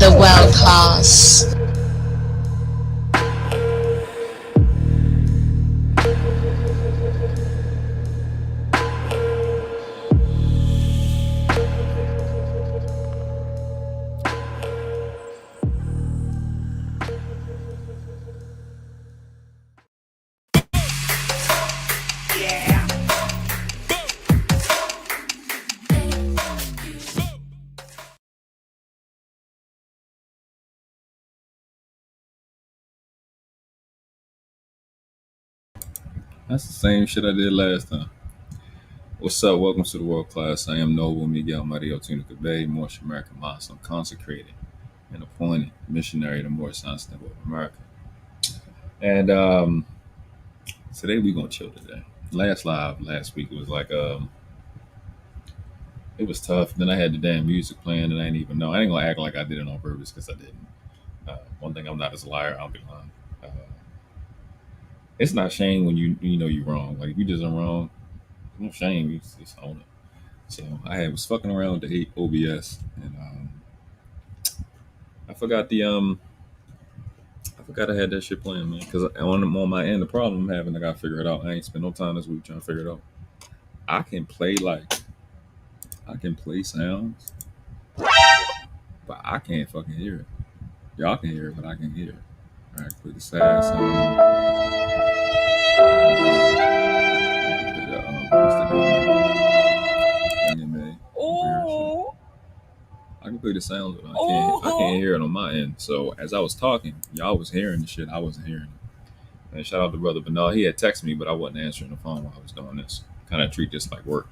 the world class. That's the same shit I did last time. What's up? Welcome to the world class. I am Noble Miguel Mario Tunica Bay, Moorish American Muslim, consecrated and appointed missionary to Moorish Science Network of America. And today we gonna chill today. Last week was like it was tough. Then I had the damn music playing and I didn't even know. I ain't gonna act like I did it on purpose because I didn't. One thing I'm not is a liar. I'll be lying. It's not shame when you know you're wrong. Like if you just are wrong, no shame. You just own it. So was fucking around with the OBS and I forgot I forgot I had that shit playing, man. Because on my end, the problem I'm having, I gotta figure it out. I ain't spent no time this week trying to figure it out. I can play sounds, but I can't fucking hear it. Y'all can hear it, but I can hear it. All right, play the sad song. What's the name? I can play the sounds, but I can't hear it on my end. So as I was talking, y'all was hearing the shit. I wasn't hearing it. And shout out to brother Bernal. He had texted me, but I wasn't answering the phone while I was doing this. Kind of treat this like work.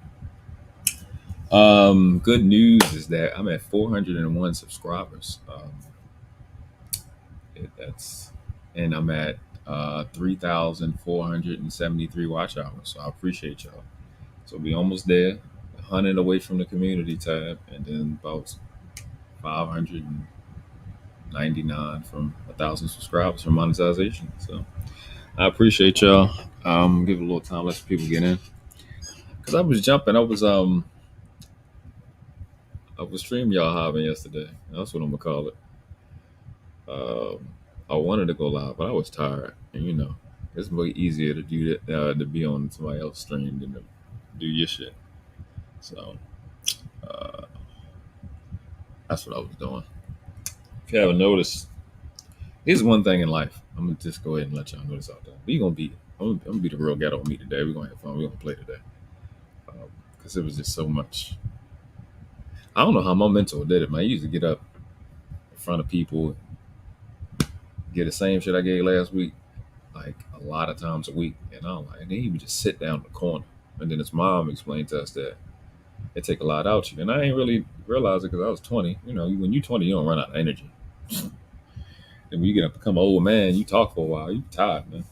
Good news is that I'm at 401 subscribers. And I'm at 3,473 watch hours. So I appreciate y'all. So we almost there, 100 away from the community tab, and then about 599 from 1,000 subscribers for monetization. So I appreciate y'all. Give it a little time, let some people get in. Cause I was jumping, I was stream y'all hopping yesterday. That's what I'm gonna call it. I wanted to go live, but I was tired, and it's way easier to do that to be on somebody else's stream than to do your shit. So that's what I was doing. If you haven't noticed, here's one thing in life. I'm gonna just go ahead and let y'all know this out there. I'm gonna be the real ghetto with me today. We're gonna have fun. We're gonna play today. Because it was just so much. I don't know how my mentor did it, man. I used to get up in front of people, get the same shit I gave last week, like a lot of times a week. And and then he would just sit down in the corner. And then his mom explained to us that it take a lot out you. And I ain't really realize it because I was 20. When you're 20, you don't run out of energy. And when you get up to become an old man, you talk for a while, you tired, man.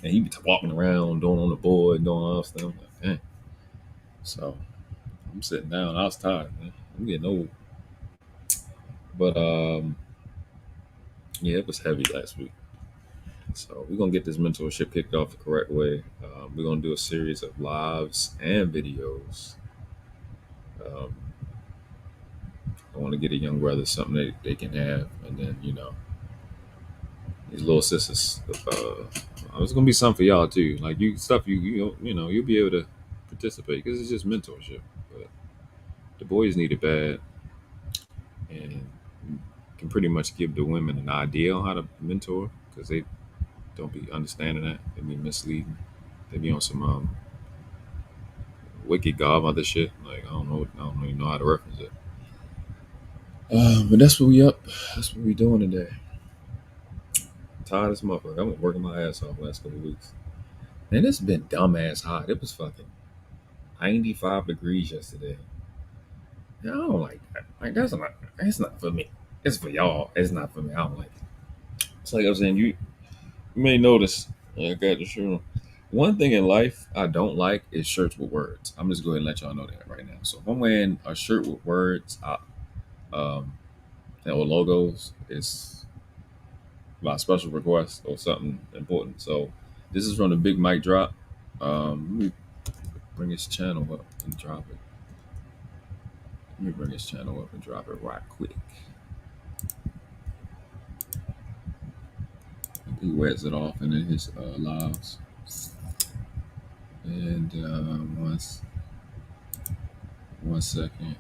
And he be walking around, doing on the board, doing all stuff. I'm like, dang. So I'm sitting down. I was tired, man. I'm getting old. But yeah, it was heavy last week. So we're gonna get this mentorship kicked off the correct way. We're gonna do a series of lives and videos. I want to get a young brother something that they can have, and then these little sisters. It's gonna be something for y'all too. Like you'll be able to participate because it's just mentorship. But the boys need it bad, and can pretty much give the women an idea on how to mentor because they don't be understanding that. They be misleading. They be on some wicked godmother shit. Like I don't even know how to reference it. But that's what we up. That's what we doing today. Tired as motherfucker. I've been working my ass off the last couple of weeks. Man, it's been dumbass hot. It was fucking 95 degrees yesterday. I don't like that. Like that's not. It's not for me. It's for y'all. It's not for me. I don't like it. It's like I was saying. You may notice. I got the shirt on. One thing in life I don't like is shirts with words. I'm just going to let y'all know that right now. So if I'm wearing a shirt with words, or logos, it's by special request or something important. So this is from the Big Mike Drop. Let me bring his channel up and drop it. Let me bring his channel up and drop it right quick. He wears it off in his lives. And one second.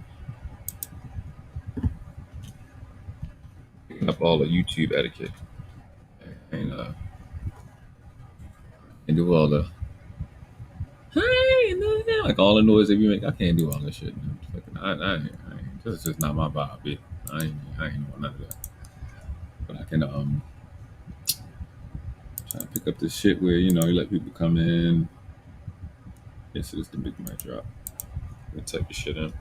Picking up all the YouTube etiquette. And and do all the hey, like all the noise that you make. I can't do all that shit. Man. This is not my vibe. Bitch. I ain't doing none of that. But I can try to pick up this shit where you know you let people come in. This is the big mic drop. We type the shit in.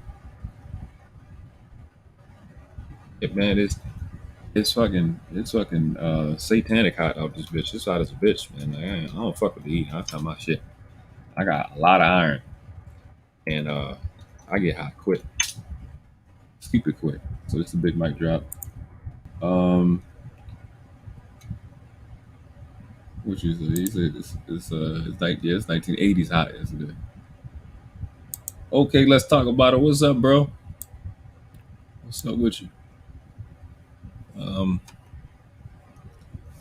Yeah, man, it's fucking satanic hot out this bitch. It's hot as a bitch, man. Like, I don't fuck with the heat. I tell my shit. I got a lot of iron, and I get hot quick, stupid quick. So it's a big mic drop. Um, which is he said it's like yeah, it's 1980s hot, isn't it? Okay, let's talk about it. What's up, bro? What's up with you? Um,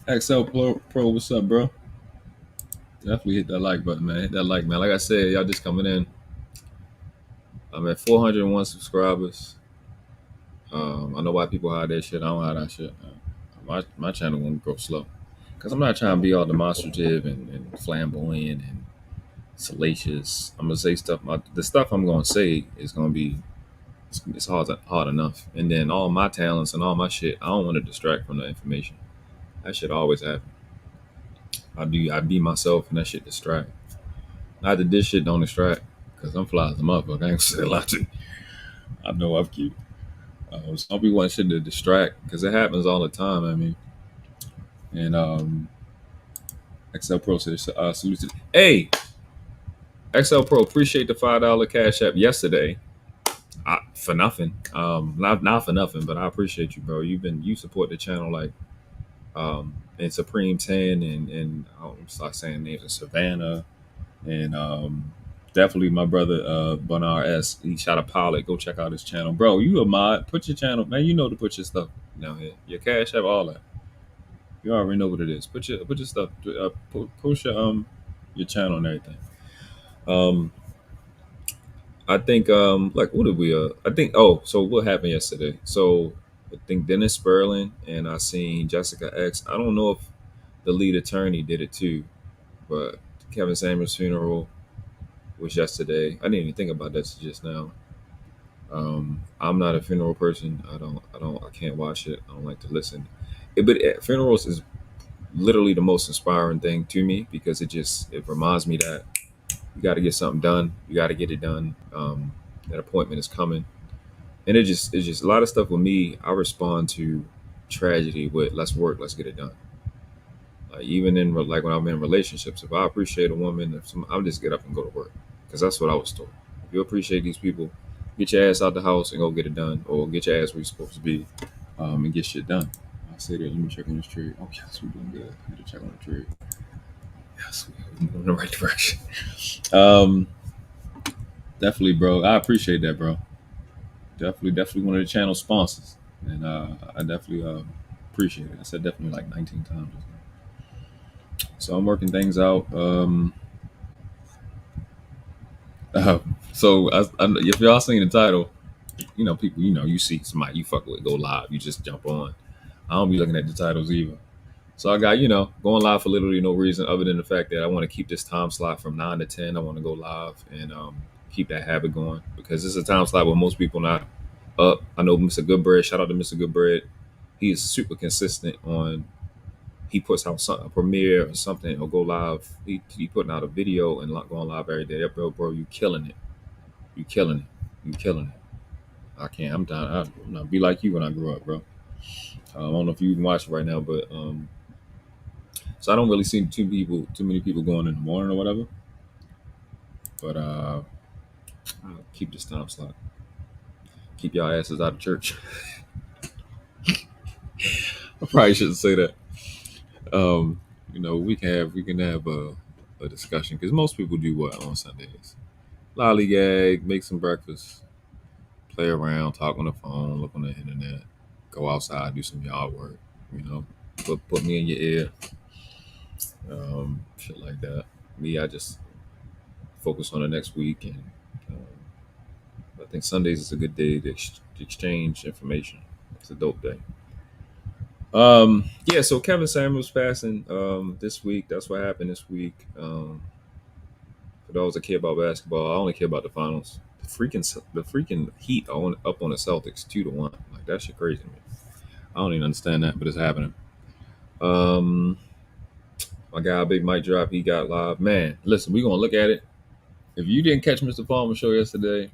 XL Pro, what's up, bro? Definitely hit that like button, man. Hit that like, man. Like I said, y'all just coming in. I'm at 401 subscribers. I know why people hide that shit. I don't hide that shit. My channel won't grow slow because I'm not trying to be all demonstrative and flamboyant and salacious. I'm gonna say stuff. The stuff I'm gonna say is gonna be it's hard enough. And then all my talents and all my shit, I don't want to distract from the information. That shit always happen. I be myself and that shit distract. Not that this shit don't distract because I'm fly as a motherfucker. I ain't gonna say a lot to you. I know I'm cute. Some people want shit to distract because it happens all the time. I mean, and XL Pro says, salute to hey, XL Pro, appreciate the $5 cash app yesterday. For nothing. Not for nothing, but I appreciate you, bro. You support the channel like and Supreme 10 and I'll start saying names of Savannah and definitely my brother Bernard S. He shot a pilot. Go check out his channel. Bro, you a mod. Put your channel, man. You know to put your stuff down here. Your cash app, all that. You already know what it is. Put your stuff post your channel and everything. Um I think like what did we I think so what happened yesterday? So I think Dennis Sperling and I seen Jessica X. I don't know if the lead attorney did it too, but Kevin Samuels' funeral was yesterday. I didn't even think about that just now. I'm not a funeral person. I can't watch it. I don't like to listen. But funerals is literally the most inspiring thing to me because it reminds me that you got to get something done. You got to get it done. That appointment is coming, and it's just a lot of stuff with me. I respond to tragedy with let's work, let's get it done. Like even in like when I'm in relationships, if I appreciate a woman, I'll just get up and go to work because that's what I was told. If you appreciate these people, get your ass out the house and go get it done, or get your ass where you're supposed to be, and get shit done. I say that. Let me check on this trade. Oh yes, we're doing good. I need to check on the trade. Yes, we're moving in the right direction. Um, definitely, bro. I appreciate that, bro. Definitely one of the channel sponsors, and I definitely appreciate it. I said definitely like 19 times. So I'm working things out. If y'all seen the title, you know people, you see somebody you fuck with go live, you just jump on. I don't be looking at the titles either. So I got going live for literally no reason other than the fact that I want to keep this time slot from 9 to 10. I want to go live and keep that habit going because this is a time slot where most people not up. I know Mr. Goodbread. Shout out to Mr. Goodbread. He is super consistent on. He puts out a premiere or something or go live. He putting out a video and going live every day. Bro, you killing it. You killing it. You killing it. I can't. I'm down. I'm not be like you when I grew up, bro. I don't know if you can watch it right now, but so I don't really see too many people going in the morning or whatever. But I'll keep this time slot. Keep y'all asses out of church. I probably shouldn't say that. We can have a discussion because most people do what on Sundays? Lollygag, make some breakfast, play around, talk on the phone, look on the internet. go outside, do some yard work. You know, put me in your ear, shit like that. Me, I just focus on the next week, and I think Sundays is a good day to exchange information. It's a dope day. Yeah, so Kevin Samuels passing this week. That's what happened this week. For those that care about basketball, I only care about the finals. The freaking Heat are up on the Celtics 2-1. Like that shit crazy to me. I don't even understand that, but it's happening. Um, my guy Big Mike Drop, he got live. Man, listen, we gonna look at it. If you didn't catch Mr. Palmer's show yesterday,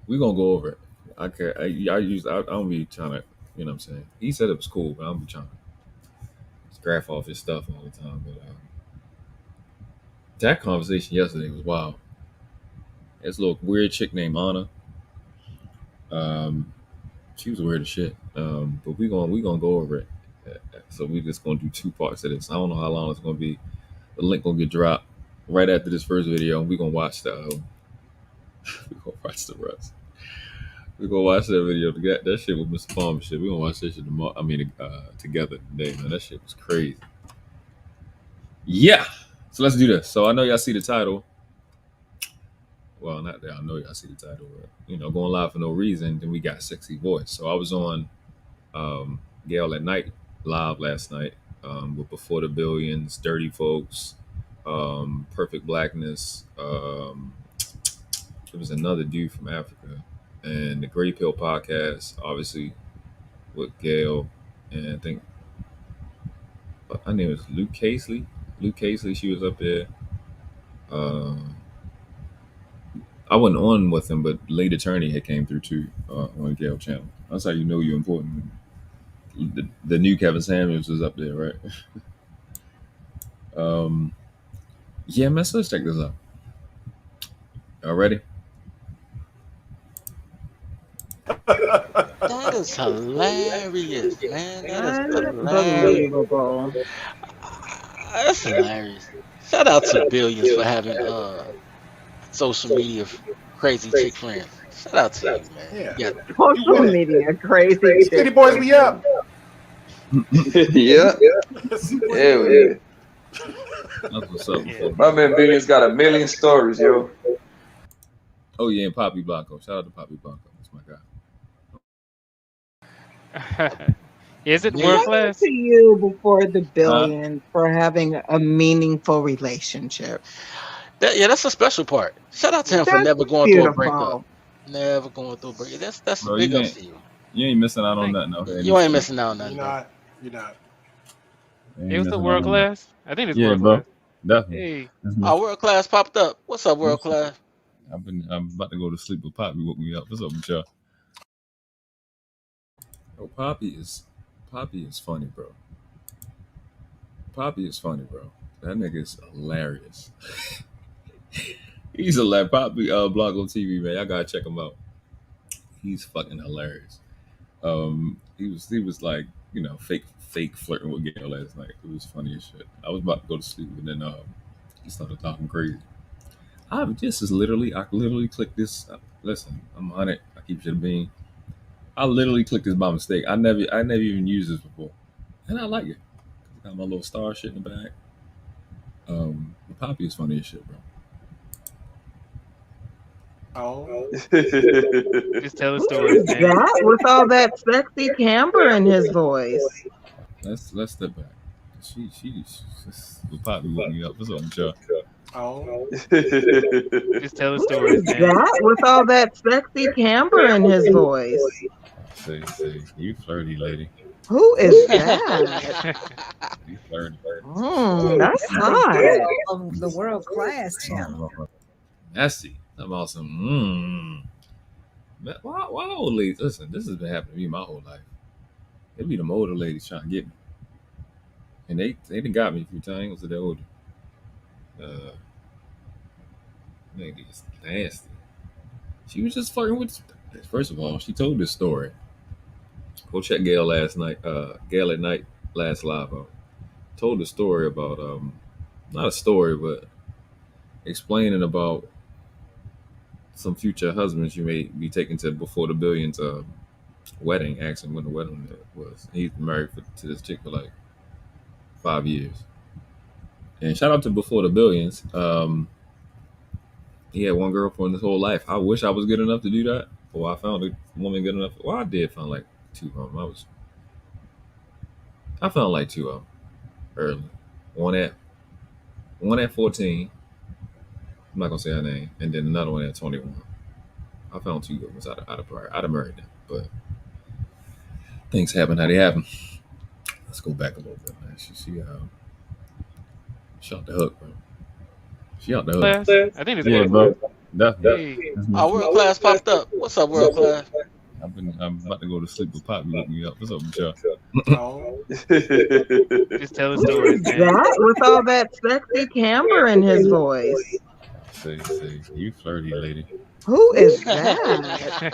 we gonna go over it. I can I don't be trying to, you know what I'm saying. He said it was cool, but I don't be trying to graph off his stuff all the time. But that conversation yesterday was wild. This little weird chick named Anna. Um, she was weird as shit. But we gonna go over it. So we just gonna do two parts of this. I don't know how long it's gonna be. The link gonna get dropped right after this first video, and we gonna watch the we gonna watch the rest. We gonna watch that video together. That shit with Mr. Palmer shit. We gonna watch that shit tomorrow. I mean, together today, man. That shit was crazy. Yeah. So let's do this. So I know y'all see the title. Well, not that I know y'all see the title, but going live for no reason. Then we got Sexy Voice. So I was on Gail at Night live last night with Before the Billions, Dirty Folks, Perfect Blackness. There was another dude from Africa, and the Gray Pill podcast, obviously with Gail, and I think her name was Luke Casely. Luke Casely, she was up there. I wasn't on with him, but Late Attorney had came through too on Gail channel. That's how you know you're important. The new Kevin Samuels was up there, right? Yeah, man. So let's check this out. Y'all ready? That is hilarious, man. That is hilarious. Unbelievable. That's hilarious. Shout out to Billions for having social media crazy chick friends. Shout out to you, man. Yeah. Yeah. Social media crazy. City boys, we up. Yeah. Yeah. That's what's up. Yeah. My man Billions got a million stories, yo. Oh yeah, and Poppy Blanco. Shout out to Poppy Blanco. That's my guy. Is it Yeah. world Shout out class? to you Before the Billions for having a meaningful relationship. That's a special part. Shout out to him for That's never going through a breakup. beautiful. Never going through a breakup. That's Bro, big you ups to you. You ain't missing out on Thank nothing. Okay? You ain't missing out on You're nothing, bro. not. You're not. You ain't It was missing the out world on nothing. class. I think it's Yeah, world bro. class. Definitely. Hey, Our world class popped up. What's up, world class? I'm about to go to sleep, but Poppy woke me up. What's up with y'all? Oh, Poppy is funny, bro. Poppy is funny, bro. That nigga is hilarious. He's hilarious. Poppy blog on TV, man. Y'all gotta check him out. He's fucking hilarious. He was like, fake flirting with Gail last night. It was funny as shit. I was about to go to sleep, and then he started talking crazy. I literally clicked this. Listen, I'm on it. I keep shit being. I literally clicked this by mistake. I never even used this before, and I like it. Got my little star shit in the back. The Poppy is funny as shit, bro. Oh. just tell the story, man. That with all that sexy timbre in his voice. Let's step back. She's the Poppy woke me up. What's up, with y'all? Oh. Just tell the story, man. That with all that sexy timbre in his voice. Say, you flirty lady. Who is that? You flirty. That's hot. Of the world class channel. Nasty. I'm awesome. Man, why old ladies? Listen, this has been happening to me my whole life. They be them older ladies trying to get me, and they done got me a few times. So they're older. Ladies nasty. She was just flirting with. First of all, she told this story. Go check Gail last night. Gail at Night last live. Told the story about not a story, but explaining about some future husbands you may be taking to Before the Billions wedding, asked him when the wedding was. He's married to this chick for like 5 years. And shout out to Before the Billions. He had one girlfriend his whole life. I wish I was good enough to do that. Or I found a woman good enough. Well, I did find like two of them. I found like two of them early. One at 14. I'm not gonna say her name. And then another one at 21. I found two good ones. I'd have married them. But things happen how they happen. Let's go back a little bit, man. She out the hook, bro. She out the hook. Class? I think it's Yeah, world bro. That's Hey. Our world class popped up. What's up, world class? I'm about to go to sleep, but Pop looked me up. What's up with y'all? Oh. Just tell the Who stories, is man. that with all that sexy timbre in his voice? Say, you flirty lady. Who is that?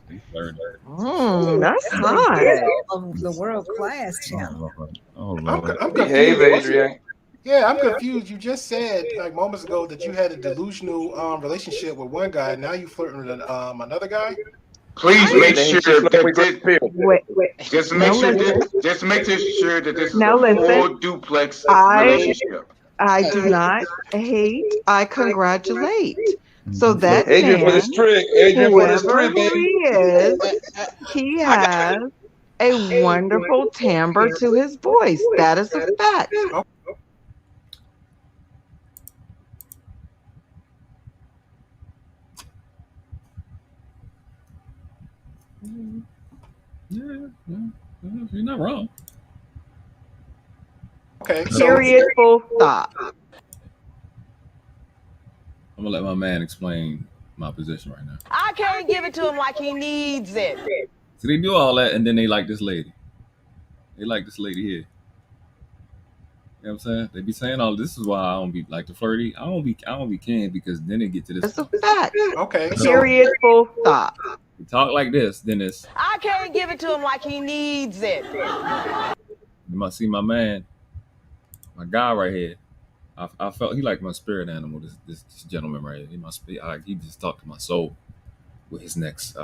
You flirty. That's hot. Of the world class channel. Oh, I'm Lord. confused. Behave, Adrian. Yeah, I'm confused. You just said like moments ago that you had a delusional relationship with one guy. Now you flirting with another guy. Please make Then he sure just that went this, Wait. just make sure that this is Now a listen. full duplex I relationship. do not hate. I congratulate. So that Adrian for the man, street. Adrian for the whoever street, baby. he is, he has a wonderful timbre to his voice. That is a fact. Yeah, you're not wrong. Okay. Period. Full stop. I'm gonna let my man explain my position right now. I can't give it to him like he needs it. So they do all that, and then they like this lady. They like this lady here. You know what I'm saying? They be saying all this is why I don't be like the flirty. I don't be can because then they get to this. That's a fact. Okay. Period. Full stop. You talk like this, then it's I can't give it to him like he needs it. you might see my man, my guy right here. I felt he like my spirit animal. This gentleman right here. He must be. He just talked to my soul with his next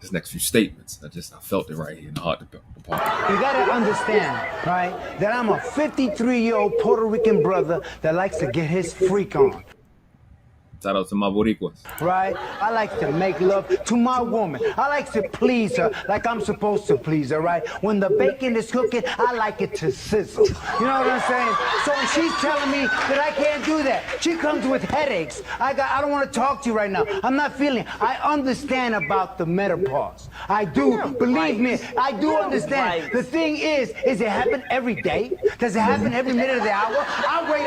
few statements. I felt it right here in the heart of the part. You gotta understand, right, that I'm a 53-year-old Puerto Rican brother that likes to get his freak on. Shout out to my Boricuas. Right? I like to make love to my woman. I like to please her like I'm supposed to please her, right? When the bacon is cooking, I like it to sizzle. You know what I'm saying? So when she's telling me that I can't do that, she comes with headaches. I don't want to talk to you right now. I'm not feeling. I understand about the menopause. I do. Believe me, I do understand. The thing is it happen every day? Does it happen every minute of the hour? I wait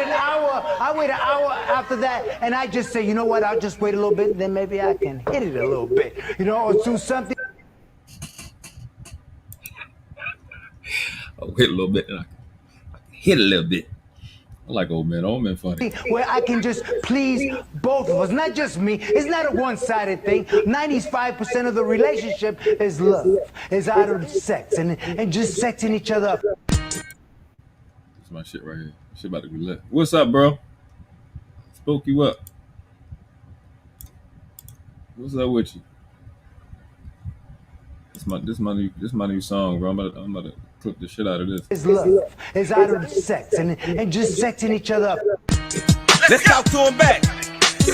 an hour after that, and I just say, you know what, I'll just wait a little bit, and then maybe I can hit it a little bit, you know, or do something. I'll wait a little bit, and I can hit a little bit. I like old men funny. Where I can just please both of us, not just me. It's not a one-sided thing. 95% of the relationship is love, is out of sex, and just sexing each other up. That's my shit right here. Shit about to be lit. What's up, bro? Spoke you up. What's up with you? This my new song, bro. I'm about to clip the shit out of this. Is love, is out of sex, and just sexing each other up. Let's talk to him back.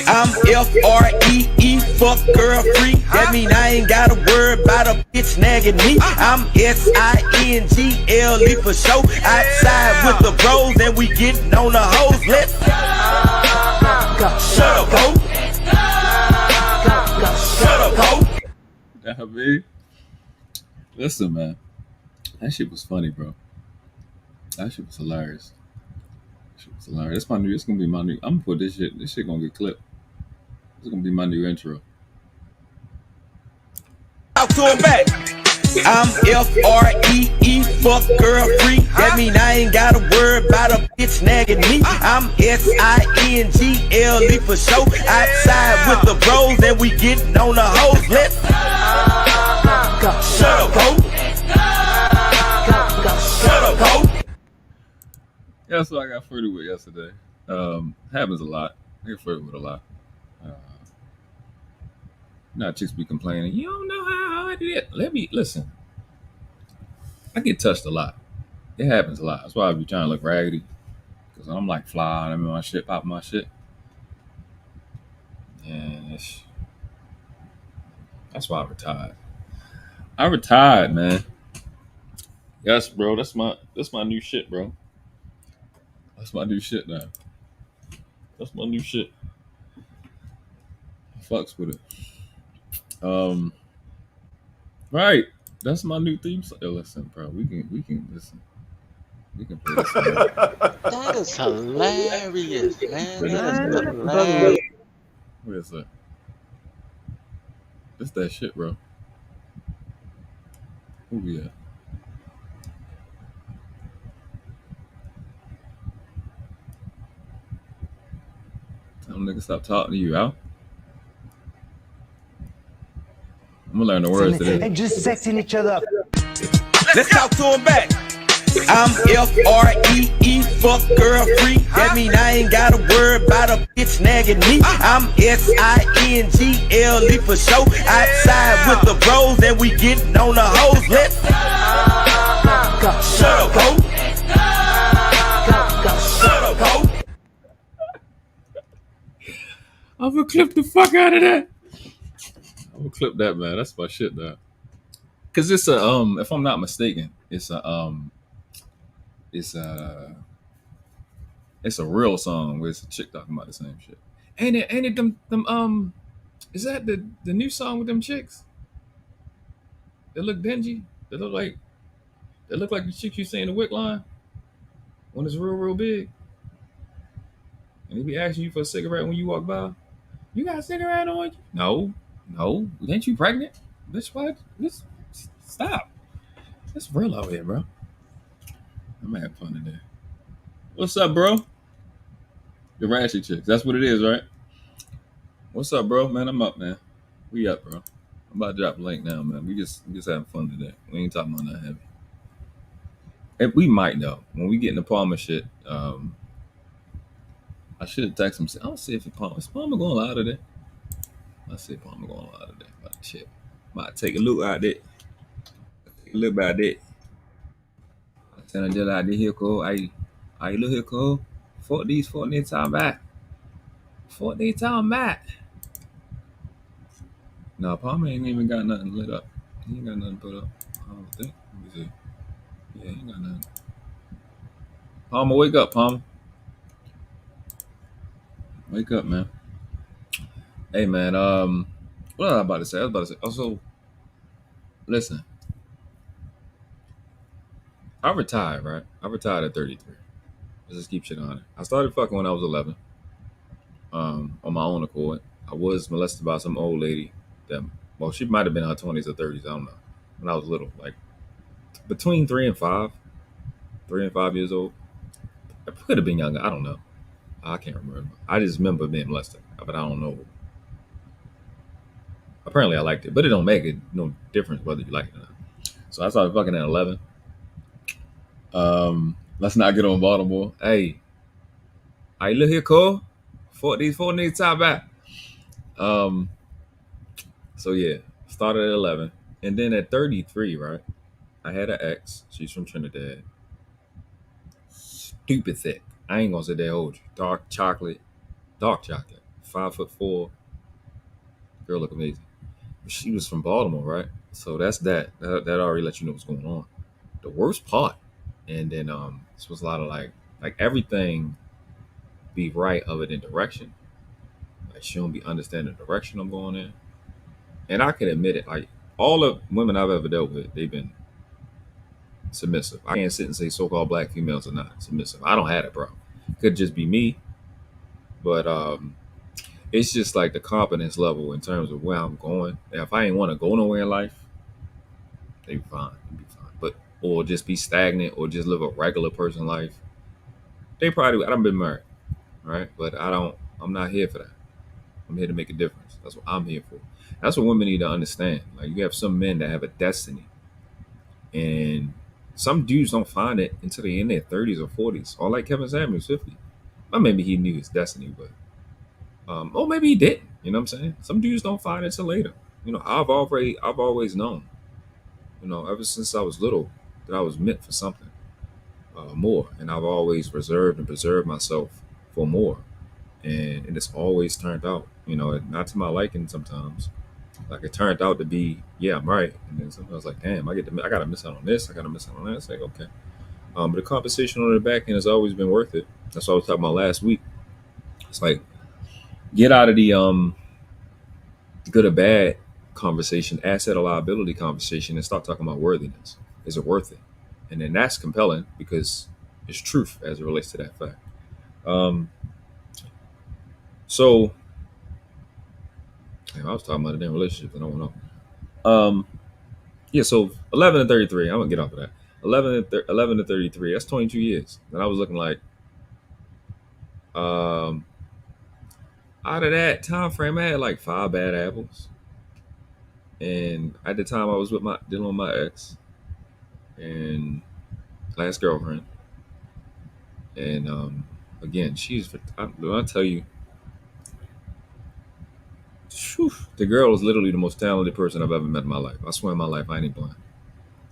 I'm F-R-E-E, fuck girl free. That mean I ain't gotta worry about a bitch nagging me. I'm S-I-N-G-L-E for show. Outside with the bros and we getting on the hoes. Let's shut up, ho. Shut up, ho. Yeah, baby. Listen, man. That shit was funny, bro. That shit was hilarious. It's gonna be my new. I'm gonna put this shit. This shit gonna get clipped. This is gonna be my new intro. Talk to him back. I'm F-R-E-E, fuck girl free. That mean I ain't gotta worry about a bitch nagging me. I'm S-I-N-G-L-E for show. Outside with the bros and we getting on the hoes. Let's shut up, ho. Shut up, ho. Yeah, so I got flirted with yesterday. Happens a lot. I get flirted with a lot. Chicks be complaining, you don't know how hard let me listen. I get touched a lot. It happens a lot. That's why I be trying to look raggedy. Because I'm like fly, I'm in my shit, popping my shit. And that's why I retired. I retired, man. Yes, bro. That's my new shit, bro. That's my new shit now. That's my new shit. Fucks with it. Right. That's my new theme song. Listen, bro. We can listen. We can play this song. That is hilarious, man. That is hilarious. What is that? It's that shit, bro. Who we at? Tell them niggas stop talking to you, Al. I'm gonna learn the words today. And just sexing each other up. Let's talk to him back. I'm F-R-E-E, fuck girl free. That mean I ain't gotta worry about a bitch nagging me. I'm S-I-N-G-L-E for show. Outside with the bros and we getting on the hoes. Let's shut up, ho. Shut up, ho. I'm gonna clip the fuck out of that. I'm gonna clip that, man. That's my shit, though. Cause it's a if I'm not mistaken, it's a real song where it's a chick talking about the same shit. Ain't it them is that the new song with them chicks? They look dingy. They look like the chick you see in the Wick line when it's real big. And he be asking you for a cigarette when you walk by. You got a cigarette on you? No. Ain't you pregnant? Bitch, what? Stop. It's real out here, bro. I'm gonna have fun today. What's up, bro? The Rashy chicks. That's what it is, right? What's up, bro? Man, I'm up, man. We up, bro. I'm about to drop a link now, man. We just having fun today. We ain't talking about nothing heavy. And we might though. When we get in the Palmer shit, I should have texted him. I don't see if is Palmer going live today. Let's see if Palmer going live today. About to check. Might take a look at it. Take a look at it. I tell him just like this here, Cole. I look here, Cole. Fuck these time back. Fuck these time back. No, Palmer ain't even got nothing lit up. He ain't got nothing put up. I don't think. Let me see. Yeah, he ain't got nothing. Palmer, wake up, Palmer. Wake up, man. Hey, man. What was I about to say? Also, listen. I retired, right? I retired at 33. Let's just keep shit on it. I started fucking when I was 11. On my own accord. I was molested by some old lady that, well, she might have been in her 20s or 30s. I don't know. When I was little, like between 3 and 5 years old. I could have been younger. I don't know. I can't remember. I just remember being molested, but I don't know. Apparently, I liked it, but it don't make it no difference whether you like it or not. So I started fucking at 11. Let's not get on Baltimore. Hey, I look here, Cole. 4 niggas top back. So yeah, started at 11, and then at 33, right? I had an ex. She's from Trinidad. Stupid thick. I ain't gonna say they hold you. Dark chocolate. 5'4". Girl look amazing. But she was from Baltimore, right? So that's that already let you know what's going on. The worst part, and then this was a lot of like everything be right of it in direction. Like she don't be understanding the direction I'm going in. And I can admit it, like all the women I've ever dealt with, they've been submissive. I can't sit and say so-called black females are not submissive. I don't have it, bro. Could just be me. But it's just like the confidence level in terms of where I'm going. And if I ain't want to go nowhere in life, they be fine. But or just be stagnant or just live a regular person life. They probably I done been married, right? But I'm not here for that. I'm here to make a difference. That's what I'm here for. That's what women need to understand. Like you have some men that have a destiny. And some dudes don't find it until they're in their 30s or 40s. Or like Kevin Samuels, 50. Or maybe he knew his destiny, but or maybe he didn't. You know what I'm saying? Some dudes don't find it till later. You know, I've always known. ever since I was little, that I was meant for something more, and I've always reserved and preserved myself for more, and it's always turned out, not to my liking sometimes. Like it turned out to be, yeah, I'm right, and then sometimes like, damn, I gotta miss out on this, I gotta miss out on that. It's like okay, but the compensation on the back end has always been worth it. That's what I was talking about last week. It's like get out of the good or bad conversation, asset or liability conversation, and start talking about worthiness. Is it worth it? And then that's compelling because it's truth as it relates to that fact. Um, so I was talking about a damn relationship, and I don't know. Yeah, so 11 to 33. I'm gonna get off of that. 11 to 33. That's 22 years. And I was looking like, um, out of that time frame, I had like 5 bad apples. And at the time, I was dealing with my ex and last girlfriend. And again, when I tell you, whew, the girl is literally the most talented person I've ever met in my life. I swear in my life, I ain't blind.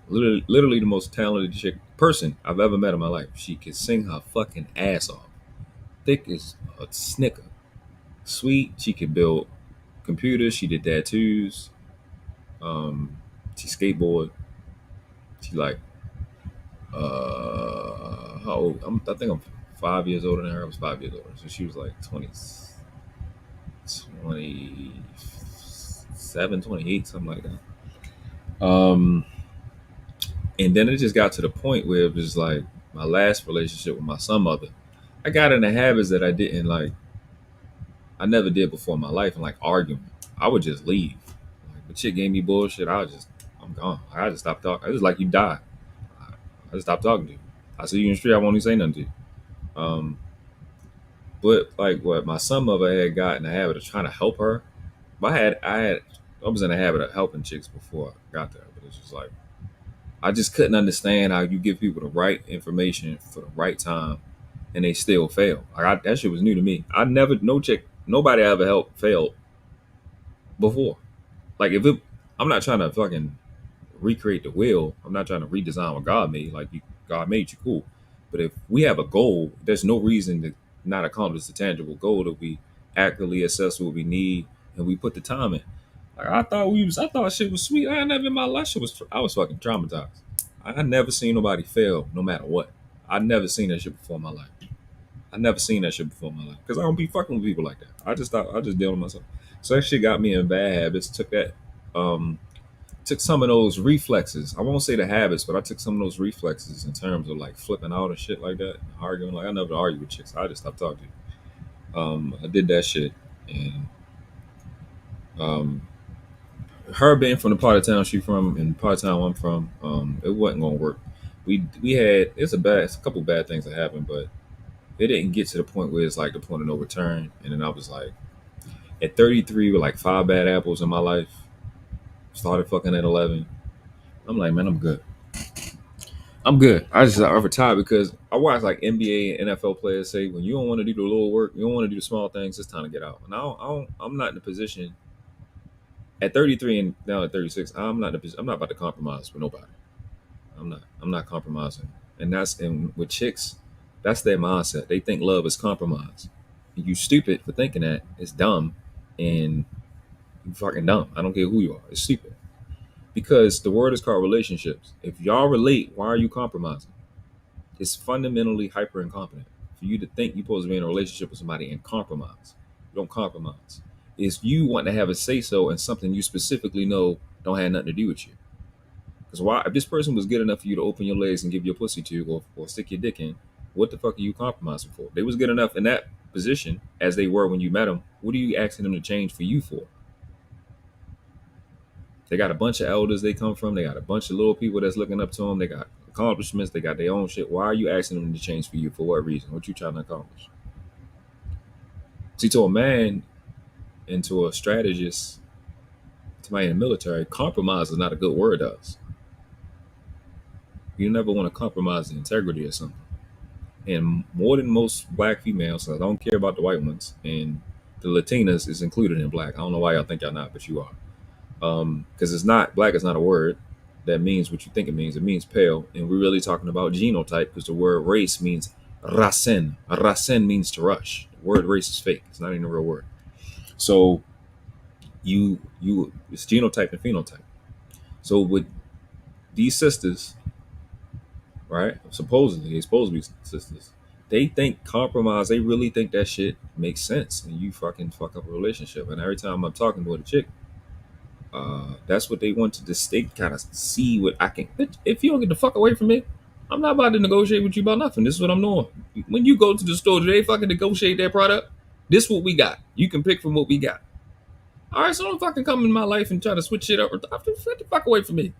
Literally the most talented person I've ever met in my life. She could sing her fucking ass off. Thick as a snicker. Sweet. She could build computers. She did tattoos. She skateboard. She like how old? I think I'm 5 years older than her. I was 5 years older, so she was like 27, 28, something like that. And then it just got to the point where it was like my last relationship with my son mother. I got in the habits that I didn't like. I never did before in my life, and like arguing. I would just leave. Like the chick gave me bullshit. I'm gone. I just stopped talking. I just like you die. I just stopped talking to you. I see you in the street. I won't even say nothing to you. But like what my son mother had got in the habit of trying to help her. But I was in the habit of helping chicks before I got there. But it's just like I just couldn't understand how you give people the right information for the right time and they still fail. Like that shit was new to me. Nobody I ever helped failed before. Like I'm not trying to fucking recreate the wheel. I'm not trying to redesign what God made. Like God made you cool. But if we have a goal, there's no reason to not accomplish the tangible goal that we accurately assess what we need and we put the time in. Like I thought shit was sweet. I never in my life I was fucking traumatized. I never seen nobody fail no matter what. I never seen that shit before in my life. I never seen that shit before in my life. Because I don't be fucking with people like that. I just deal with myself. So that shit got me in bad habits. Took some of those reflexes. I won't say the habits, but I took some of those reflexes in terms of like flipping out and shit like that. Arguing. Like I never argue with chicks. I just stopped talking to you. I did that shit. And her being from the part of town she from and part of town I'm from, it wasn't gonna work. We had it's a couple bad things that happened, but it didn't get to the point where it's like the point of no return. And then I was like, at 33 with like 5 bad apples in my life, started fucking at 11. I'm like, man, I'm good. I retired because I watch like NBA and NFL players say when you don't want to do the little work, you don't want to do the small things, it's time to get out. And I'm not in a position at 33 and now at 36. I'm not about to compromise with nobody. I'm not compromising. And with chicks, that's their mindset. They think love is compromise. And you stupid for thinking that. It's dumb and you fucking dumb. I don't care who you are. It's stupid. Because the word is called relationships. If y'all relate, why are you compromising? It's fundamentally hyper incompetent for you to think you're supposed to be in a relationship with somebody and compromise. You don't compromise. It's you want to have a say so in something you specifically know don't have nothing to do with you. Because why? If this person was good enough for you to open your legs and give your pussy to, or stick your dick in, what the fuck are you compromising for? They was good enough in that position as they were when you met them. What are you asking them to change for you for? They got a bunch of elders they come from. They got a bunch of little people that's looking up to them. They got accomplishments. They got their own shit. Why are you asking them to change for you? For what reason? What you trying to accomplish? See, to a man and to a strategist, to somebody in the military, compromise is not a good word to us. You never want to compromise the integrity of something. And more than most black females, I don't care about the white ones, and the Latinas is included in black. I don't know why y'all think y'all not, but you are. Because it's not black is not a word. that means what you think it means. It means pale, and we're really talking about genotype because the word race means racen. Racen means to rush. The word race is fake. It's not even a real word. So you it's genotype and phenotype. So with these sisters, right? Supposedly, they're supposed to be sisters. They think compromise. They really think that shit makes sense, and you fucking fuck up a relationship. And every time I'm talking to a chick, that's what they want to just they kind of see what I can. Bitch, if you don't get the fuck away from me, I'm not about to negotiate with you about nothing. This is what I'm doing. When you go to the store, do they fucking negotiate their product? This is what we got. You can pick from what we got. All right, so don't fucking come in my life and try to switch shit up. Get the fuck away from me.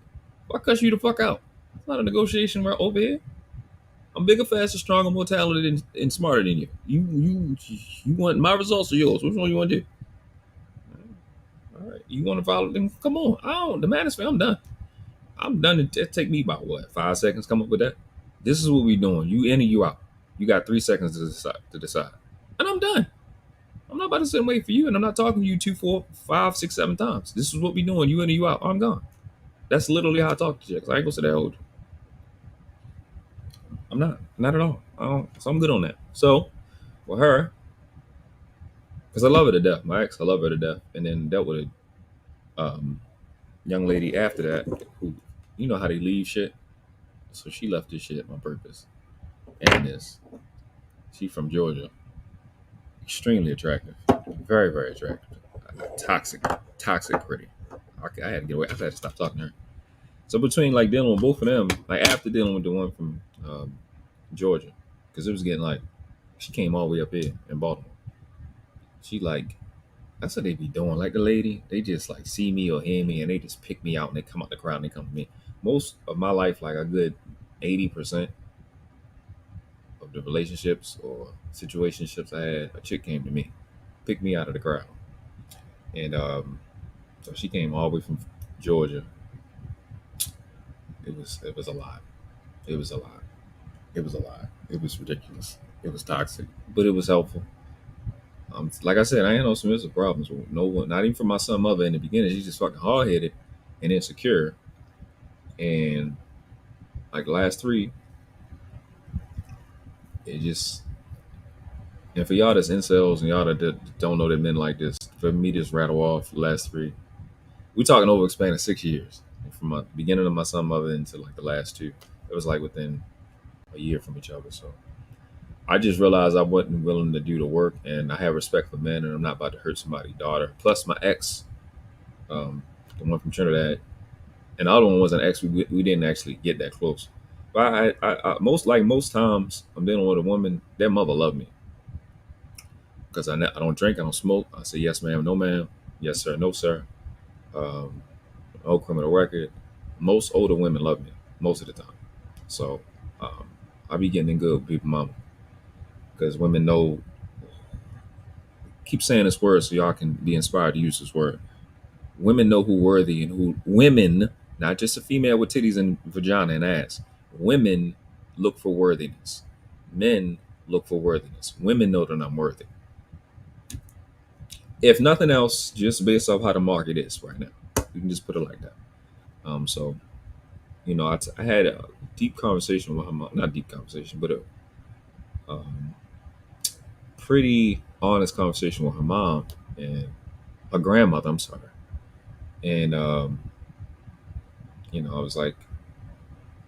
I'll cuss you the fuck out. It's not a negotiation right over here. I'm bigger, faster, stronger, more talented, and smarter than you. You want my results or yours? Which one you want to do? All right, you want to follow? Then come on. I don't. The madness, I'm done. I'm done. It take me about what 5 seconds come up with that. This is what we doing. You in or you out. You got 3 seconds to decide, and I'm done. I'm not about to sit and wait for you, and I'm not talking to you 2, 4, 5, 6, 7 times. This is what we doing. You in or you out. I'm gone. That's literally how I talk to chicks. I ain't gonna say that old. I'm not at all. So I'm good on that. So with her, because I love her to death. My ex, I love her to death, and then dealt with a young lady after that who, you know how they leave shit. So she left this shit on purpose. And this, she from Georgia, extremely attractive, very very attractive, toxic pretty. I had to get away. I had to stop talking to her. So between like dealing with both of them, like after dealing with the one from Georgia, because it was getting like, she came all the way up here in Baltimore. She like, that's what they be doing. Like the lady, they just like see me or hear me and they just pick me out and they come out the crowd and they come to me. Most of my life, like a good 80% of the relationships or situationships I had, a chick came to me, picked me out of the crowd. And so she came all the way from Georgia. It was a lot. It was a lot. It was a lot. It was ridiculous. It was toxic, but it was helpful. Like I said, I ain't no submissive problems with no one, not even for my son mother in the beginning. She's just fucking hard headed and insecure. And like the last 3, it just, and for y'all that's incels and y'all that don't know that men like this, for me to just rattle off the last 3, we talking over expanded 6 years from the beginning of my son mother into like the last 2. It was like within a year from each other. So I just realized I wasn't willing to do the work, and I have respect for men, and I'm not about to hurt somebody's daughter. Plus, my ex, the one from Trinidad, and the other one was an ex. We didn't actually get that close. But I most times I'm dealing with a woman, their mother loved me because I don't drink, I don't smoke. I say yes, ma'am, no, ma'am, yes, sir, no, sir. No criminal record. Most older women love me most of the time. So I be getting in good with people, mama. Because women know, keep saying this word so y'all can be inspired to use this word. Women know who worthy and who, women, not just a female with titties and vagina and ass. Women look for worthiness. Men look for worthiness. Women know that I'm worthy. If nothing else, just based off how the market is right now. You can just put it like that. So, you know, I had a deep conversation with her mom. Not deep conversation, but a pretty honest conversation with her mom and her grandmother. I'm sorry. And, you know, I was like,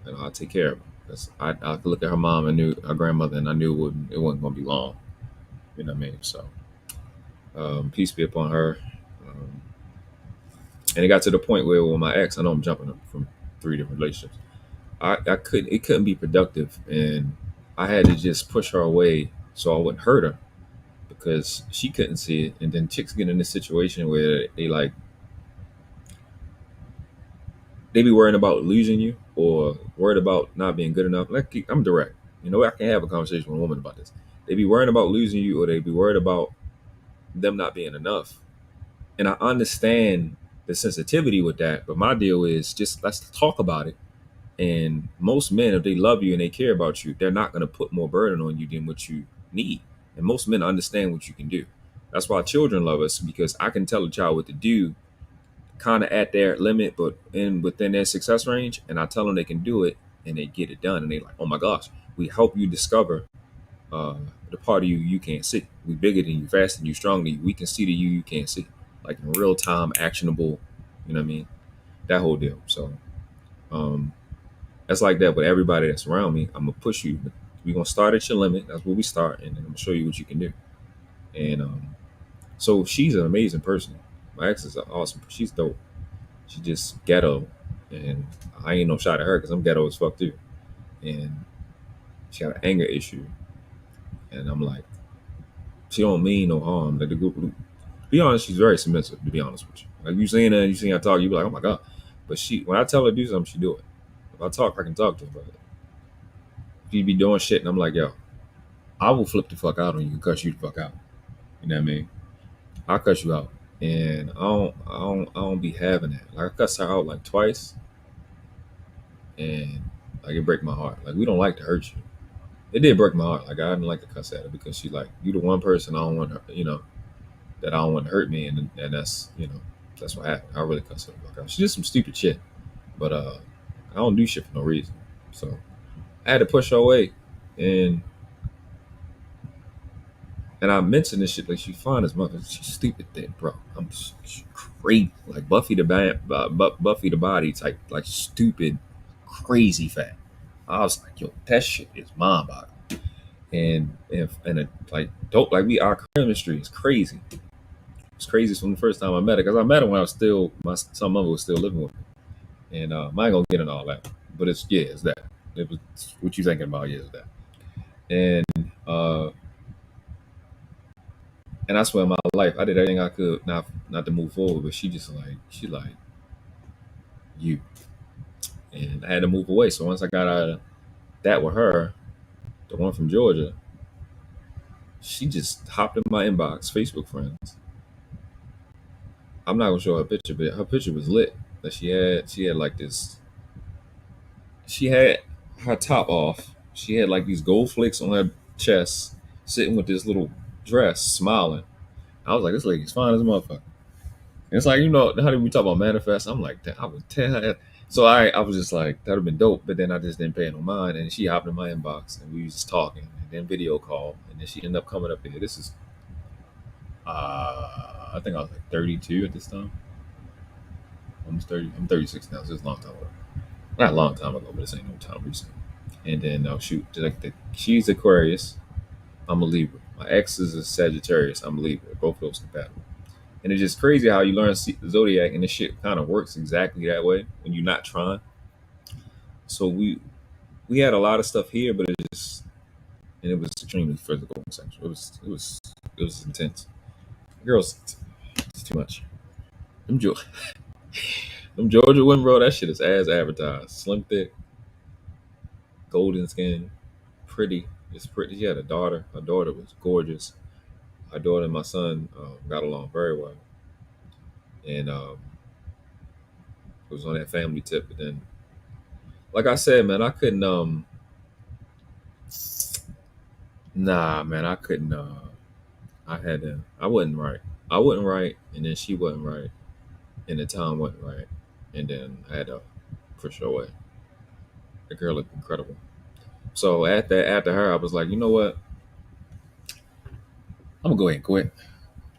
you know, I'll take care of her. Because I could look at her mom and knew her grandmother, and I knew it wasn't going to be long. You know what I mean? So, peace be upon her. And it got to the point where with my ex, I know I'm jumping from 3 different relationships. It couldn't be productive, and I had to just push her away so I wouldn't hurt her because she couldn't see it. And then chicks get in this situation where they be worrying about losing you or worried about not being good enough. Like, I'm direct. You know, I can have a conversation with a woman about this. They be worrying about losing you, or they be worried about them not being enough. And I understand the sensitivity with that, but my deal is just let's talk about it. And most men, if they love you and they care about you, they're not going to put more burden on you than what you need. And most men understand what you can do. That's why children love us, because I can tell a child what to do kind of at their limit, but within their success range, and I tell them they can do it, and they get it done, and they like, oh my gosh, we help you discover the part of you can't see. We bigger than you, faster than you, stronger than you. We can see the you can't see, like in real time, actionable. You know what I mean? That whole deal. So that's like that with everybody that's around me. I'm gonna push you. We're gonna start at your limit. That's where we start, and then I'm gonna show you what you can do. And so she's an amazing person. My ex is awesome. She's dope. She just ghetto, and I ain't no shot at her because I'm ghetto as fuck too. And she got an anger issue, and I'm like, she don't mean no harm. Like to be honest, she's very submissive. To be honest with you, like you seen her, you seen her talk, you be like, oh my god. But when I tell her to do something, she do it. If I talk, I can talk to her. But she be doing shit, and I'm like, yo, I will flip the fuck out on you and cuss you the fuck out. You know what I mean? I'll cuss you out, and I don't be having that. Like I cuss her out like twice, and like it break my heart. Like we don't like to hurt you. It did break my heart. Like I didn't like to cuss at her because she like, you the one person I don't want her, that I don't want to hurt me, and that's that's what happened. I really cuss her the fuck out. She did some stupid shit, but I don't do shit for no reason. So I had to push her away, and I mentioned this shit like she's fine as mother. She's stupid thick, bro. I'm great, like Buffy the Body type, like stupid, crazy fat. I was like, yo, that shit is mind boggling. And it, like dope, like our chemistry is crazy. It's crazy from the first time I met her, because I met her when I was still some mother was still living with me. And I ain't gonna get into all that, but it's that. It was what you thinking about, it's that. And I swear in my life I did everything I could not to move forward, but she like you, and I had to move away. So once I got out of that with her, the one from Georgia, she just hopped in my inbox, Facebook friends. I'm not gonna show her picture, but her picture was lit. That she had like this. She had her top off. She had like these gold flakes on her chest, sitting with this little dress, smiling. I was like, this lady's fine as a motherfucker. And it's like, how did we talk about manifest? I'm like, I would tell her. So I was just like, that would have been dope. But then I just didn't pay no mind. And she hopped in my inbox, and we was just talking, and then video call, and then she ended up coming up here. This is, I think I was like 32 at this time. Almost 30. I'm 36 now, so it's a long time ago. Not a long time ago, but this ain't no time recent. And then, she's Aquarius. I'm a Libra. My ex is a Sagittarius. I'm a Libra. Both of those compatible. And it's just crazy how you learn the zodiac, and this shit kind of works exactly that way when you're not trying. So we had a lot of stuff here, but it was extremely physical and sexual. It was intense. Girls, it's too much. Them Georgia women, bro, that shit is as advertised. Slim, thick, golden skin, pretty. It's pretty. She had a daughter. Her daughter was gorgeous. Her daughter and my son got along very well. And it was on that family tip. But then, like I said, man, I couldn't. Nah, man, I couldn't. I wasn't right. I wasn't right, and then she wasn't right, and the time wasn't right, and then I had to push her away. The girl looked incredible. So after her, I was like, you know what? I'm gonna go ahead and quit.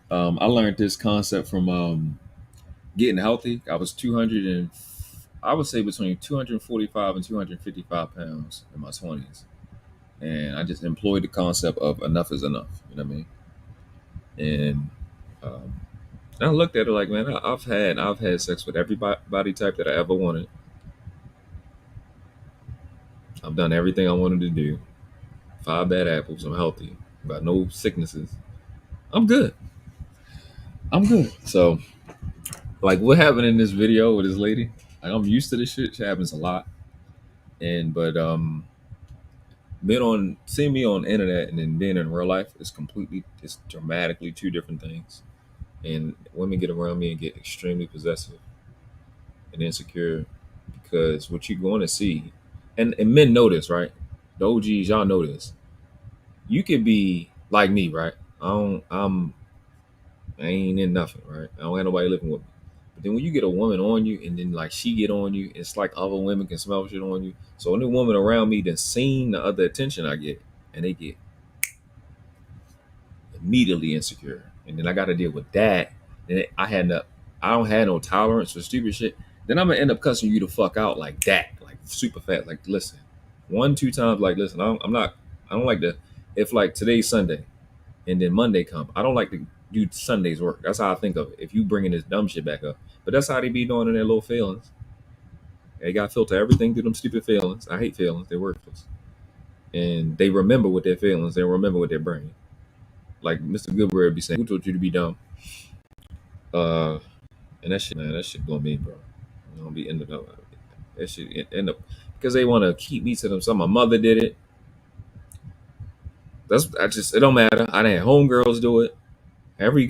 I learned this concept from getting healthy. I was 200 and I would say between 245 and 255 pounds in my 20s, and I just employed the concept of enough is enough. You know what I mean? And I looked at it like, man, I've had sex with every body type that I ever wanted. I've done everything I wanted to do. 5 bad apples. I'm healthy. Got no sicknesses. I'm good. So, like, what happened in this video with this lady? Like, I'm used to this shit. It happens a lot. But seeing me on the internet and then being in real life is it's dramatically two different things. And women get around me and get extremely possessive and insecure because what you're going to see, and men know this, right? The OGs, y'all know this. You could be like me, right? I ain't in nothing, right? I don't have nobody living with me. But then when you get a woman on you, and then like she get on you, it's like other women can smell shit on you. So any woman around me that's seen the other attention I get, and they get immediately insecure, and then I got to deal with that. And I don't have no tolerance for stupid shit. Then I'm gonna end up cussing you the fuck out like that, like super fast. Like, listen, 1-2 times. Like, listen, I'm not. I don't like to. If like today's Sunday, and then Monday come, I don't like to do Sunday's work. That's how I think of it. If you bringing this dumb shit back up, but that's how they be doing in their little feelings. They got to filter everything through them stupid feelings. I hate feelings. They're worthless, and they remember with their feelings. They remember with their brain. Like Mr. Goodbread be saying, "Who told you to be dumb?" And that shit, man, that shit blow me, bro. You know, be ended up that shit end up because they want to keep me to themselves. My mother did it. It don't matter. I done had homegirls do it. Every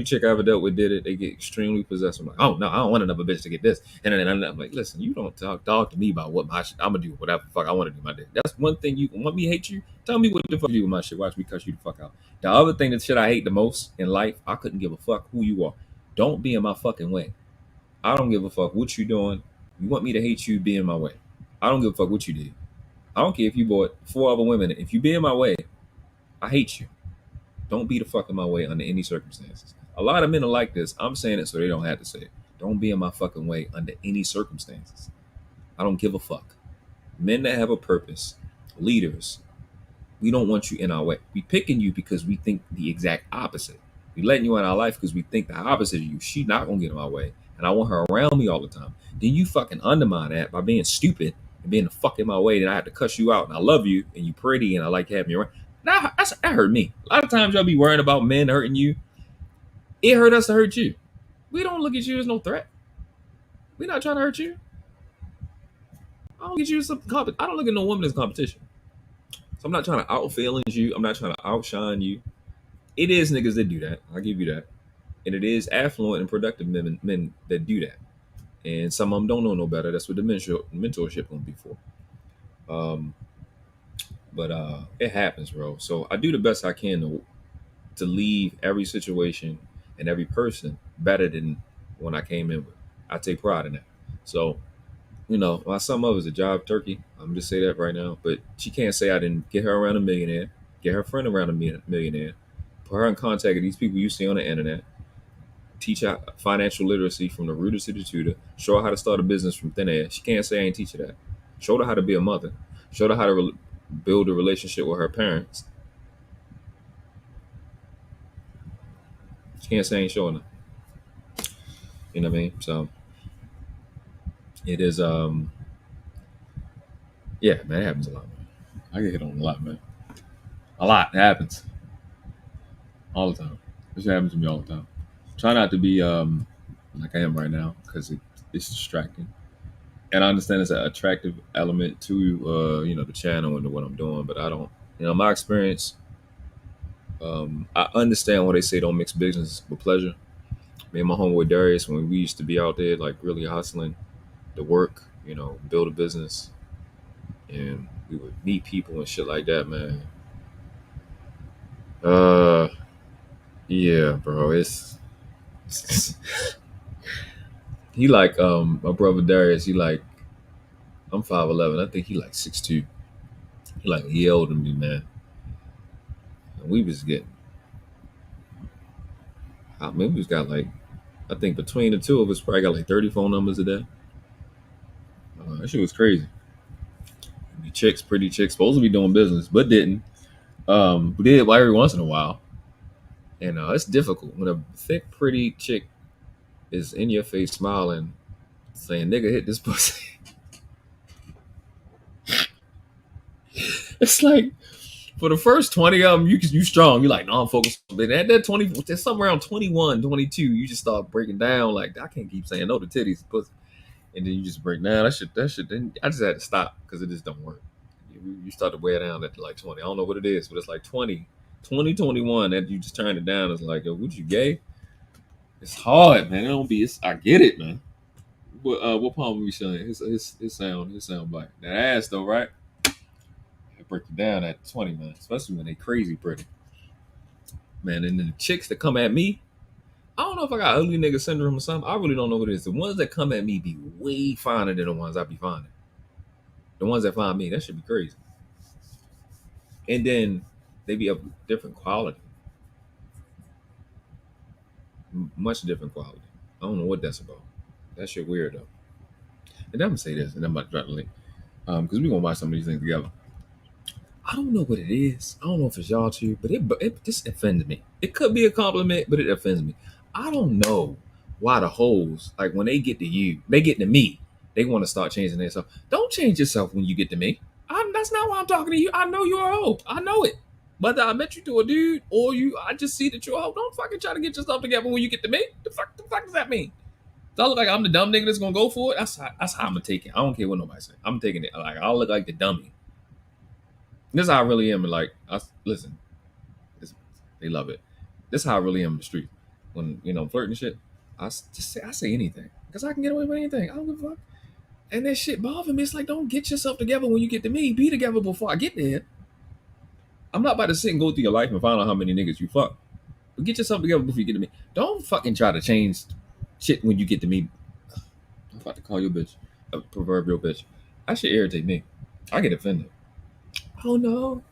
chick I ever dealt with did it. They get extremely possessed. I'm like, oh no, I don't want another bitch to get this. And then I'm like, listen, you don't talk to me about what my shit. I'm gonna do whatever the fuck I want to do my day. That's one thing you want me to hate you. Tell me what the fuck you do with my shit. Watch me cuss you the fuck out. The other thing, the shit I hate the most in life, I couldn't give a fuck who you are. Don't be in my fucking way. I don't give a fuck what you doing. You want me to hate you, be in my way. I don't give a fuck what you did. I don't care if you bought 4 other women. If you be in my way, I hate you. Don't be the fuck in my way under any circumstances. A lot of men are like this. I'm saying it so they don't have to say it. Don't be in my fucking way under any circumstances. I don't give a fuck. Men that have a purpose, leaders, we don't want you in our way. We picking you because we think the exact opposite. We letting you in our life because we think the opposite of you. She not gonna get in my way, and I want her around me all the time. Then you fucking undermine that by being stupid and being the fuck in my way. Then I have to cuss you out, and I love you, and you pretty, and I like having you around. That hurt me. A lot of times y'all be worrying about men hurting you. It hurt us to hurt you. We don't look at you as no threat. We're not trying to hurt you. I don't get you some I don't look at no woman as competition. So I'm not trying to out feelings you. I'm not trying to outshine you. It is niggas that do that. I'll give you that. And it is affluent and productive men that do that. And some of them don't know no better. That's what the mentorship gonna be for. But it happens, bro. So I do the best I can to leave every situation and every person better than when I came in with. I take pride in that. So, you know, my some of is a job turkey. I'm just say that right now. But she can't say I didn't get her around a millionaire, get her friend around a millionaire, put her in contact with these people you see on the internet, teach her financial literacy from the rooter to the tutor, show her how to start a business from thin air. She can't say I ain't teach her that. Show her how to be a mother. Show her how to build a relationship with her parents. She can't say I ain't showing her. You know what I mean? So it is yeah, man, it happens a lot, man. I get hit on a lot, man. A lot. It happens. All the time. This happens to me all the time. Try not to be like I am right now, because it's distracting. And I understand it's an attractive element to you know, the channel and to what I'm doing, but I don't, you know, my experience, I understand why they say don't mix business with pleasure. Me and my homeboy Darius, when we used to be out there like really hustling to work, you know, build a business, and we would meet people and shit like that, man. Yeah, bro, it's he like my brother Darius, he like, I'm 5'11", I think he like 6'2". He like, he older than me, man. And we was getting, I mean, we was got like, I think between the two of us probably got like 30 phone numbers a day. That shit was crazy. The chicks, pretty chicks, supposed to be doing business, but didn't. We did every once in a while. And it's difficult when a thick, pretty chick is in your face smiling, saying, nigga, hit this pussy. It's like, for the first 20 of them, you strong. You're like, no, I'm focused. But at that 20, there's somewhere around 21, 22, you just start breaking down. Like, I can't keep saying no to titties, pussy. And then you just break down. That shit. Then I just had to stop because it just don't work. You start to wear down at like 20. I don't know what it is, but it's like 20, 21 that you just turn it down. It's like, yo, what you gay? It's hard, man. It don't be. I get it, man. But what palm are we showing? His sound bite. That ass though, right? I break it down at 20, man. Especially when they crazy pretty, man. And then the chicks that come at me, I don't know if I got ugly nigga syndrome or something. I really don't know what it is. The ones that come at me be way finer than the ones I be finding. The ones that find me, that should be crazy. And then they be of different quality, much different quality. I don't know what that's about. That shit weird though. And I'm gonna say this, and I'm about to drop the link, because we gonna watch some of these things together. I don't know what it is. I don't know if it's y'all too, but it just offends me. It could be a compliment, but it offends me. I don't know why the hoes, like when they get to you, they get to me, they want to start changing themselves. Don't change yourself when you get to me. That's not why I'm talking to you. I know you're a hoe. I know it. Whether I met you to a dude or I just see that you're a hoe. Don't fucking try to get yourself together when you get to me. The fuck does that mean? Do I look like I'm the dumb nigga that's gonna go for it? That's how I'm gonna take it. I don't care what nobody say. I'm taking it. Like I'll look like the dummy. This is how I really am. Like, listen, they love it. This is how I really am in the street. When I'm flirting shit, I say anything because I can get away with anything. I don't give a fuck. And that shit bother me. It's like, don't get yourself together when you get to me. Be together before I get there. I'm not about to sit and go through your life and find out how many niggas you fuck. But get yourself together before you get to me. Don't fucking try to change shit when you get to me. I'm about to call you a bitch, a proverbial bitch. That shit irritate me. I get offended. Oh no,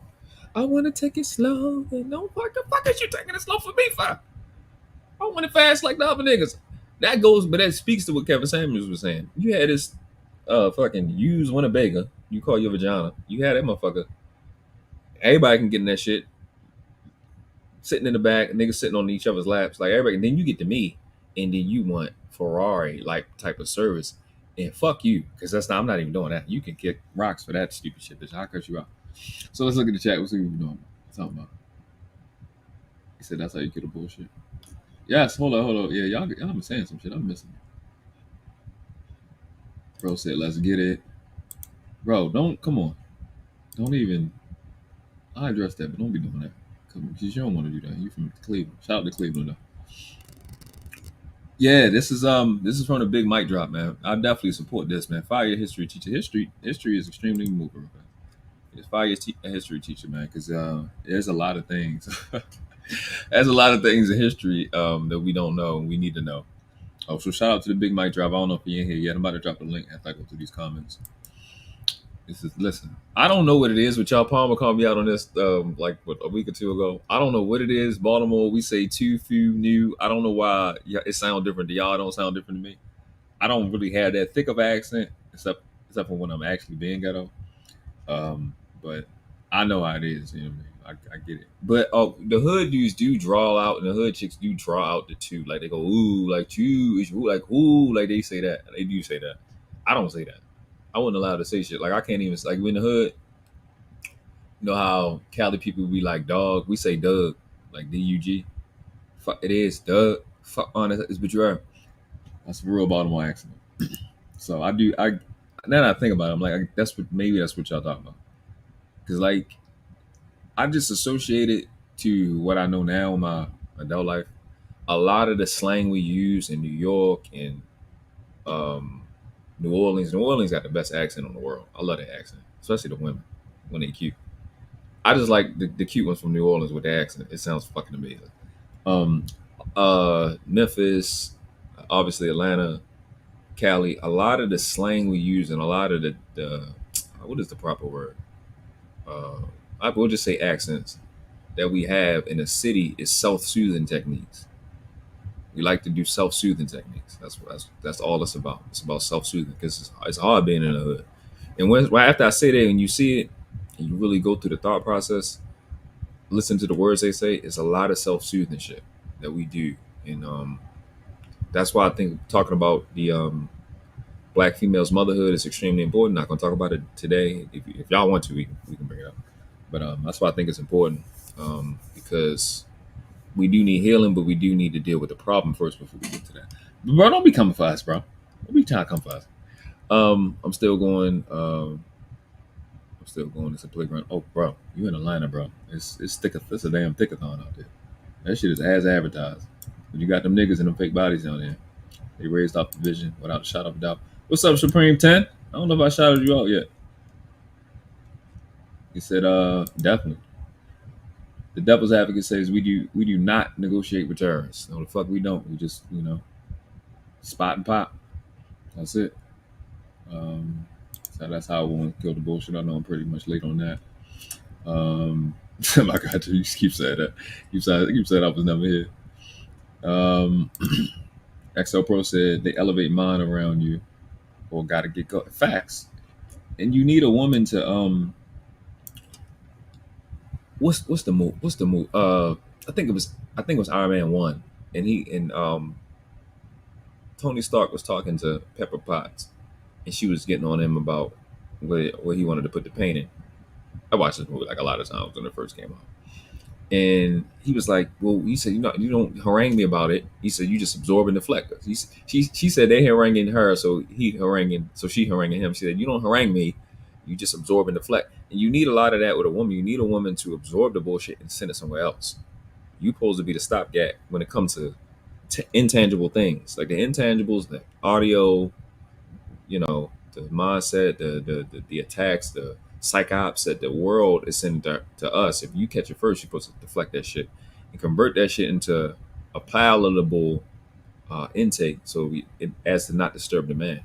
I want to take it slow. No, what the fuck is you taking it slow for me for? I want it fast like the other niggas. But that speaks to what Kevin Samuels was saying. You had this fucking use Winnebago. You call your vagina. You had that motherfucker. Everybody can get in that shit. Sitting in the back, niggas sitting on each other's laps, like everybody. And then you get to me, and then you want Ferrari like type of service, and fuck you, because I'm not even doing that. You can kick rocks for that stupid shit, bitch. I'll cut you out. So let's look at the chat. Let's see what we're doing. Talking about. He said that's how you get a bullshit. Yes, hold on. Yeah, y'all been saying some shit. I'm missing. Bro said, let's get it. Bro, come on. Don't even. I address that, but don't be doing that. Because you don't want to do that. You from Cleveland. Shout out to Cleveland though. Yeah, this is from the Big Mic drop, man. I definitely support this, man. Fire your history teacher. History is extremely moving. It's fire your history teacher, man, because there's a lot of things. There's a lot of things in history that we don't know and we need to know. Oh, so shout out to the Big Mic drop. I don't know if you're in here yet. I'm about to drop a link after I go through these comments. Listen, I don't know what it is, but y'all Palmer called me out on this like a week or two ago. I don't know what it is. Baltimore, we say too few new. I don't know why it sounds different to y'all. It don't sound different to me. I don't really have that thick of accent, except for when I'm actually being ghetto. But I know how it is. You know what I mean? I get it. But the hood dudes do draw out, and the hood chicks do draw out the two. Like they go, ooh, like you, like ooh, like they say that. They do say that. I don't say that. I wasn't allowed to say shit. Like I can't even like we in the hood. You know how Cali people be like dog? We say Doug, like D-U-G. Fuck it is Doug. Fuck on it's but you are. That's a real Baltimore accent. So I do. Now that I think about it, I'm like that's what y'all talking about. Cause like I just associate it to what I know now in my adult life. A lot of the slang we use in New York and New Orleans. New Orleans got the best accent in the world. I love that accent, especially the women when they cute. I just like the cute ones from New Orleans with the accent. It sounds fucking amazing. Memphis, obviously Atlanta, Cali. A lot of the slang we use and a lot of the what is the proper word? I will just say accents that we have in the city is self-soothing techniques. We like to do self-soothing techniques. That's all it's about. It's about self-soothing because it's hard being in the hood. And right after I say that and you see it and you really go through the thought process, listen to the words they say, it's a lot of self-soothing shit that we do. And that's why I think talking about the Black females' motherhood is extremely important. Not going to talk about it today. If y'all want to, we can bring it up. But that's why I think it's important because we do need healing, but we do need to deal with the problem first before we get to that. But bro, don't be coming for us, bro. Don't be trying to come for us. I'm still going. It's a playground. Oh, bro, you in Atlanta, bro. It's thick. It's a damn thickathon out there. That shit is as advertised. But you got them niggas and them fake bodies down there. They raised off the vision without a shot of a doubt. What's up, Supreme 10? I don't know if I shouted you out yet. He said, definitely. The devil's advocate says we do not negotiate with terrorists. No, the fuck we don't. We just spot and pop. That's it. So that's how I want to kill the bullshit. I know I'm pretty much late on that. Like I do, you keep saying that. You said I was never here. XL Pro said they elevate mind around you, or gotta get facts. And you need a woman to what's the move? What's the move? I think it was Iron Man 1, and Tony Stark was talking to Pepper Potts, and she was getting on him about where he wanted to put the paint in. I watched this movie like a lot of times when it first came out. And he was like, "Well," he said, you don't harangue me about it." He said, "You just absorb and deflect." She said they haranguing her, so she haranguing him. She said, "You don't harangue me, you just absorb and deflect." And you need a lot of that with a woman. You need a woman to absorb the bullshit and send it somewhere else. You supposed to be the stopgap when it comes to intangible things, like the intangibles, the audio, the mindset, the attacks, the psyops that the world is sending to us. If you catch it first, you're supposed to deflect that shit and convert that shit into a palatable intake, so as to not disturb the man.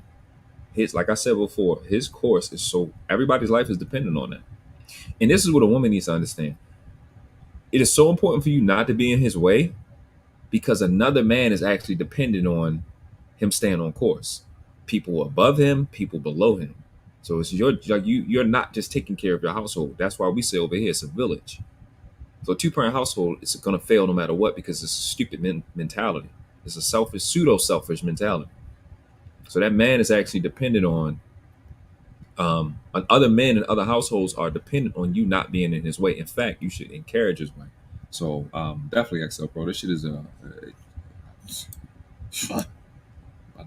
Like I said before, his course is so everybody's life is dependent on that. And this is what a woman needs to understand. It is so important for you not to be in his way, because another man is actually dependent on him staying on course. People above him, people below him. So it's you're not just taking care of your household. That's why we say over here it's a village. So a two-parent household is going to fail no matter what, because it's a stupid mentality. It's a pseudo-selfish mentality. So that man is actually dependent on other men and other households are dependent on you not being in his way. In fact, you should encourage his way. So definitely XL Pro. This shit is about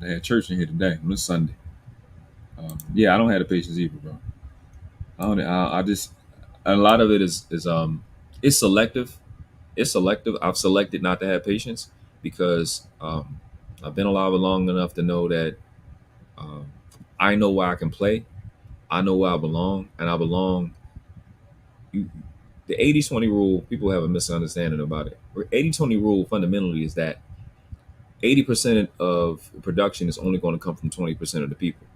to have church in here today on this Sunday. Yeah, I don't have the patience either, bro. I just a lot of it is it's selective. It's selective. I've selected not to have patience because I've been alive long enough to know that I know where I can play. I know where I belong, and I belong. The 80-20 rule, people have a misunderstanding about it. 80-20 rule fundamentally is that 80% of production is only going to come from 20% of the people.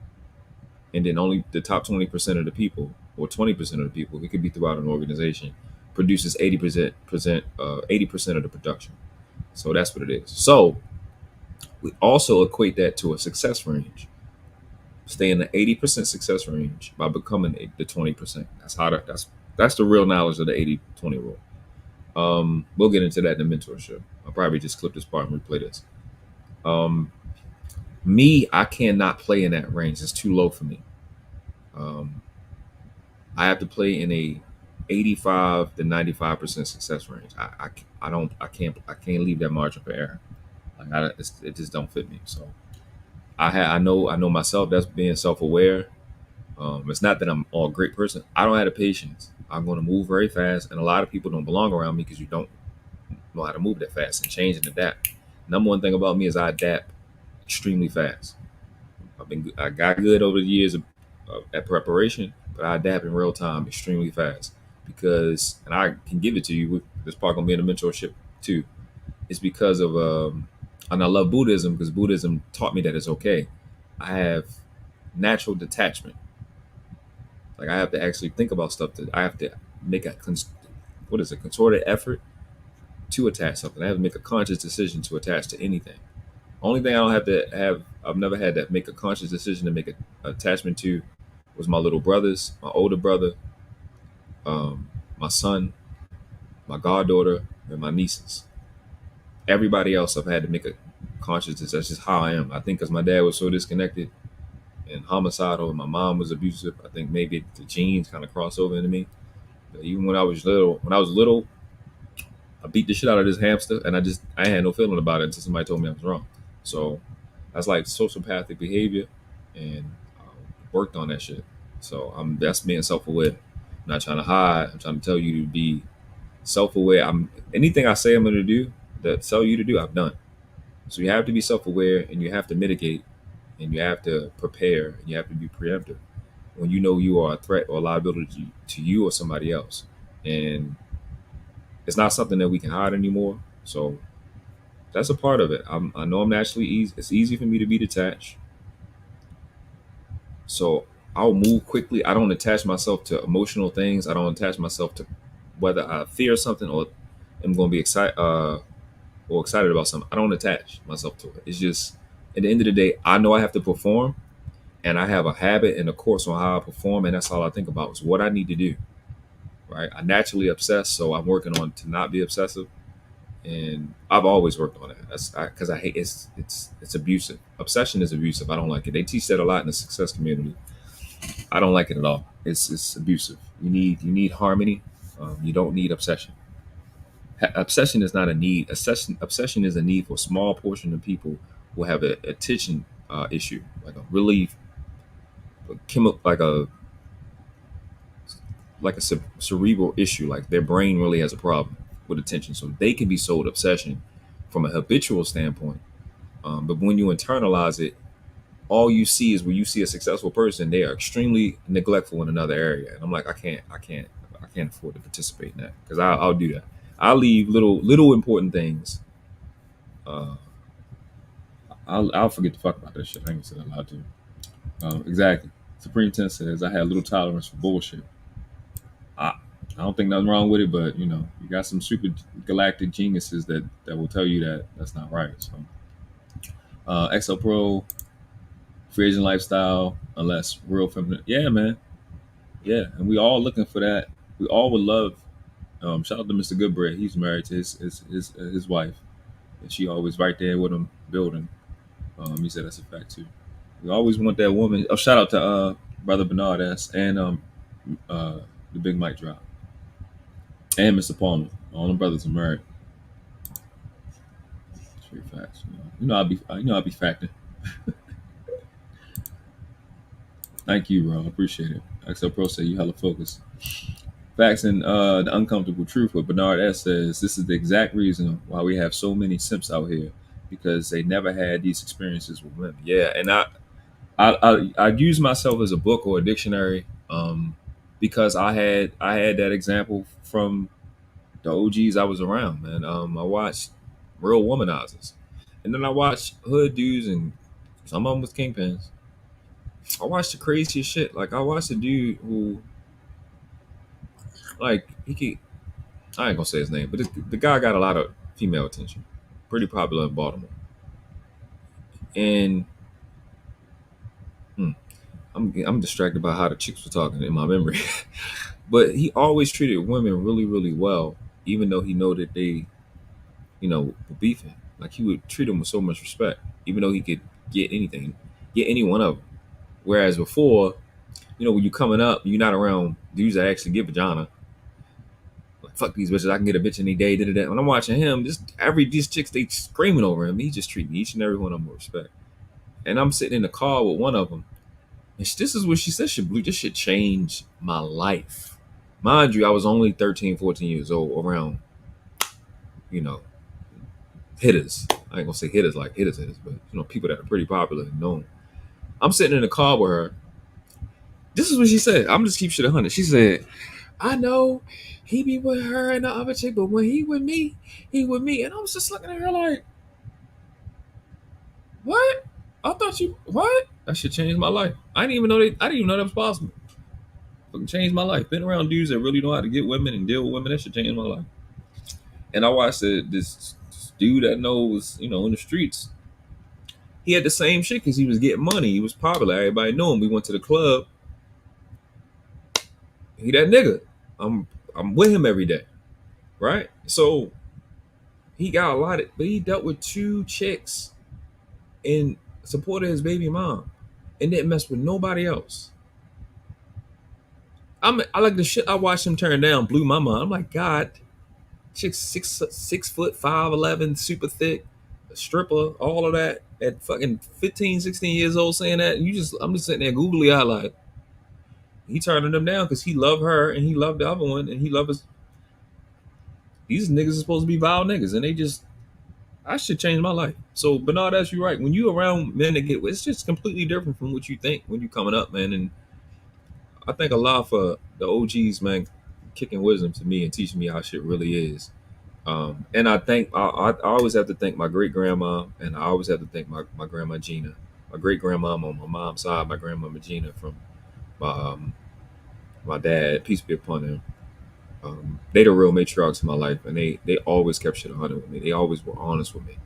And then only the top 20% of the people, or 20% of the people, it could be throughout an organization, produces 80% of the production. So that's what it is. So we also equate that to a success range. Stay in the 80% success range by becoming the 20%. That's the real knowledge of the 80-20 rule. We'll get into that in the mentorship. I'll probably just clip this part and replay this. I cannot play in that range. It's too low for me. I have to play in a 85 to 95% success range. I can't leave that margin for error. Like it just don't fit me. So I know myself. That's being self-aware. It's not that I'm a great person. I don't have the patience. I'm going to move very fast, and a lot of people don't belong around me because you don't know how to move that fast and change and adapt. Number one thing about me is I adapt extremely fast. I got good over the years at preparation, but I adapt in real time extremely fast because, and I can give it to you. This part gonna be in the mentorship too. It's because of, and I love Buddhism because Buddhism taught me that it's okay. I have natural detachment. Like I have to actually think about stuff that I have to make a concerted effort to attach something. I have to make a conscious decision to attach to anything. Only thing I don't have to have, I've never had to make a conscious decision to make an attachment to was my little brothers, my older brother, my son, my goddaughter, and my nieces. Everybody else I've had to make a conscious decision. That's just how I am. I think because my dad was so disconnected and homicidal, and my mom was abusive, I think maybe the genes kind of crossed over into me. But even when I was little, I beat the shit out of this hamster, and I had no feeling about it until somebody told me I was wrong. So that's like sociopathic behavior, and worked on that shit. So that's being self-aware. I'm not trying to hide. I'm trying to tell you to be self-aware. Anything I say I'm going to do that tell you to do, I've done. So you have to be self-aware, and you have to mitigate, and you have to prepare, and you have to be preemptive when you know you are a threat or a liability to you or somebody else. And it's not something that we can hide anymore. So that's a part of it. I know I'm naturally easy. It's easy for me to be detached. So I'll move quickly. I don't attach myself to emotional things. I don't attach myself to whether I fear something or am going to be excited or excited about something. I don't attach myself to it. It's just at the end of the day, I know I have to perform, and I have a habit and a course on how I perform, and that's all I think about is what I need to do. Right? I naturally obsess, so I'm working on to not be obsessive, and I've always worked on that. That's because I hate it's abusive. Obsession is abusive. I don't like it. They teach that a lot in the success community. I don't like it at all. It's abusive. You need harmony. You don't need obsession. Obsession is not a need. Obsession is a need for a small portion of people who have a attention issue, like a really chemical, like a cerebral issue. Like their brain really has a problem with attention, so they can be sold obsession from a habitual standpoint. But when you internalize it, all you see is when you see a successful person, they are extremely neglectful in another area. And I'm like, I can't afford to participate in that because I'll do that. I'll leave little important things. I'll forget to fuck about that shit. I ain't gonna say that loud too. Exactly. Supreme Ten says I had little tolerance for bullshit. I don't think nothing wrong with it, but you got some super galactic geniuses that will tell you that that's not right. So, XL Pro, free agent lifestyle, unless real feminine. Yeah, man. Yeah, and we all looking for that. We all would love. Shout out to Mr. Goodbread. He's married to his wife, and she always right there with him building. He said that's a fact too. We always want that woman. Oh, shout out to Brother Bernard S. and the Big Mike Drop and Mr. Palmer. All them brothers are married. Straight facts. I'll be facting. Thank you, bro. I appreciate it. XL Pro say you hella focused. Facts and the uncomfortable truth. What Bernard S. says, this is the exact reason why we have so many simps out here, because they never had these experiences with women. Yeah, and I use myself as a book or a dictionary, because I had that example from the OGs I was around, man. I watched real womanizers, and then I watched hood dudes, and some of them was kingpins. I watched the craziest shit. Like I watched a dude who, like, I ain't gonna say his name, but the guy got a lot of female attention. Pretty popular in Baltimore, and I'm distracted by how the chicks were talking in my memory. But he always treated women really, really well, even though he know that they, were beefing. Like he would treat them with so much respect, even though he could get any one of them. Whereas before, when you coming up, you're not around dudes that actually get vagina. Like fuck these bitches, I can get a bitch any day. When I'm watching him, these chicks they screaming over him. He just treating each and every one of them with respect. And I'm sitting in the car with one of them, and this is what she said. This shit changed my life. Mind you, I was only 13, 14 years old, around, hitters. I ain't gonna say hitters like hitters, but people that are pretty popular and known. I'm sitting in the car with her. This is what she said. I'm just keep shit 100. She said, I know he be with her and the other chick, but when he with me, he with me. And I was just looking at her like, what? I thought you what? That shit changed my life. I didn't even know that was possible. Fucking changed my life. Been around dudes that really know how to get women and deal with women. That shit changed my life. And I watched this dude that knows, in the streets. He had the same shit because he was getting money. He was popular. Everybody knew him. We went to the club. He that nigga. I'm with him every day, right? So he got a lot of, but he dealt with 2 chicks and supported his baby mom, and didn't mess with nobody else. I like the shit I watched him turn down blew my mind. I'm like, God, chick's 6 foot 5'11", super thick, a stripper, all of that at fucking 15, 16 years old saying that. And I'm just sitting there googly eyed like, he turning them down because he loved her and he loved the other one and he loved his. These niggas are supposed to be vile niggas, and I should change my life. So Bernard, that's you right. When you around men that it's just completely different from what you think when you coming up, man. And I think a lot for the OGs, man, kicking wisdom to me and teaching me how shit really is. And I think I always have to thank my great grandma, and I always have to thank my grandma Gina, my great grandma on my mom's side, my grandmama Gina from my my dad, peace be upon him. They the real matriarchs in my life, and they always kept shit 100 with me. They always were honest with me,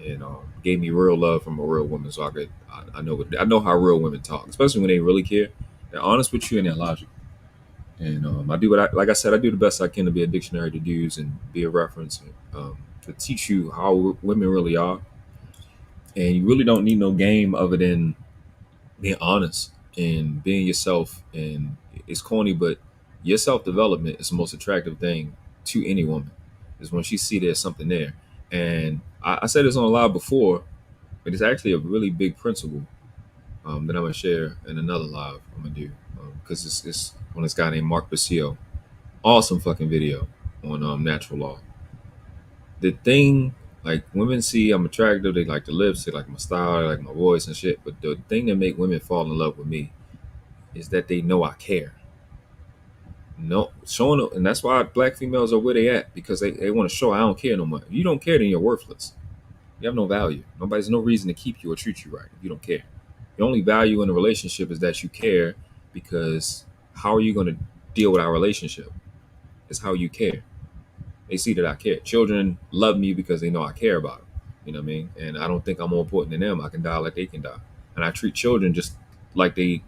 and gave me real love from a real woman. So I know how real women talk, especially when they really care. They're honest with you and they're logical. And I do what like I said, I do the best I can to be a dictionary to use and be a reference, to teach you how women really are. And you really don't need no game other than being honest and being yourself. And it's corny, but your self development is the most attractive thing to any woman. Is when she see there's something there. And I said this on a live before, but it's actually a really big principle, that I'm gonna share in another live I'm gonna do, because it's on this guy named Mark Basile. Awesome fucking video on natural law. The thing, like, women see I'm attractive, they like the lips, they like my style, they like my voice and shit. But the thing that make women fall in love with me is that they know I care. No, showing, and that's why black females are where they at, because they want to show I don't care no more. If you don't care, then you're worthless. You have no value. Nobody's no reason to keep you or treat you right if you don't care. The only value in a relationship is that you care, because how are you going to deal with our relationship? It's how you care. They see that I care. Children love me because they know I care about them. You know what I mean? And I don't think I'm more important than them. I can die like they can die. And I treat children just like they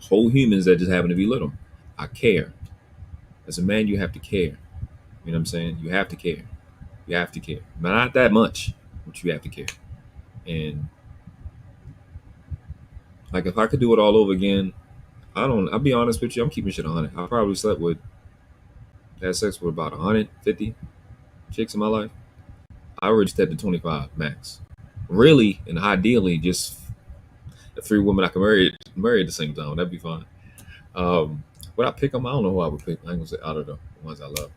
whole humans that just happen to be little. I care. As a man, you have to care. You know what I'm saying? You have to care. You have to care. But not that much, but you have to care. And like, if I could do it all over again, I'll be honest with you, I'm keeping shit 100. I probably had sex with about 150 chicks in my life. I reached that to 25 max. Really, and ideally, just the 3 women I can marry at the same time. That'd be fine. Would I pick them? I don't know who I would pick. I ain't gonna say out of the ones I love.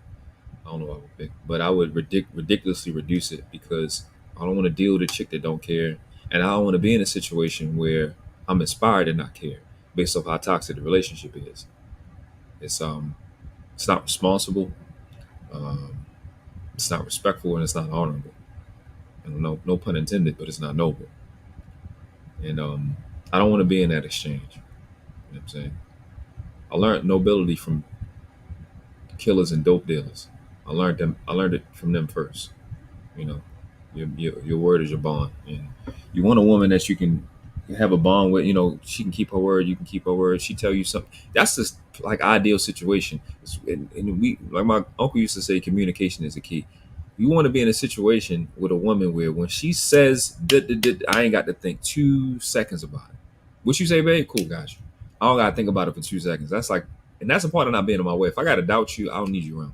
I don't know who I would pick, but I would ridiculously reduce it, because I don't want to deal with a chick that don't care, and I don't want to be in a situation where I'm inspired to not care based off how toxic the relationship is. It's it's not responsible, um, it's not respectful, and it's not honorable. And no pun intended, but it's not noble. And I don't want to be in that exchange. You know what I'm saying? I learned nobility from killers and dope dealers. I learned it from them first. You know, your word is your bond, and you want a woman that you can have a bond with. You know, she can keep her word, you can keep her word. She tell you something. That's just like ideal situation. And we, like my uncle used to say, communication is the key. You want to be in a situation with a woman where when she says, I ain't got to think 2 seconds about it. What you say, babe? Cool, guys. I don't gotta think about it for 2 seconds. That's like, and that's a part of not being in my way. If I gotta doubt you, I don't need you around.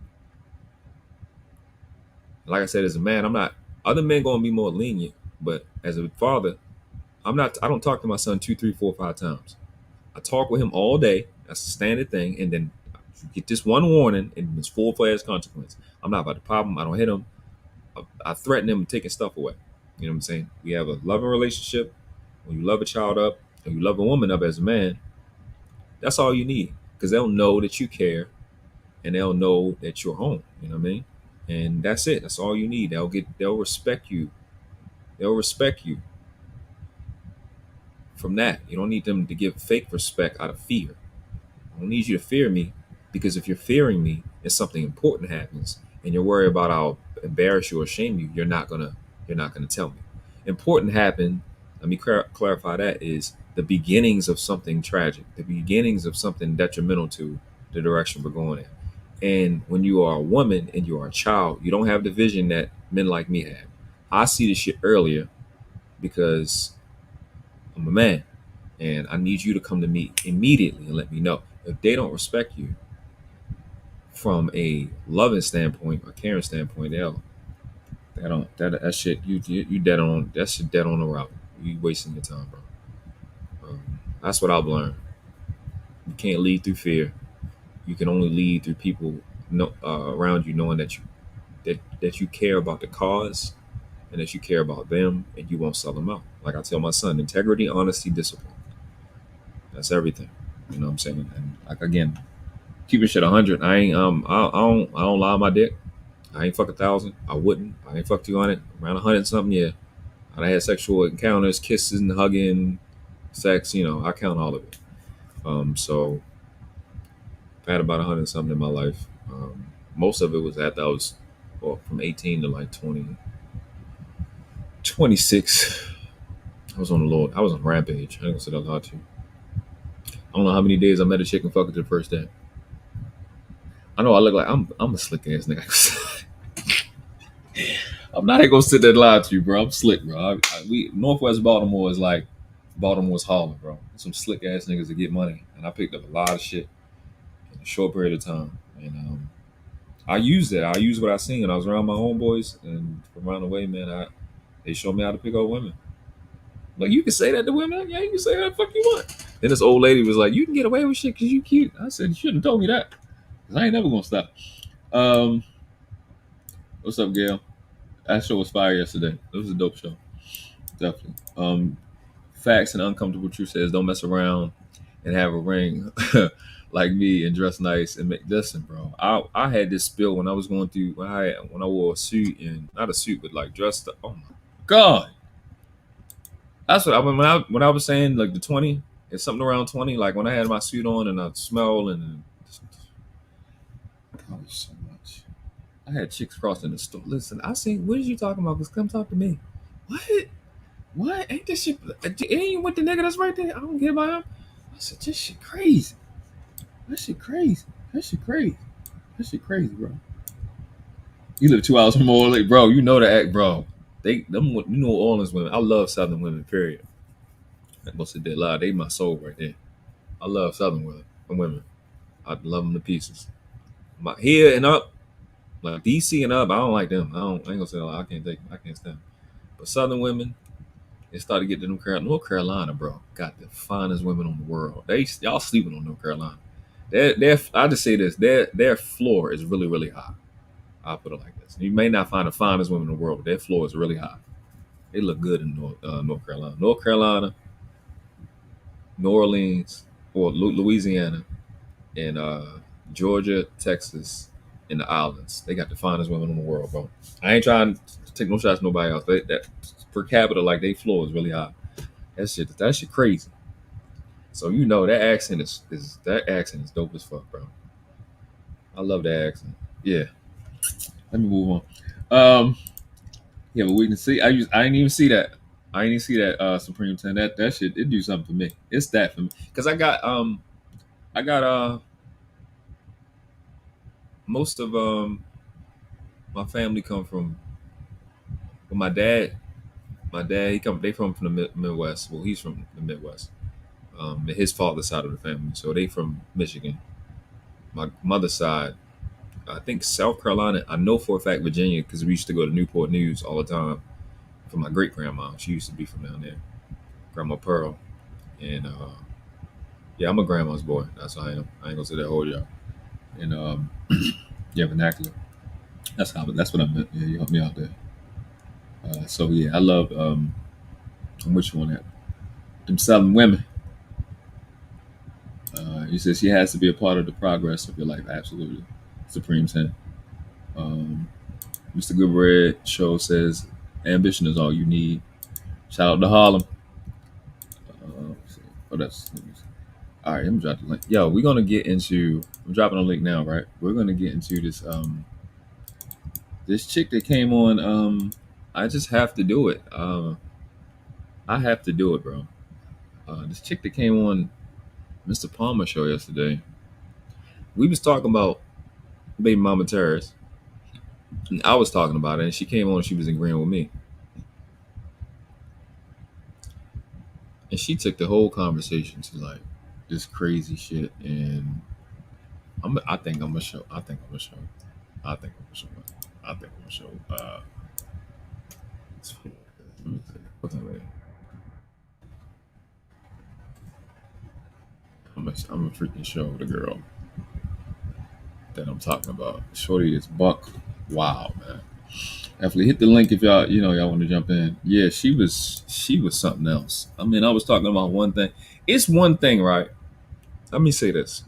Like I said, as a man, I'm not. Other men gonna be more lenient, but as a father, I'm not. I don't talk to my son 2, 3, 4, 5 times. I talk with him all day. That's a standard thing, and then you get this one warning, and it's full-fledged consequence. I'm not about to pop him. I don't hit him. I threaten him with taking stuff away. You know what I'm saying? We have a loving relationship. When you love a child up, and you love a woman up as a man, that's all you need, because they'll know that you care, and they'll know that you're home. You know what I mean? And that's it. That's all you need. They'll respect you. They'll respect you from that. You don't need them to give fake respect out of fear. I don't need you to fear me, because if you're fearing me and something important happens and you're worried about I'll embarrass you or shame you, you're not gonna tell me. Important happened. Let me clarify that is the beginnings of something tragic, the beginnings of something detrimental to the direction we're going in. And when you are a woman and you are a child, you don't have the vision that men like me have. I see this shit earlier because I'm a man, and I need you to come to me immediately and let me know. If they don't respect you from a loving standpoint or caring standpoint, that shit, you dead on, that shit dead on the route. You wasting your time, bro. That's what I've learned. You can't lead through fear. You can only lead through people around you, knowing that you care about the cause and that you care about them, and you won't sell them out. Like I tell my son, integrity, honesty, discipline. That's everything. You know what I'm saying? And like, again, keeping shit 100. I don't lie on my dick. I ain't fuck 1,000. I wouldn't. I ain't fuck 200. Around 100 something, yeah. I had sexual encounters, kisses and hugging, sex. I count all of it. So I had about 100 something in my life. Most of it was after I was, well, from 18 to like 20, 26. I was on a rampage. I ain't gonna say that a lot to you. I don't know how many days I met a chick and fucked her the first day. I know I look like I'm a slick ass nigga. I'm not gonna sit there and lie to you, bro. I'm slick, bro. Northwest Baltimore is like Baltimore's Harlem, bro. Some slick ass niggas that get money, and I picked up a lot of shit in a short period of time. And I used it. I used what I seen. I was around my homeboys and from around the way, man. They showed me how to pick up women. Like, you can say that to women. Yeah, you can say that the fuck you want. Then this old lady was like, "You can get away with shit because you cute." I said, "You shouldn't have told me that, because I ain't never gonna stop." What's up, Gail? That show was fire yesterday. It was a dope show, definitely. Facts and uncomfortable truth says, don't mess around and have a ring like me and dress nice and make. Listen, bro. I had this spill when I was going through when I wore a suit, and not a suit, but like dressed up. Oh my god. That's what when I was saying, like the 20, it's something around 20. Like when I had my suit on and I smell and oh, so much. I had chicks crossing the store. Listen, I seen, what is you talking about? Cause come talk to me. What? Ain't this shit? Ain't with the nigga that's right there? I don't get about him. I said, this shit crazy. That shit crazy, bro. You live 2 hours from more, like, bro. You know the act, bro. Them New Orleans women. I love Southern women. Period. That must have did lie. They my soul right there. I love Southern women. I love them to pieces. Here and up, like DC and up, I don't like them. I ain't gonna say I can't take them. I can't stand them. But Southern women, they started getting to them North Carolina, bro. Got the finest women on the world. Y'all sleeping on North Carolina. I just say this. Their floor is really, really high. I'll put it like this. You may not find the finest women in the world, but their floor is really high. They look good in North Carolina. North Carolina, New Orleans, or Louisiana, and Georgia, Texas, and the islands. They got the finest women in the world, bro. I ain't trying to take no shots at nobody else. That per capita, like, they floor is really high. That shit crazy. So that accent is dope as fuck, bro. I love that accent. Yeah. Let me move on. Yeah, but we can see. I didn't even see that. I didn't even see that Supreme 10. That shit, it do something for me. It's that for me. Cause I got most of my family come from, well, my dad they from the Midwest. Well, he's from the Midwest. His father's side of the family. So they from Michigan. My mother's side, I think South Carolina. I know for a fact Virginia, because we used to go to Newport News all the time. For my great grandma, she used to be from down there, Grandma Pearl, and yeah, I'm a grandma's boy. That's how I am. I ain't gonna say that whole y'all. And yeah, vernacular. That's what I meant. Yeah, you helped me out there. So yeah, I love which one that them Southern women. You said she has to be a part of the progress of your life. Absolutely, Supreme 10. Mr. Goodbread show says ambition is all you need. Shout out to Harlem. Oh, that's. All right, I'm dropping the link. Yo, we're gonna get into. I'm dropping a link now, right? We're gonna get into this. This chick that came on. I just have to do it. I have to do it, bro. This chick that came on Mr. Palmer show yesterday. We was talking about baby mama terrorists. And I was talking about it, and she came on and she was agreeing with me. And she took the whole conversation to like this crazy shit, and I think I'm gonna show. What's that name? I'm a freaking show the girl that I'm talking about. Shorty is buck. Wow, man. Definitely hit the link if y'all want to jump in. Yeah, she was something else. I mean, I was talking about one thing. It's one thing, right? Let me say this.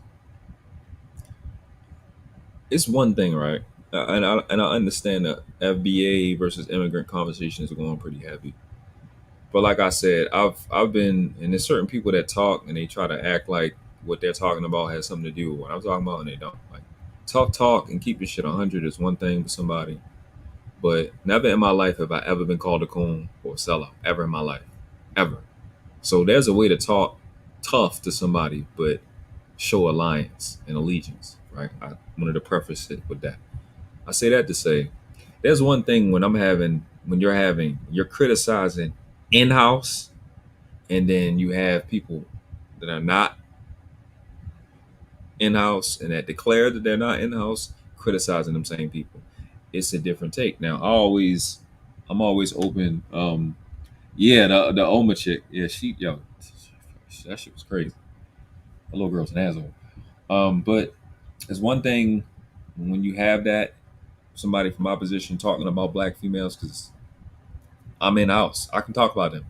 It's one thing, right? and I understand that FBA versus immigrant conversations are going pretty heavy. But like I said, I've been, and there's certain people that talk and they try to act like what they're talking about has something to do with what I'm talking about, and they don't. Like talk and keep your shit 100 is one thing with somebody, but never in my life have I ever been called a coon or a sellout ever in my life, ever. So there's a way to talk tough to somebody, but show alliance and allegiance, right? I wanted to preface it with that. I say that to say, there's one thing when you're criticizing in house, and then you have people that are not in house and that declare that they're not in house criticizing them same people. It's a different take. Now, I'm always open. Yeah, the Oma chick, yeah, that shit was crazy. The little girl's an asshole. But it's one thing when you have that somebody from my position talking about black females because I'm in house. I can talk about them.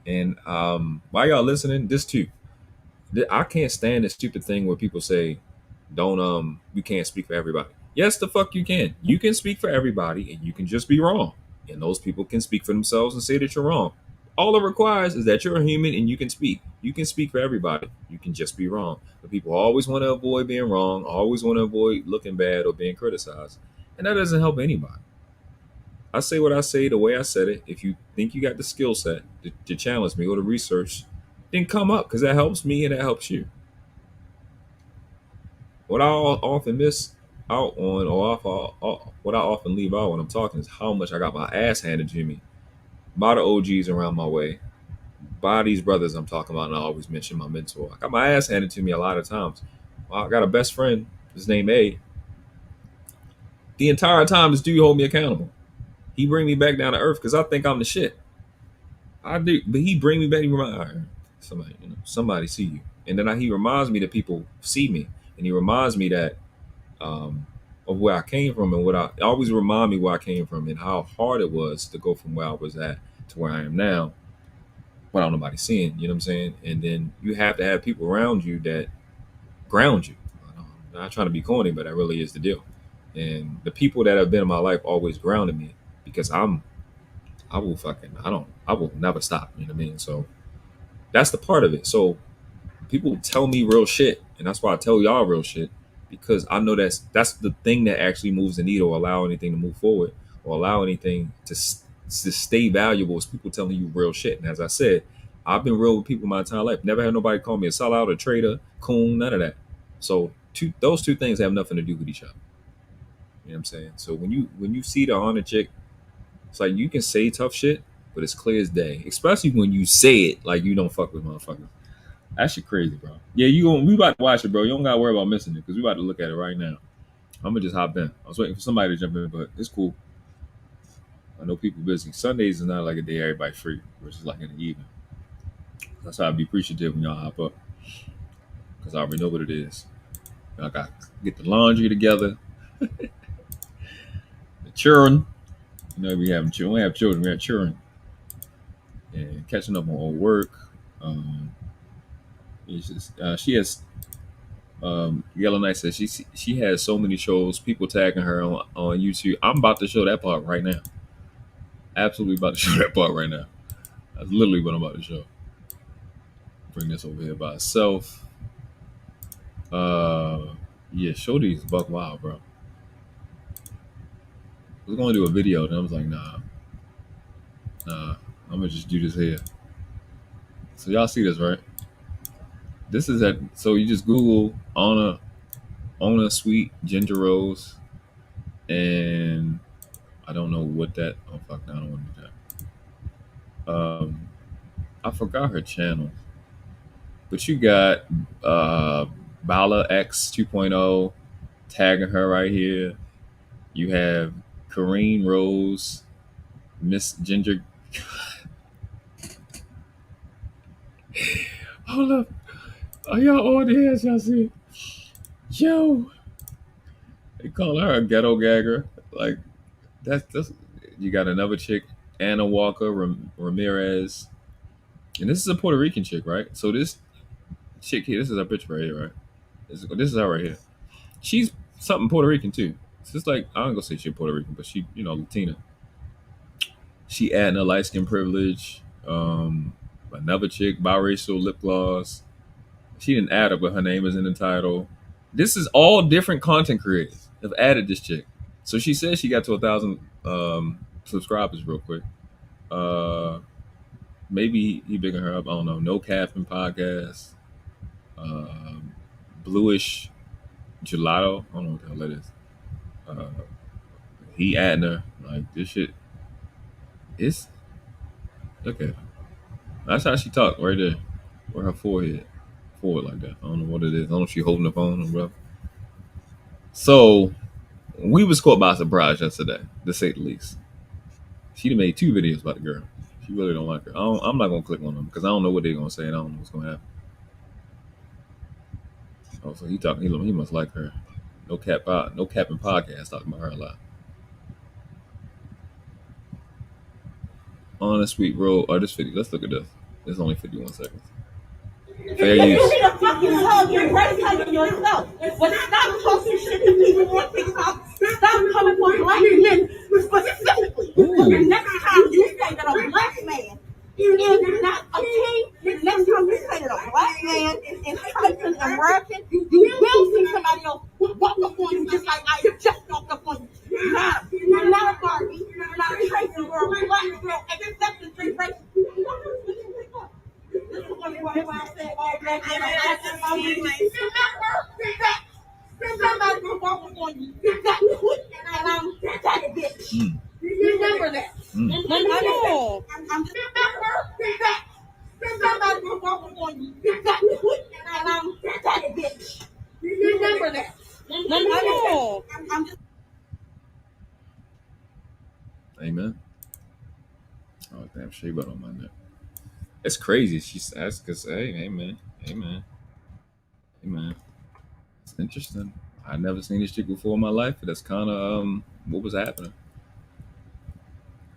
And while y'all listening, this too. I can't stand this stupid thing where people say, "Don't you can't speak for everybody." Yes, the fuck you can. You can speak for everybody, and you can just be wrong. And those people can speak for themselves and say that you're wrong. All it requires is that you're a human and you can speak. You can speak for everybody. You can just be wrong. But people always want to avoid being wrong, always want to avoid looking bad or being criticized, and that doesn't help anybody. I say what I say the way I said it. If you think you got the skill set to challenge me or to research, then come up because that helps me and that helps you. What I often miss out on, what I often leave out when I'm talking, is how much I got my ass handed to me by the OGs around my way, by these brothers I'm talking about, and I always mention my mentor. I got my ass handed to me a lot of times. I got a best friend, his name A. The entire time, this dude hold me accountable. He bring me back down to earth because I think I'm the shit. I do, but he bring me back. He remind somebody, somebody see you, and then he reminds me that people see me, and he reminds me that of where I came from and what I always remind me where I came from and how hard it was to go from where I was at to where I am now without nobody seeing. You know what I'm saying? And then you have to have people around you that ground you. I'm not trying to be corny, but that really is the deal. And the people that have been in my life always grounded me because I will never stop. You know what I mean? So that's the part of it. So people tell me real shit, and that's why I tell y'all real shit, because I know that's the thing that actually moves the needle, or allow anything to move forward, or allow anything to stay valuable. Is people telling you real shit. And as I said, I've been real with people my entire life. Never had nobody call me a sellout, a traitor, coon, none of that. So those two things have nothing to do with each other. You know what I'm saying? So when you see the honor chick, it's like you can say tough shit, but it's clear as day. Especially when you say it like you don't fuck with motherfuckers. That shit crazy, bro. Yeah, we about to watch it, bro. You don't gotta worry about missing it because we about to look at it right now. I'm gonna just hop in. I was waiting for somebody to jump in, but it's cool. I know people busy. Sundays is not like a day everybody free, versus like in the evening. That's how I'd be appreciative when y'all hop up, because I already know what it is. I got to get the laundry together, the children. You know, we have children. We have children, and catching up on work. It's just, she has Yellow Knight says she has so many shows, people tagging her on YouTube. I'm about to show that part right now. Absolutely about to show that part right now. That's literally what I'm about to show. Bring this over here by itself. Yeah, show these buck wild, bro. I was gonna do a video, then I was like, nah, I'm gonna just do this here. So y'all see this, right? This is so you just Google Ona Sweet Ginger Rose, and I don't know what that. Oh fuck! I don't want to do that. I forgot her channel, but you got Bala X 2.0 tagging her right here. You have Corrine Rose, Miss Ginger. Hold up, are y'all on here? Y'all see? Yo, they call her a ghetto gagger. Like that's. You got another chick, Anna Walker Ramirez, and this is a Puerto Rican chick, right? So this chick here, this is her picture right here, right? This is her right here. She's something Puerto Rican too. It's just like I don't gonna say she Puerto Rican, but she, Latina. She adding her light skin privilege. Another chick, biracial lip gloss. She didn't add it, but her name is in the title. This is all different content creators have added this chick. So she says she got to 1,000 subscribers real quick. Maybe he bigging her up. I don't know. No Caffeine podcast. Bluish Gelato. I don't know what the hell that is. He adding her. Like, this shit. It's. Look at her. That's how she talk right there. Where her forehead. Forward like that. I don't know what it is. I don't know if she holding the phone or whatever. So, we was caught by surprise yesterday, to say the least. She done made 2 videos about the girl. She really don't like her. I'm not gonna click on them because I don't know what they're gonna say and I don't know what's gonna happen. Oh, so he talking. He must like her. No capping podcast talking about her a lot. On a sweet roll. Or this 50. Let's look at this. It's only 51 seconds. Fair use. You need to fucking hug your breast yourself. But stop talking shit to people on TikTok. Stop coming for black men specifically. The next time you say that a black man is not a king, the next time you say that a black man is African American, you will see somebody else walk up on you just like I just walked up on you. You're not a Barbie. You're not a Tracy girl. You're a black girl. Accept the race. This is why I said all black men are acting on you. Somebody will walk up on you. Exactly. And I'm that bitch. Remember that. No. I'm just remember that. Somebody will walk up on you. Exactly. And I'm that bitch. Remember that. No. I'm just. Amen. Oh damn, shea butter on my neck. It's crazy. She says, "Cause hey, man. It's interesting. I never seen this chick before in my life. That's kind of what was happening."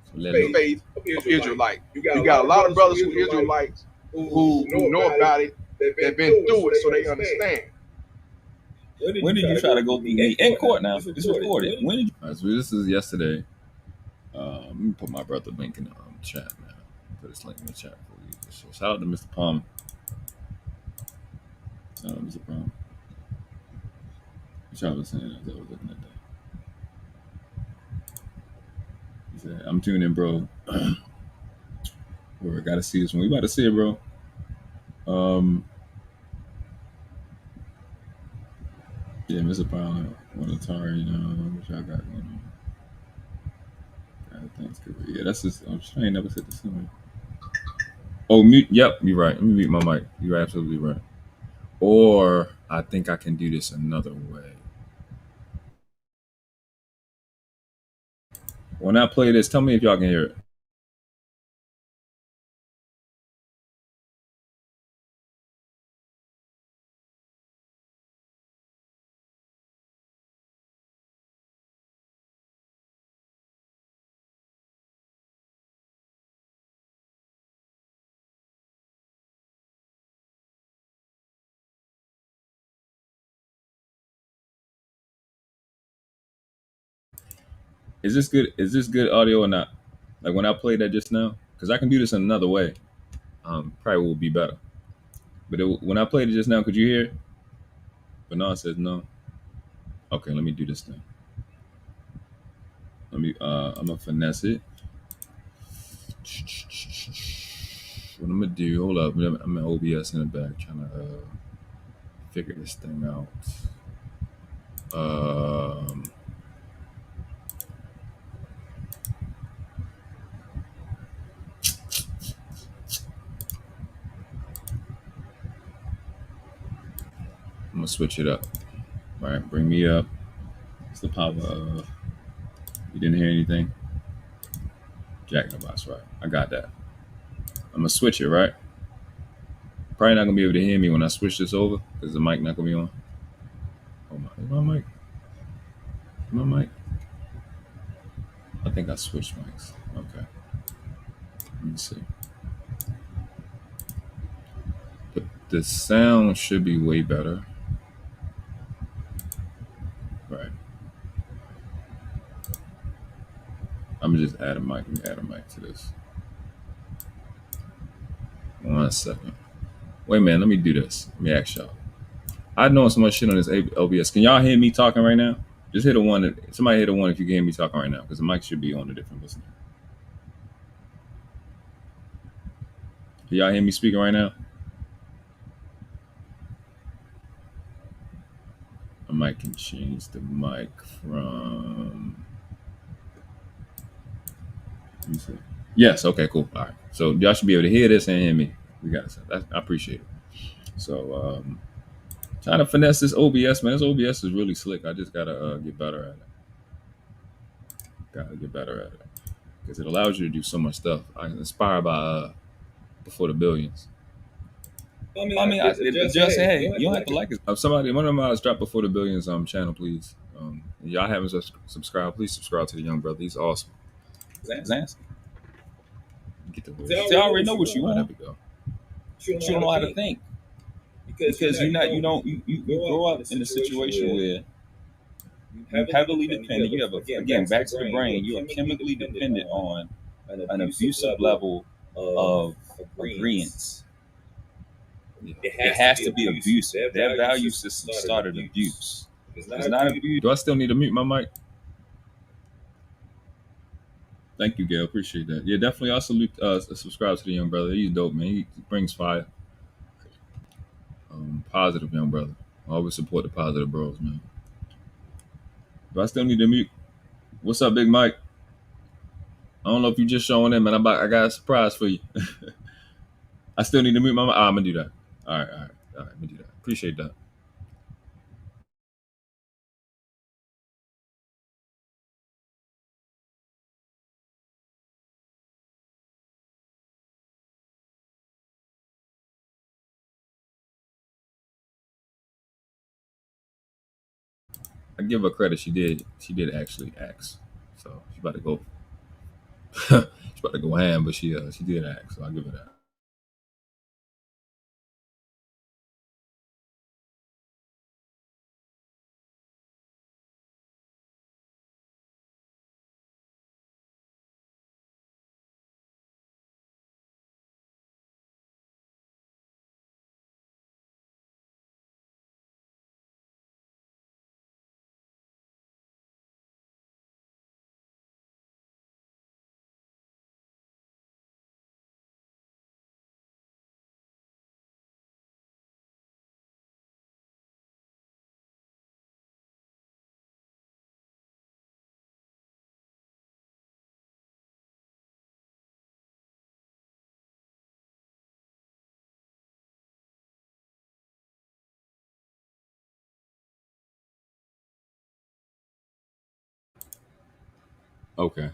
So faith of Israelite. You got a lot of brothers who Israelites who know about it. They've been through it, so they understand. When did you try to go in court now? It's recorded. When did you? All right, so this is yesterday. Let me put my brother link in the chat, man. Put this link in the chat for you. So shout out to Mr. Palmer. Shout out to Mr. Palmer. What y'all was saying as I was looking at that? He said, "I'm tuning in, bro. We gotta see this one. We about to see it, bro." Yeah, Mr. Palmer, one Atari, what y'all got going on? Thanksgiving. Yeah, that's just. I ain't never said this somewhere. Oh, mute. Yep, you're right. Let me mute my mic. You're absolutely right. Or I think I can do this another way. When I play this, tell me if y'all can hear it. Is this good? Is this good audio or not? Like when I played that just now, because I can do this in another way. Probably will be better. But when I played it just now, could you hear it? But no, it says no. Okay, let me do this thing. I'm gonna finesse it. What I'm gonna do? Hold up, I'm in OBS in the back trying to figure this thing out. I'm gonna switch it up. All right, bring me up. It's the power of. You didn't hear anything? Jack in the Box, right? I got that. I'm gonna switch it, right? Probably not gonna be able to hear me when I switch this over because the mic not gonna be on. Oh my mic. My mic. I think I switched mics. Okay. Let me see. The sound should be way better. Right. I'm just add a mic. Let me add a mic to this. 1 second. Wait a minute. Let me do this. Let me ask y'all. I know so much shit on this OBS. Can y'all hear me talking right now? Just hit a one. Somebody hit a one if you can hear me talking right now, because the mic should be on a different listener. Can y'all hear me speaking right now? I might can change the mic from. Let me see. Yes. Okay. Cool. All right. So y'all should be able to hear this and hear me. We got it. I appreciate it. So trying to finesse this OBS, man. This OBS is really slick. I just gotta get better at it. Gotta get better at it because it allows you to do so much stuff. I'm inspired by Before the Billions. Just say, hey, you don't have to like it. Somebody, one of them guys dropped Before the Billions channel, please. Y'all haven't subscribed, please subscribe to the young brother. He's awesome. Zansk. Get the word. They already know what you want. There we go. You don't know how to think because you grow up in a situation where you're heavily dependent. You have again back to the brain. You are chemically dependent on an abusive level of agreeance. It has to be abusive. Their value system started abuse. It's not abuse. Do I still need to mute my mic? Thank you, Gail. Appreciate that. Yeah, definitely. I salute, subscribe to the young brother. He's dope, man. He brings fire. Positive young brother. I always support the positive bros, man. Do I still need to mute? What's up, Big Mike? I don't know if you just showing in, man. I got a surprise for you. I still need to mute my mic. I'm gonna do that. All right. Let me do that. Appreciate that. I give her credit. She did actually ask. So she's about to go. She's about to go ham, but she did ask. So I'll give her that. Okay.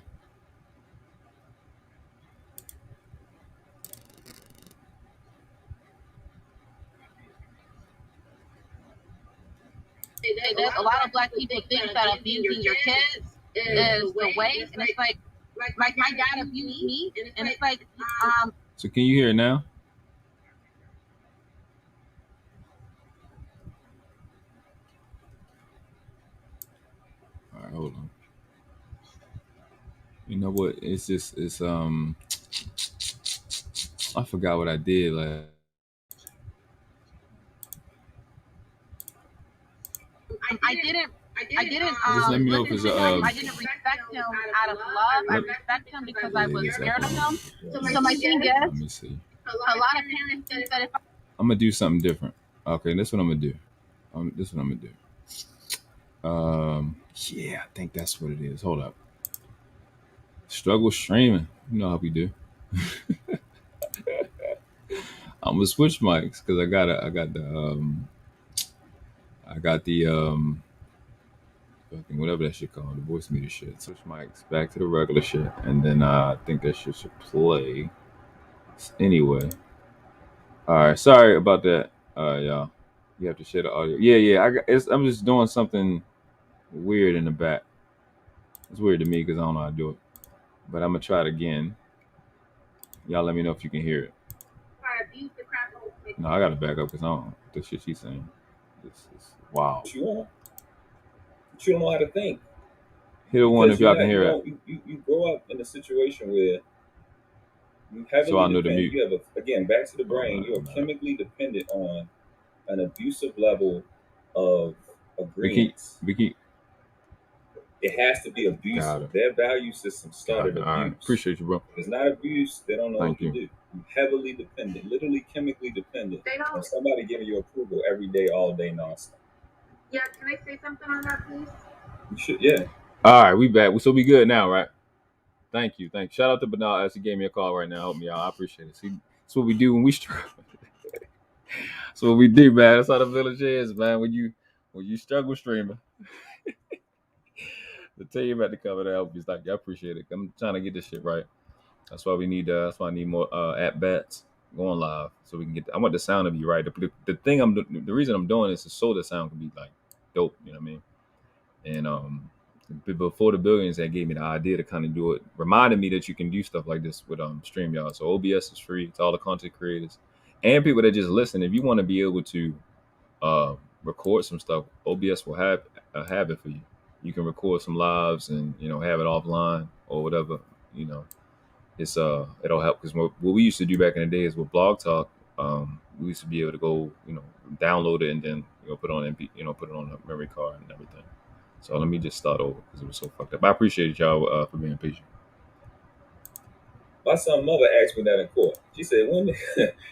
A lot of black people think that abusing your kids is the way, and it's like my dad abused me, and it's like So can you hear it now? All right, hold on. You know what? It's I forgot what I did. Like I didn't. Just let me know if it's I didn't respect him out of love. I respect him because I was scared of him. So my thing is, let me see. a lot of parents think that if I'm gonna do something different. Okay, this is what I'm gonna do. This is what I'm gonna do. Yeah, I think that's what it is. Hold up. Struggle streaming. You know how we do. I'm gonna switch mics because I got the whatever that shit called, the voice meter shit. Switch mics back to the regular shit, and then I think that shit should play. Anyway, all right. Sorry about that, y'all. You have to share the audio. Yeah. I'm just doing something weird in the back. It's weird to me because I don't know how to do it, but I'm gonna try it again. Y'all let me know if you can hear it. No, I gotta back up because I don't. The shit she's saying. This is wow. You don't know how to think. Hit one if Because y'all can hear it. you grow up in a situation where you heavily So I know the depend. mute. You have again back to the brain. You are chemically dependent on an abusive level of agreements. We keep. It has to be abusive. Their value system started abuse. Right. Appreciate you, bro. If it's not abuse, they don't know Thank what to do. You're heavily dependent, literally chemically dependent on somebody giving you approval every day, all day, nonstop. Yeah, can I say something on that, please? You should, yeah. All right, we back. So we good now, right? Thank you. Shout out to Bernard as he gave me a call right now. Help me out. I appreciate it. See, that's what we do when we struggle. That's what we do, man. That's how the village is, man. When you struggle streaming. The team had to cover to help you. It's like, I appreciate it. I'm trying to get this shit right. That's why we need. That's why I need more at bats going live so we can get. I want the sound to be right. The thing the reason I'm doing this is so the sound can be like dope. You know what I mean? And before the billions that gave me the idea to kind of do it, reminded me that you can do stuff like this with StreamYard. So OBS is free to all the content creators and people that just listen. If you want to be able to record some stuff, OBS will have it for you. You can record some lives and have it offline or whatever. It's it'll help because what we used to do back in the day is with Blog Talk. We used to be able to go download it and then put it on MP, put it on a memory card and everything. So let me just start over because it was so fucked up. I appreciate y'all for being patient. My son's mother asked me that in court. She said, "When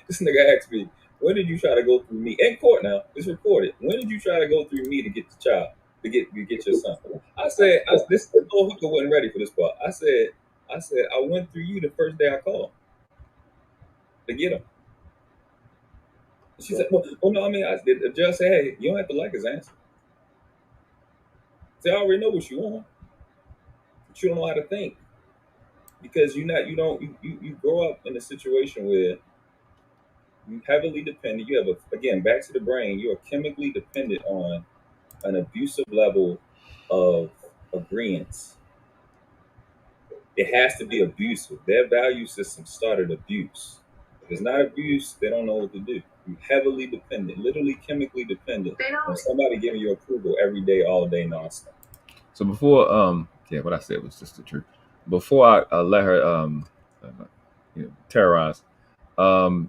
this nigga asked me, when did you try to go through me in court? Now it's recorded. When did you try to go through me to get the child to get your son?" I said, "This little hooker wasn't ready for this part." I said, "I went through you the first day I called to get him." She said, "Well, no, I mean, the judge said, hey, you don't have to like his answer. See, I already know what you want, but you don't know how to think because you grow up in a situation where you heavily dependent. You have again back to the brain. You are chemically dependent on an abusive level of agreements. It has to be abusive. Their value system started abuse. If it's not abuse, they don't know what to do. You're heavily dependent, literally chemically dependent on somebody giving you approval every day, all day, nonstop. So before, what I said was just the truth. Before I let her, terrorize, y'all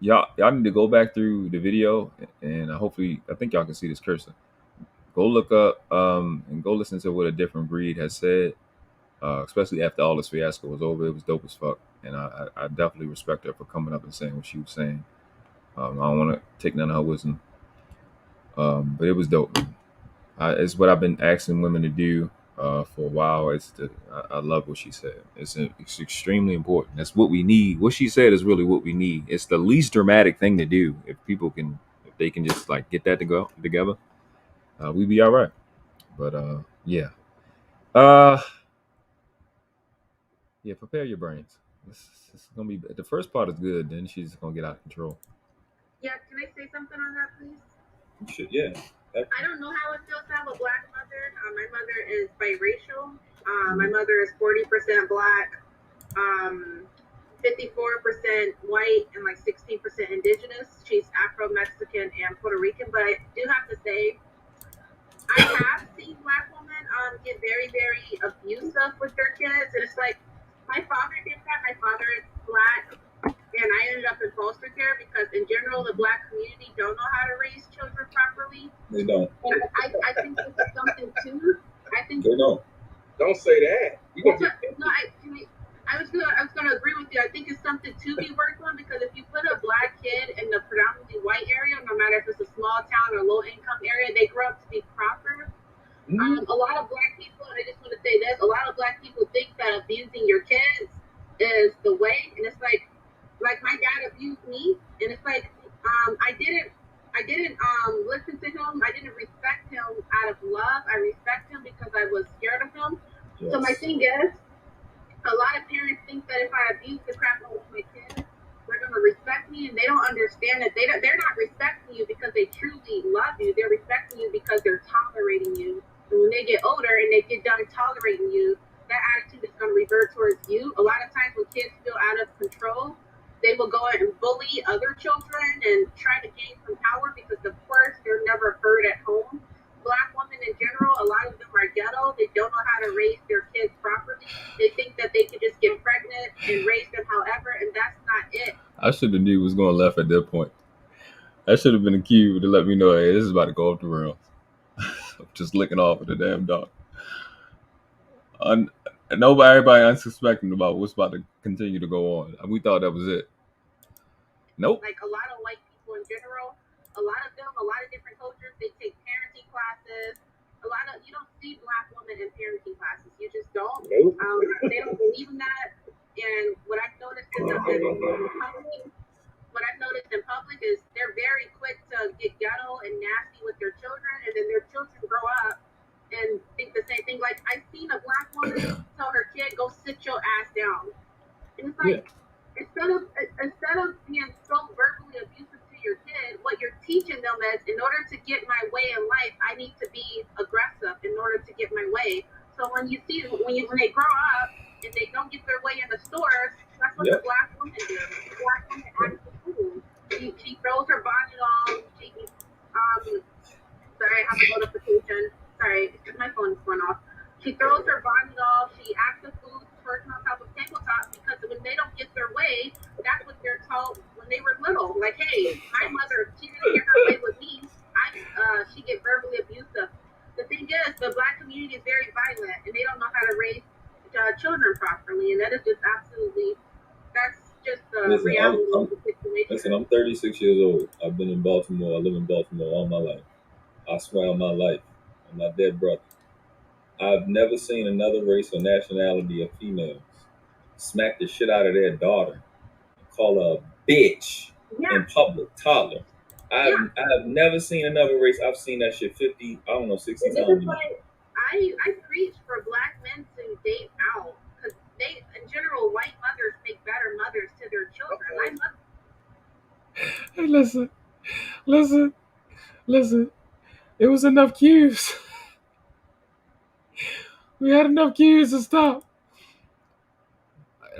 need to go back through the video and hopefully, I think y'all can see this cursor. Go look up and go listen to what a different breed has said, especially after all this fiasco was over. It was dope as fuck, and I definitely respect her for coming up and saying what she was saying. I don't want to take none of her wisdom, but it was dope. It's what I've been asking women to do for a while. I love what she said. It's extremely important. That's what we need. What she said is really what we need. It's the least dramatic thing to do. If they can just like get that to go together, we be all right. But yeah. Yeah, prepare your brains. It's gonna be the first part is good. Then she's gonna get out of control. Yeah, can I say something on that, please? You should, yeah. I don't know how it feels to have a black mother. My mother is biracial. My mother is 40% black, 54% white, and like 16% indigenous. She's Afro-Mexican and Puerto Rican. But I do have to say, I have seen black women get very, very abusive with their kids. And it's like, my father did that. My father is black. And I ended up in foster care because, in general, the black community don't know how to raise children properly. They don't. And I think this is something too. I think they don't. Don't say that. I was gonna agree with you. I think it's something to be worked on because if you put a black kid in the predominantly white area, no matter if it's a small town or low income area, they grow up to be proper. A lot of black people, and I just want to say this: a lot of black people think that abusing your kids is the way, and it's like my dad abused me, and it's like I didn't listen to him. I didn't respect him out of love. I respect him because I was scared of him. Yes. So my thing is, a lot of parents think that if I abuse the crap out of my kids, they're gonna respect me, and they don't understand that they're not respecting you because they truly love you. They're respecting you because they're tolerating you. And when they get older and they get done tolerating you, that attitude is gonna revert towards you. A lot of times when kids feel out of control, they will go and bully other children and try to gain some power because, of course, they're never heard at home. Black women in general, a lot of them are ghetto. They don't know how to I should have knew it was going left at that point. That should have been a cue to let me know, hey, this is about to go off the rails. I'm just licking off of the damn dog. Everybody unsuspecting about what's about to continue to go on. We thought that was it. Nope. Like a lot of white people in general, a lot of different cultures, they take parenting classes. You don't see black women in parenting classes. You just don't. Nope. They don't believe in that. And what I've noticed in public is they're very quick to get ghetto and nasty with their children, and then their children grow up and think the same thing. Like, I've seen a black woman tell her kid, "Go sit your ass down," and it's like, instead of being so verbally abusive to your kid, what you're teaching them is, in order to get my way in life, I need to be aggressive in order to get my way. So when they grow up and they don't get their way in the stores, that's what the black woman did. The black woman acts the fool. She throws her bonnet on. Sorry, I have a notification. Sorry, my phone is going off. She throws her bonnet off. She acts the fool, twerking on top of tabletops, because when they don't get their way, that's what they're told when they were little. Like, hey, my mother, she didn't get her way with me. She get verbally abusive. The thing is, the black community is very violent, and they don't know how to raise children properly, and that is just that's just the reality of the situation. Listen, I'm 36 years old. I've been in Baltimore. I live in Baltimore all my life. I swear on my life, on my dead brother, I've never seen another race or nationality of females smack the shit out of their daughter, call her a bitch in public, toddler. I've never seen another race. I've seen that shit 60 times. I preach for black men to date out, because in general, white mothers make better mothers to their children. Hey, listen. It was enough cues. We had enough cues to stop.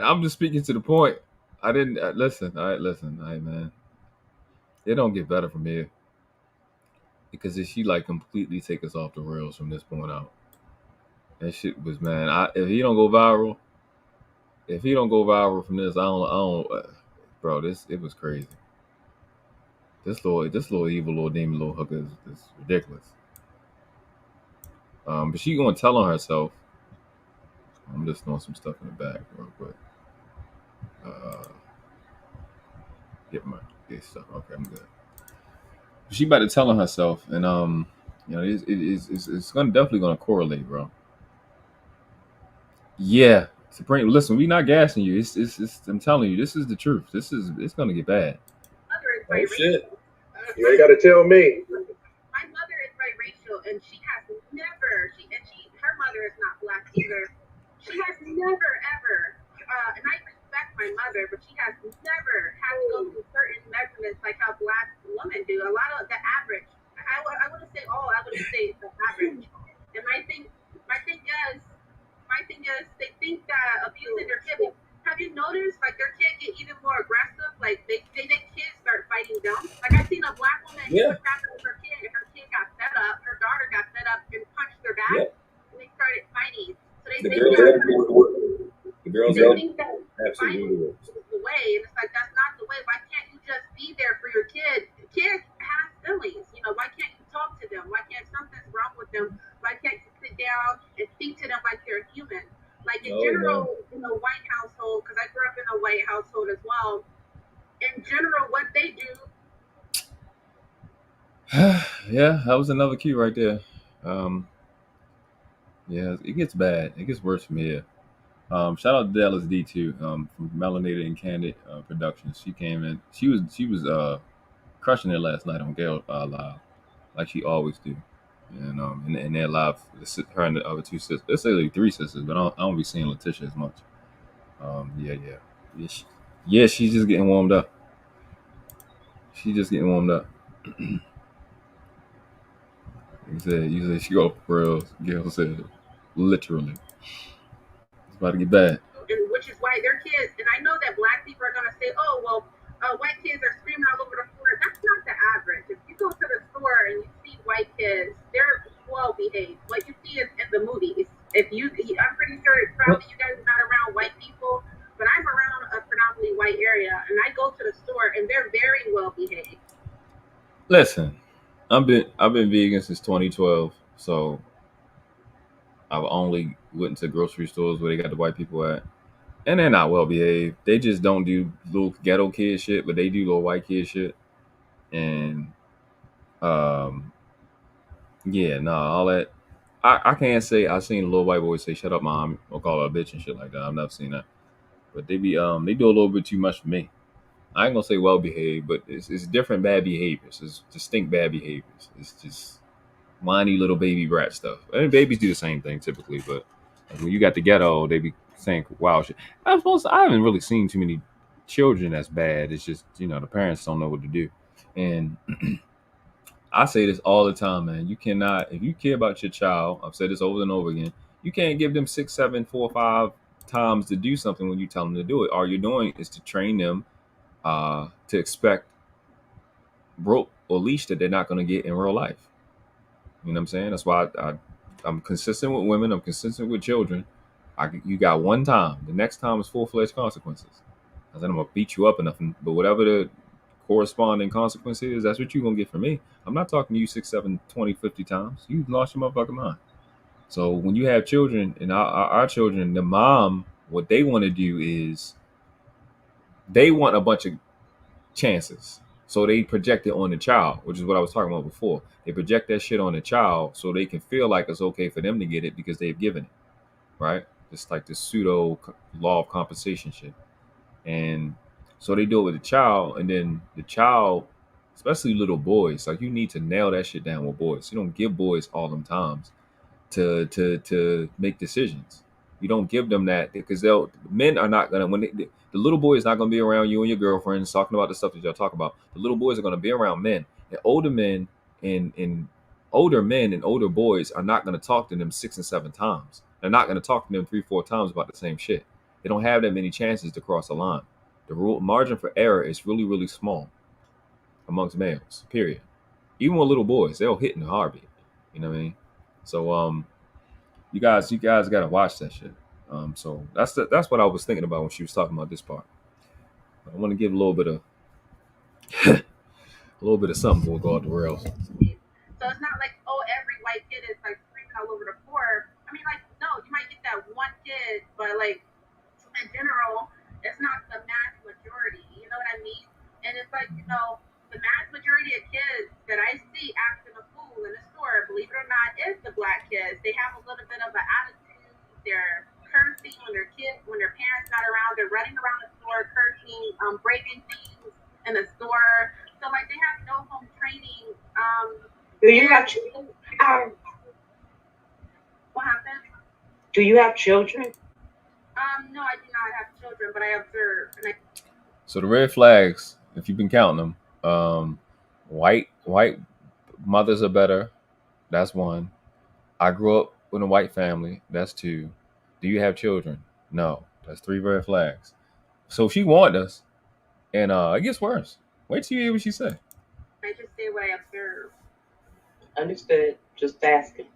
I'm just speaking to the point. I didn't listen. All right, man. It don't get better from here, because if she completely take us off the rails from this point out, that shit was, man. If he don't go viral from this, I don't, bro. It was crazy. This little evil little demon little hooker is ridiculous. But she gonna tell on herself. I'm just doing some stuff in the back real quick. Get stuff. Okay, I'm good. She about to tell on herself, and it's definitely gonna correlate, bro. Yeah, Supreme. Listen, we not gassing you. It's I'm telling you, this is the truth. It's gonna get bad. Oh shit! You ain't gotta tell me. My mother is biracial, and she has never. Her mother is not black either. She has never ever, and I respect my mother, but she has never had to go through certain measurements like how black women do. A lot of the average. I wouldn't say all. I would say the average. And my thing is, they think that abusing their kid. Have you noticed, their kid get even more aggressive? Like, they kids start fighting them. Like, I seen a black woman who was trapping with her kid, and her kid got fed up. Her daughter got fed up and punched their back, and they started fighting. So they think that absolutely is the way, and it's like, that's not the way. Why can't you just be there for your kid? Kids have feelings. Why can't you talk to them? Why can't something's wrong with them? Why can't you sit down and speak to them like they're human? Like, in general, in a white household, because I grew up in a white household as well, in general, what they do. Yeah, that was another cue right there. Yeah, it gets bad. It gets worse from here. Shout out to Dallas D too, from Melanated and Candid Productions. She came in. She was crushing it last night on Gale Live, like she always do. And in their live, her and the other two sisters. There's like 3 sisters, but I don't be seeing Letitia as much. She's just getting warmed up. You said she go for real. Gail said, literally. It's about to get bad. And which is why their kids, and I know that black people are going to say, oh, well, white kids are screaming all over the floor. That's not the average. If you go to the store and you see white kids, they're well behaved. What you see is in the movies. I'm pretty sure probably you guys are not around white people, but I'm around a predominantly white area, and I go to the Listen, I've been vegan since 2012, so I've only went to grocery stores where they got the white people at, and they're not well behaved. They just don't do little ghetto kid shit, but they do little white kid shit, and um, yeah, nah, all that. I can't say I've seen a little white boy say "shut up, mom" or call her a bitch and shit like that. I've never seen that, but they do a little bit too much for me. I ain't gonna say well behaved, but it's different bad behaviors. It's distinct bad behaviors. It's just whiny little baby brat stuff. I mean, babies do the same thing typically, but like when you got the ghetto, they be saying wild shit. I haven't really seen too many children that's bad. It's just the parents don't know what to do, and I say this all the time, man. You cannot, if you care about your child, I've said this over and over again. You can't give them 6, 7, 4, 5 times to do something when you tell them to do it. All you're doing is to train them to expect rope or leash that they're not going to get in real life. You know what I'm saying? That's why I'm consistent with women. I'm consistent with children. You got one time. The next time is full-fledged consequences. I said I'm going to beat you up enough. But whatever the corresponding consequence is, that's what you're going to get from me. I'm not talking to you 6, 7, 20, 50 times. You lost your motherfucking mind. So when you have children, and our children, the mom, what they want to do is they want a bunch of chances. So they project it on the child, which is what I was talking about before. They project that shit on the child so they can feel like it's okay for them to get it because they've given it, right? It's like this pseudo law of compensation shit. And so they do it with the child, and then the child, especially little boys, like you need to nail that shit down with boys. You don't give boys all them times to make decisions. You don't give them that because men are not gonna the little boy is not gonna be around you and your girlfriends talking about the stuff that y'all talk about. The little boys are gonna be around men, and older men and older boys are not gonna talk to them 6 and 7 times. They're not gonna talk to them 3, 4 times about the same shit. They don't have that many chances to cross the line. The rule margin for error is really really small amongst males. Period. Even with little boys, they'll hit in a heartbeat. You know what I mean? So you guys got to watch that shit. So that's what I was thinking about when she was talking about this part. I want to give a little bit of something before we go out the rails. So it's not like, oh, every white kid is like screaming all over the floor. I mean, like, no, you might get that one kid, but like in general, it's not the mass majority. You know what I mean? And it's like, the mass majority of kids that I see acting a fool in the store, believe it or not, is the black kids. They have a little bit of an attitude. They're cursing when their parents not around. They're running around the store cursing, breaking things in the store. So like they have no home training. Do you have children? What happened? Do you have children? No, I do not have children, but I observe. So the red flags, if you've been counting them, white mothers are better. That's one. I grew up in a white family. That's 2. Do you have children? No. That's 3 red flags. So she warned us, and it gets worse. Wait till you hear what she said. I just say what I observe. Understood. Just asking.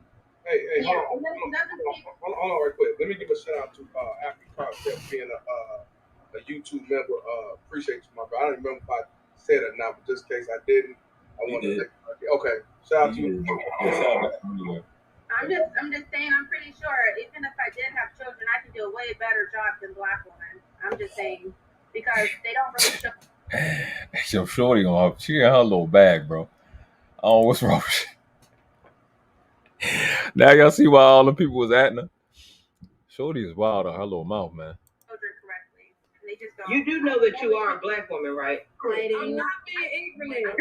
Hey, hold on right quick. Let me give a shout out to African Concept being a YouTube member. Appreciate you, my brother. I don't remember if I said it or not, but just in case I didn't, I want to. Okay, shout out to you. I'm just saying. I'm pretty sure even if I did have children, I can do a way better job than black women. I'm just saying because they don't really show. Yo, shorty she got her little bag, bro. Oh, what's wrong with you? Now y'all see why all the people was at her. Shorty is wild on her little mouth, man. You do know that you are a black woman, right? I'm not being ignorant.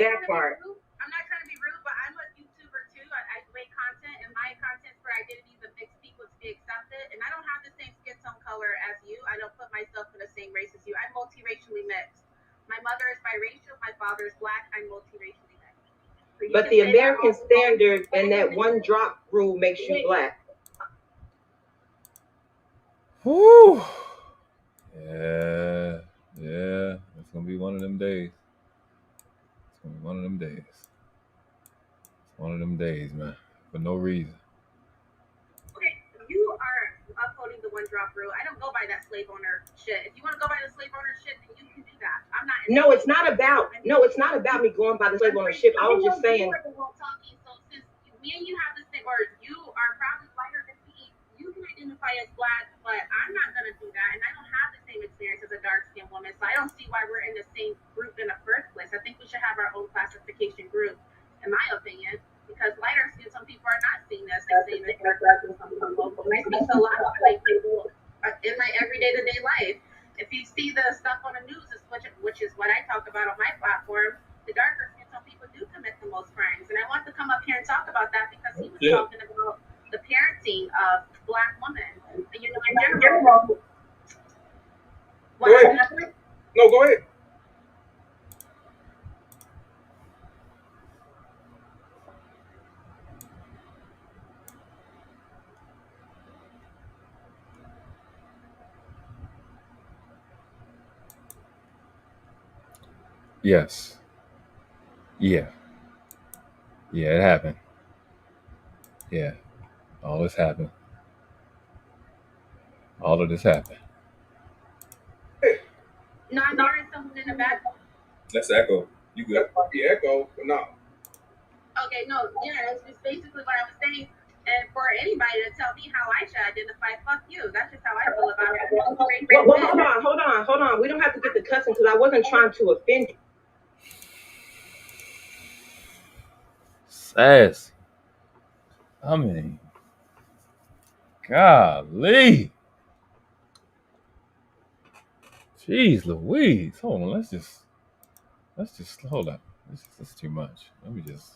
That part. I'm not trying to be rude, but I'm a YouTuber too. I make content, and my content's for identities of mixed people to be accepted. And I don't have the same skin tone color as you. I don't put myself in the same race as you. I'm multiracially mixed. My mother is biracial. My father is black. I'm multiracially mixed. So but the American standard and that one drop rule makes you black. Woo. Yeah. It's gonna be one of them days. It's gonna be one of them days. It's one of them days, man. For no reason. Okay, you are upholding the one drop rule. I don't go by that slave owner shit. If you want to go by the slave owner shit, then you can do that. I'm not. No, it's not about me going by the slave ownership. I was just saying. So since me and you have the same, or you are probably lighter than me, you can identify as black, but I'm not gonna do that, and I don't have the same experience as a dark-skinned woman, so I don't see why we're in the same group in the first place. I think we should have our own classification group, in my opinion, because lighter skin, some people are not seen as the same as dark skin. Some people, I speak to a lot of white people in my everyday-to-day life. If you see the stuff on the news, which is what I talk about on my platform, the darker skin, some people do commit the most crimes. And I want to come up here and talk about that because he was talking about the parenting of black women. And, you know, in general. Go ahead. No, go ahead. Yes. Yeah. Yeah, it happened. Yeah. All this happened. All of this happened. No, I'm hearing someone in the back. That's echo. You good? That might be echo, but no. Okay, no, yeah, that's just basically what I was saying. And for anybody to tell me how I should identify, fuck you. That's just how I feel about it. Well, hold on. We don't have to get the cussing because I wasn't trying to offend you. Sass. I mean, golly. Jeez Louise. Hold on, let's just hold up. This is too much. Let me just.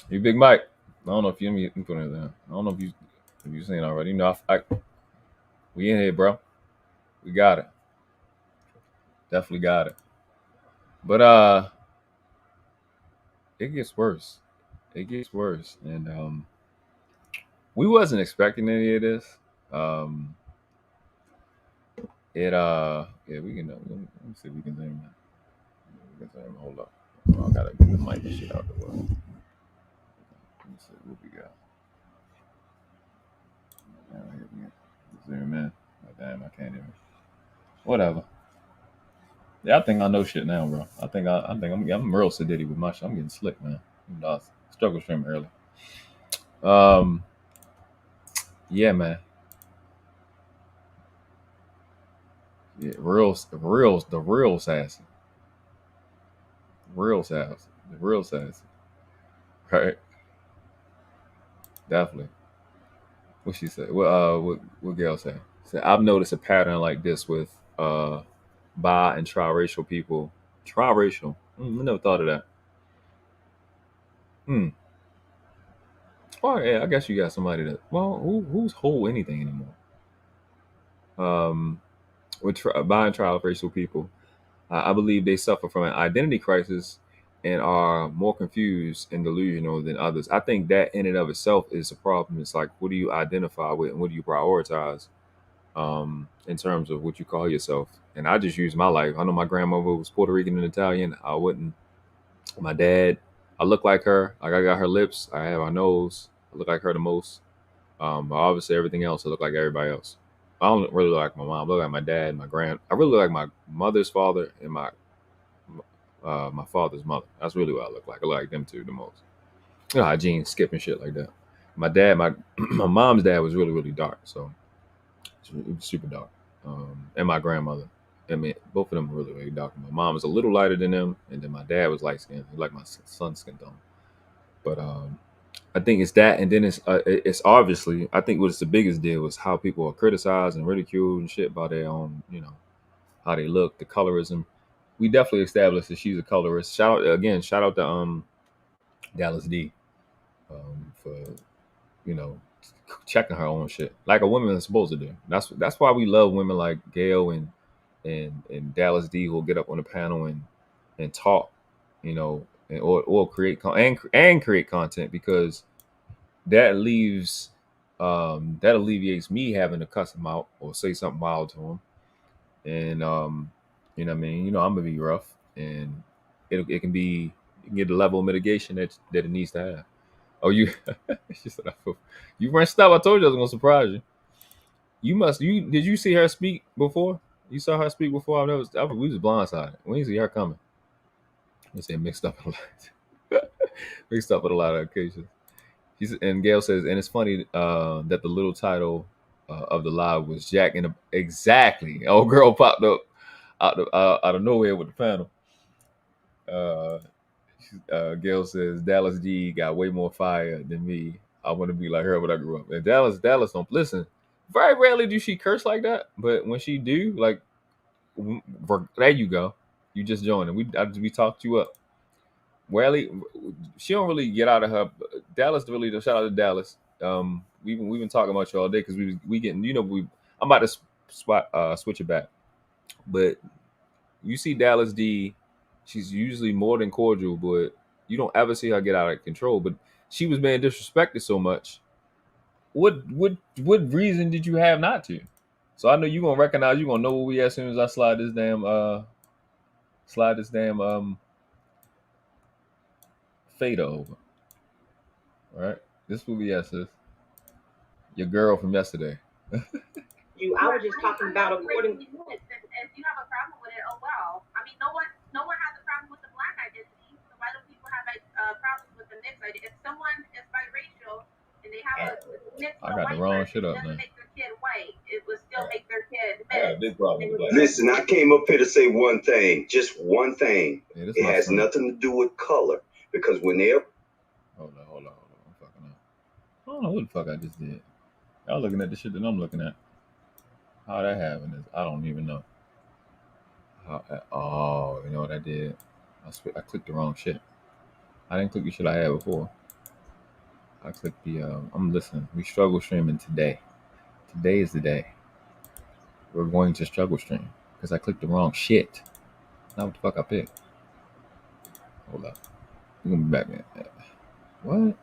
You Big Mike. I don't know if you put it down. I don't know if you've seen it already. You know, we in here, bro. We got it. Definitely got it. But it gets worse. It gets worse. And we wasn't expecting any of this. Yeah, we can let me see if we can zoom that. We can zoom, hold up. I gotta get the mic and shit out the way. Let me see what we got. Zoom in. Oh, damn, I can't even. Whatever. Yeah, I think I know shit now, bro. I think I'm real sedity with my shit. I'm getting slick, man. I struggle stream early. Yeah, man. Yeah, the real sassy. The real sassy. Right? Definitely. What she said? What Gail said? Said I've noticed a pattern like this with bi and triracial people. Triracial. I never thought of that. Oh yeah, I guess you got somebody that. Well, who's whole anything anymore? With bi and triracial people, I believe they suffer from an identity crisis and are more confused and delusional than others. I think that in and of itself is a problem. It's like, what do you identify with and what do you prioritize in terms of what you call yourself? And I just use my life. I know my grandmother was Puerto Rican and Italian. I wouldn't. My dad, I look like her. Like I got her lips. I have her nose. I look like her the most. But obviously everything else, I look like everybody else. I don't really look like my mom. I look like my dad, I really look like my mother's father and my father's mother. That's really what I look like. I look like them two the most. You know how jeans skip and shit like that. My dad, my my mom's dad was really, really dark. So it was super dark. And my grandmother. I mean, both of them were really, really dark. My mom was a little lighter than them, and then my dad was light skinned. He like my son's skin tone. But I think it's that, and then it's obviously, I think what's the biggest deal was how people are criticized and ridiculed and shit by their own, how they look, the colorism. We definitely established that she's a colorist. Shout out to Dallas D for checking her own shit like a woman is supposed to do. That's why we love women like Gail and Dallas D who'll get up on the panel and talk, or create and create content, because that alleviates me having to cuss them out or say something wild to them. And you know what I mean? I'm gonna be rough, and it can get the level of mitigation that it needs to have. Oh, you she said, you rinsed up. I told you I was gonna surprise you. Did you see her speak before? You saw her speak before? We was blindsided. We didn't see her coming. I say mixed up a lot. Mixed up at a lot of occasions. And Gail says, and it's funny that the little title of the live was Jack in a exactly. Old girl popped up out of nowhere with the panel. Gail says Dallas D got way more fire than me. I want to be like her when I grew up. And Dallas don't listen. Very rarely do she curse like that, but when she do, like, there you go. You just joined, and we talked you up. Rarely, she don't really get out of her. Dallas really. Shout out to Dallas. We've been talking about you all day because we getting, I'm about to switch it back, but you see Dallas D, she's usually more than cordial, but you don't ever see her get out of control. But she was being disrespected so much. What reason did you have not to? So I know you're gonna recognize, you're gonna know where we at as soon as I slide this damn fader over. All right, this will be at, sis. Your girl from yesterday. I was just talking about according. If you have a problem with it, oh well. I mean, no one has a problem with the black identity. So why do people have problems with the mixed identity? If someone is biracial and they have a mixed I got the wrong shit up, doesn't man. make their kid white. It would still make their kid I got a big problem with black. Listen, I came up here to say one thing, just one thing. Yeah, it has nothing to do with color, because when they're Hold on. I'm fucking up. I don't know what the fuck I just did. Y'all looking at the shit that I'm looking at. How that happened is I don't even know. You know what I did? I clicked the wrong shit. I didn't click the shit I had before. I clicked the. I'm listening. We struggle streaming today. Today is the day. We're going to struggle stream because I clicked the wrong shit. Not what the fuck I picked. Hold up. We're gonna be back in. What?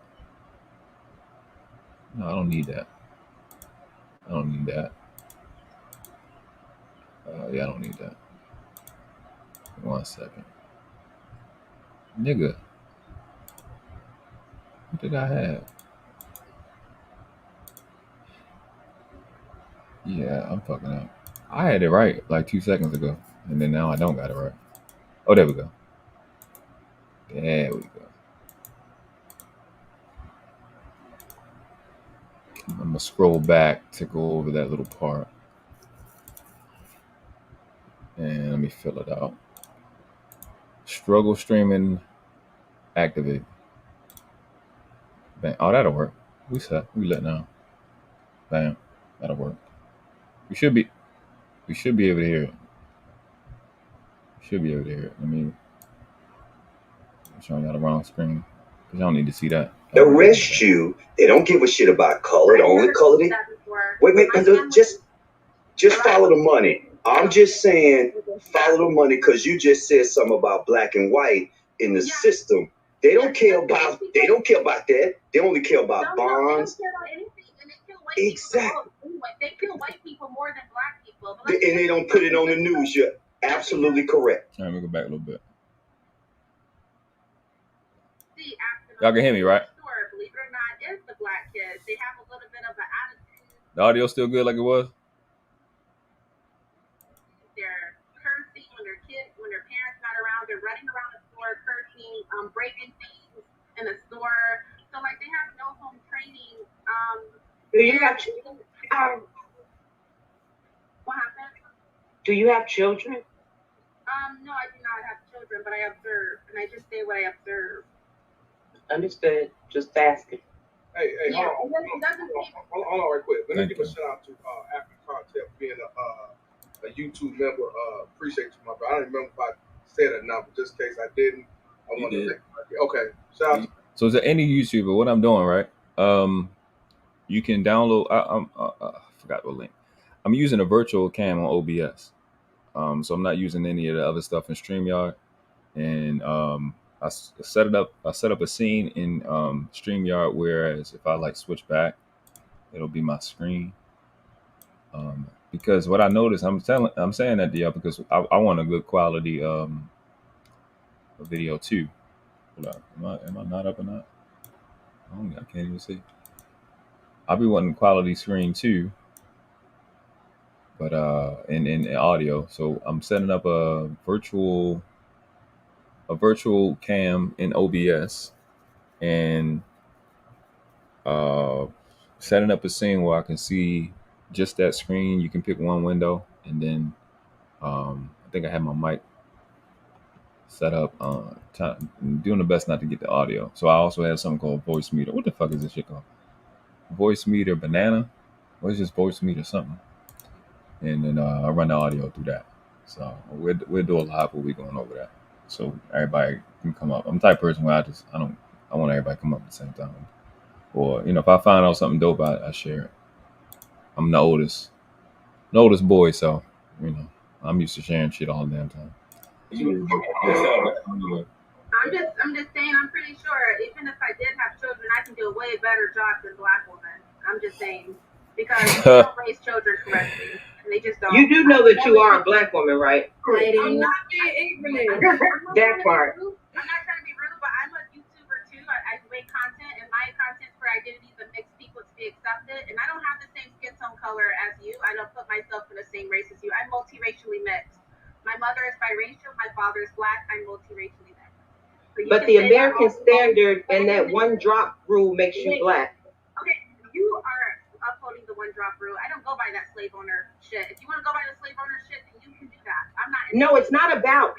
No, I don't need that. I don't need that. Yeah, I don't need that. 1 second. Nigga. What did I have? Yeah, I'm fucking up. I had it right like 2 seconds ago, and then now I don't got it right. Oh, there we go. There we go. I'm gonna scroll back to go over that little part. And let me fill it out. Struggle streaming activate. Bam. Oh, that'll work. We set. We let now. Bam. That'll work. We should be able to hear it. Should be able to hear it. I'm showing y'all the wrong screen. Because y'all need to see that. arrest you, they don't give a shit about color. The only color they wait, just follow the money. I'm just saying follow the money because you just said something about black and white in the system. They don't care about that. They only care about bonds. Exactly. They kill white people more than black people. And they don't put it on the news. You're absolutely correct. All right, let me go back a little bit. Y'all can hear me, right? Believe it or not, is the black kids. They have a little bit of an attitude. The audio still good like it was? They're cursing when their parents not around. They're running around the store cursing, breaking things in the store. So like they have no home training. Do you have children? What happened? Do you have children? No, I do not have children, but I observe, and I just say what I observe. Understood. Just asking. Hey, Yeah, hold on right quick. Let me give a shout out to African Cartel being a YouTube member. Appreciate you, my brother. I don't remember if I said it or not, but just in case I didn't, I want to thank you. Okay, shout out. So is there any YouTuber? What I'm doing, right? You can download. I forgot the link. I'm using a virtual cam on OBS. So I'm not using any of the other stuff in StreamYard, and I set up a scene in StreamYard. Whereas if I like switch back, it'll be my screen. Because what I noticed, I'm saying that to y'all because I want a good quality video too. Hold on, am I not up or not? I can't even see. I'll be wanting quality screen too. but in audio. So I'm setting up a virtual cam in OBS and setting up a scene where I can see just that screen. You can pick one window, and then I think I have my mic set up. Doing the best not to get the audio. So I also have something called voice meter. What the fuck is this shit called? Voice meter banana? What is this voice meter something? And then I run the audio through that. So we'll do a live where we going over that. So everybody can come up. I'm the type of person where I want everybody to come up at the same time. Or, if I find out something dope, I share it. I'm the oldest boy, so, I'm used to sharing shit all the damn time. I'm just saying, I'm pretty sure even if I did have children, I can do a way better job than Black women. I'm just saying, because we don't raise children correctly. And they just don't. You do know that you are a Black woman, right? I'm not being ignorant. That part. I'm not trying to be rude, but I'm a YouTuber too. I make content, and my content's for identities of mixed people to be accepted. And I don't have the same skin tone color as you. I don't put myself in the same race as you. I'm multiracially mixed. My mother is biracial. My father is Black. I'm multiracially mixed. So but the American standard and that one drop rule makes you Black. Okay, you are upholding the one drop rule. I don't go by that slave owner shit. If you want to go by the slave owner shit, then you can do that. I'm not. No, it's not about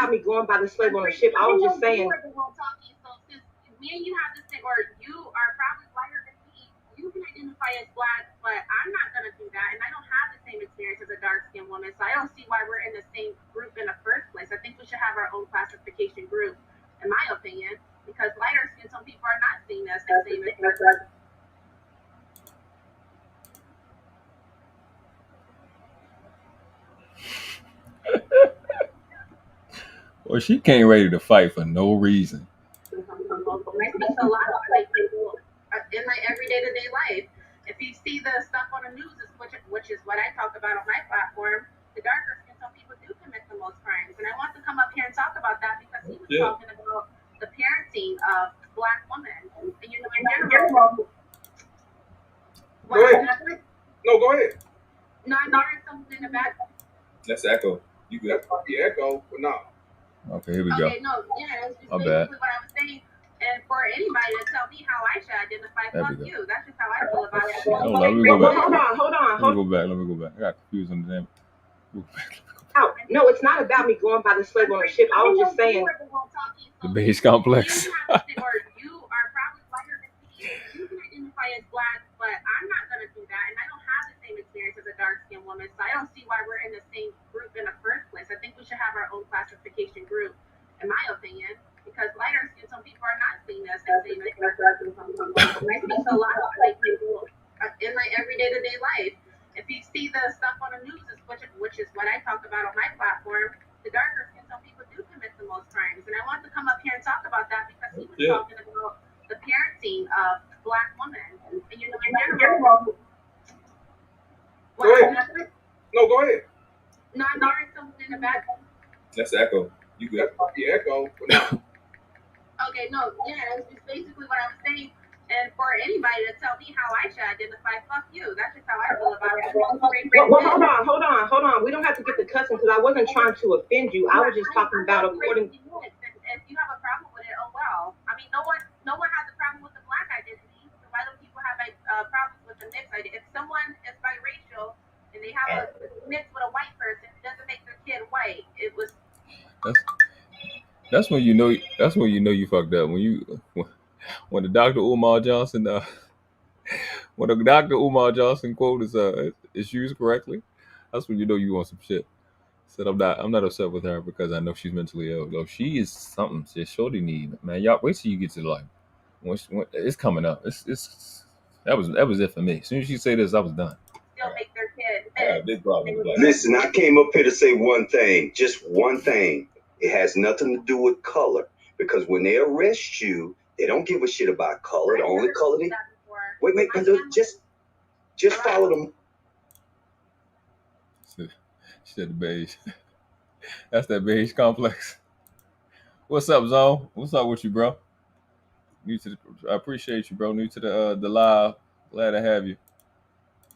me going by the slave ownership. I was just saying. So since me and you have this thing, or you are probably whiter than me, you can identify as Black, but I'm not gonna do that, and I don't have the same experience as a dark-skinned woman, so I don't see why we're in the same group in the first place. I think we should have our own classification group, in my opinion, because lighter skin, some people are not seen as the same as Well, she came ready to fight for no reason. I speak to a lot of white people in my everyday to day life. If you see the stuff on the news, which is what I talk about on my platform, the darker skin tone people do commit the most crimes. And I want to come up here and talk about that because he was talking about the parenting of Black women. And in general. Go ahead. No, go ahead. No, I'm hearing something in the back. That's the echo. You good? That's the echo, but no. Okay, here we go. Okay, no, yeah, that's just My basically bad. what I was saying. And for anybody to tell me how I should identify, fuck you. That's just how I feel about it. Let me go back. Hold on. Let me go back. I got confused on the damn. No, it's not about me going by the slave ownership. I was just saying. The beige complex. You are probably whiter than me. You can identify as Black, but I'm not gonna do that, and I don't have the same experience as a dark-skinned woman, so I don't see why we're in the same group in the first place. I think we should have our own classification group, in my opinion, because lighter skin, some people are not seen as the same as I speak to a lot of white people in my everyday to day life. If you see the stuff on the news, which is what I talk about on my platform, the darker skin tone people do commit the most crimes. And I want to come up here and talk about that because he was talking about the parenting of Black women. And in general. Go ahead. No, go ahead. No, I'm hearing something in the back. That's the echo. You good? That's the echo, but no. Okay, no, yeah, that's just basically what I was saying. And for anybody to tell me how I should identify, fuck you. That's just how I feel about it. Well, hold on. We don't have to get to cussing because I wasn't trying to offend you. I was just talking about according. If you have a problem with it, oh well. I mean, no one has a problem with the Black identity. So why don't people have problems with the mixed identity? If someone is biracial and they have a mix with a white person, it doesn't make their kid white. That's when you know. That's when you know you fucked up. When the Dr. Umar Johnson, when the Dr. Umar Johnson quote is used correctly, that's when you know you want some shit. Said I'm not upset with her because I know she's mentally ill. Though she is something that shorty need, man. Y'all wait till you get to the life. When it's coming up. That was it for me. As soon as she say this, I was done. Still make their kid. Big problem. Listen, I came up here to say one thing, just one thing. It has nothing to do with color because when they arrest you, they don't give a shit about color. The only color they just follow them. She said the beige. That's that beige complex. What's up, Zone? What's up with you, bro? I appreciate you, bro. New to the live. Glad to have you.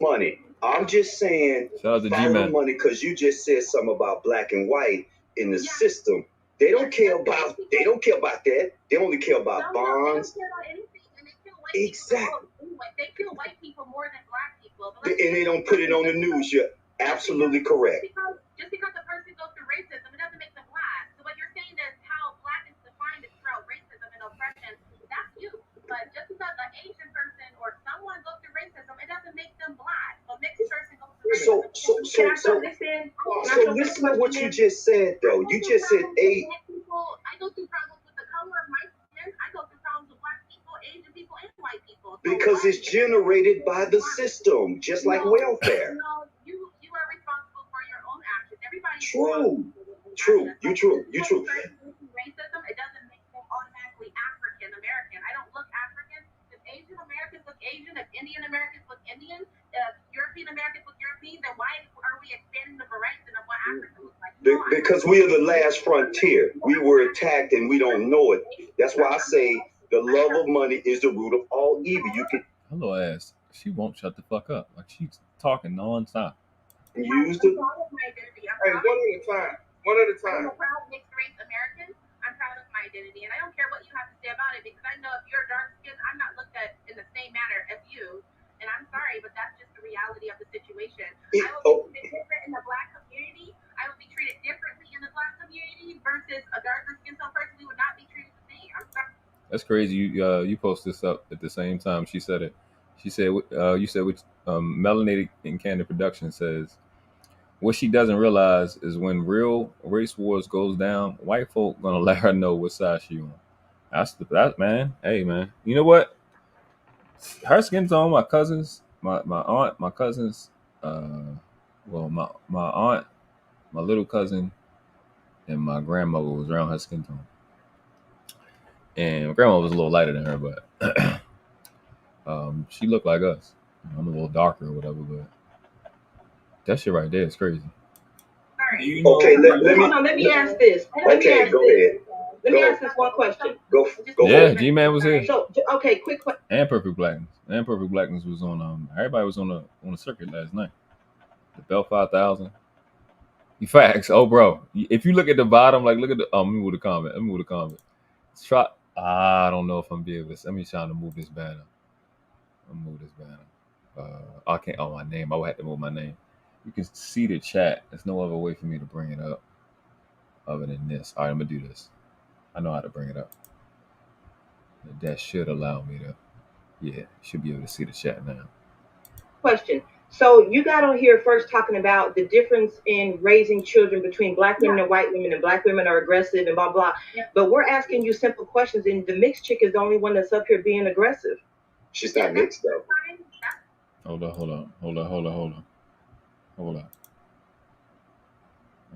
Money. I'm just saying, Shout out to follow the G-Man. money because you just said something about black and white in the system. They don't care about that. They only care about bonds. Exactly. They kill white people more than black people. And they don't put it on the news. You're absolutely correct. Just because a person goes through racism, it doesn't make them black. So what you're saying is how black is defined is through racism and oppression. That's you. But just because an Asian person or someone goes through racism, it doesn't make them black. A mixed person goes through racism. So listen to what you just said, though. You just said I go through problems with the color of my skin. I go through problems with black people, Asian people, and white people. because it's generated by the system, just like welfare. No, you are responsible for your own actions. Everybody. True. You true. Racism, it doesn't make them automatically African American. I don't look African. If Asian Americans look Asian, if Indian Americans look Indian, if European Americans look European, then why are we expanding the horizon of what Africa looks like? Because we are the last frontier. We were attacked and we don't know it. That's why I say the love of money is the root of all evil. You can Hello ass. She won't shut the fuck up. Like she's talking nonstop. use the. Hey, one at a time. I'm a proud mixed race American. I'm proud of my identity, and I don't care what you have to say about it because I know if you're dark skinned, I'm not looked at in the same manner as you. And I'm sorry, but that's just the reality of the situation. I will be treated different in the black community. I will be treated differently in the black community versus a darker skin tone person. We would not be treated the same. I'm sorry. That's crazy. You post this up at the same time she said it. She said you said which Melanated and Candid Production says what she doesn't realize is when real race wars goes down, white folk gonna let her know what side she on. That's man. Hey man, you know what? Her skin tone, my cousins, my aunt, my cousins, well my aunt, my little cousin, and my grandmother was around her skin tone. And my grandma was a little lighter than her, but she looked like us. I'm a little darker or whatever, but that shit right there is crazy. Okay, let me ask this. Okay, go ahead. Let me ask this one question. Go Yeah, G-Man was here. So, okay, quick question. And Perfect Blackness was on. Everybody was on the circuit last night. The Bell 5000. Facts. Oh, bro. If you look at the bottom, like look at the. Let me move the comment. Try. I don't know if I'm be able to. Let me try to move this banner. I can't. Oh, my name. I would have to move my name. You can see the chat. There's no other way for me to bring it up other than this. All right, I'm gonna do this. I know how to bring it up. That should allow me to. Yeah, should be able to see the chat now. Question. So you got on here first talking about the difference in raising children between black women and white women, and black women are aggressive and blah blah. But we're asking you simple questions, and the mixed chick is the only one that's up here being aggressive. She's not mixed though. Hold on. Wait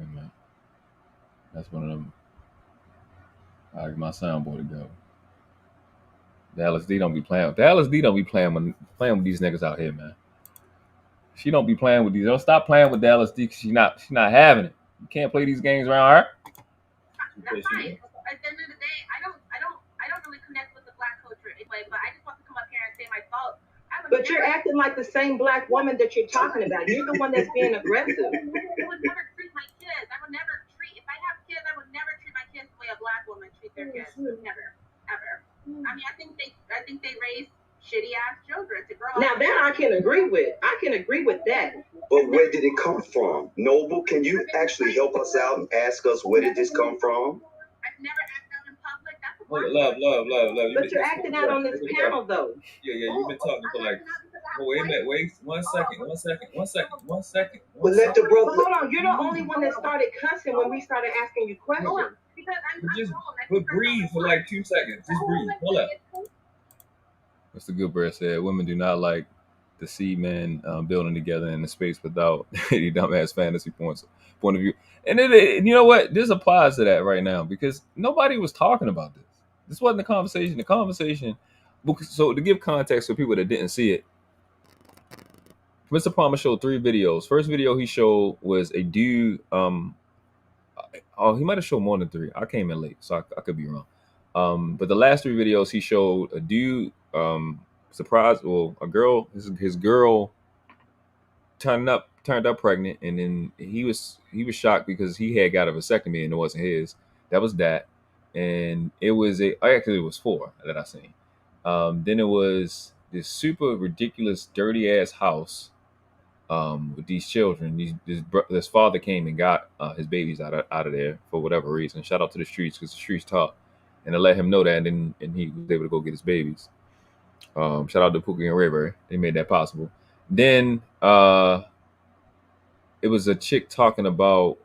a minute. That's one of them. I get my soundboard to go. Dallas D don't be playing with these niggas out here, man. She don't be playing with these. Don't stop playing with Dallas D because she's not having it. You can't play these games around her. That's fine. At the end of the day, I don't really connect with the black culture anyway, but I just want to come up here and say my thoughts. But you're acting like the same black woman that you're talking about. You're the one that's being aggressive. I would never treat my kids. If I have kids, I would never treat my kids the way a black woman treats their kids. Never, ever. I mean, I think they raise shitty ass children to grow up. Now that I can agree with. I can agree with that. But where did it come from? Noble, can you actually help us out and ask us where did this come from? I've never acted out in public. That's a Love. But you're acting out on this panel though. Yeah, you've been talking for like. Oh, wait, 1 second. But let the brother. Hold on, you're the only one that started cussing when we started asking you questions. But breathe for like 2 seconds. Just breathe. Hold up. Mr. Goodbread said, women do not like to see men building together in the space without any dumbass fantasy point of view. And you know what? This applies to that right now because nobody was talking about this. This wasn't the conversation. The conversation. So to give context for people that didn't see it, Mr. Palmer showed 3 videos. First video he showed was a dude. He might have showed more than 3. I came in late, so I could be wrong. But the last 3 videos he showed a dude. A girl. His girl turned up pregnant, and then he was shocked because he had got a vasectomy and it wasn't his. That was that, and it was actually it was 4 that I seen. Then it was this super ridiculous, dirty ass house with these children. This father came and got his babies out of there for whatever reason. Shout out to the streets because the streets talk, and to let him know that, and he was able to go get his babies. Shout out to Pookie and Raybury. They made that possible. Then it was a chick talking about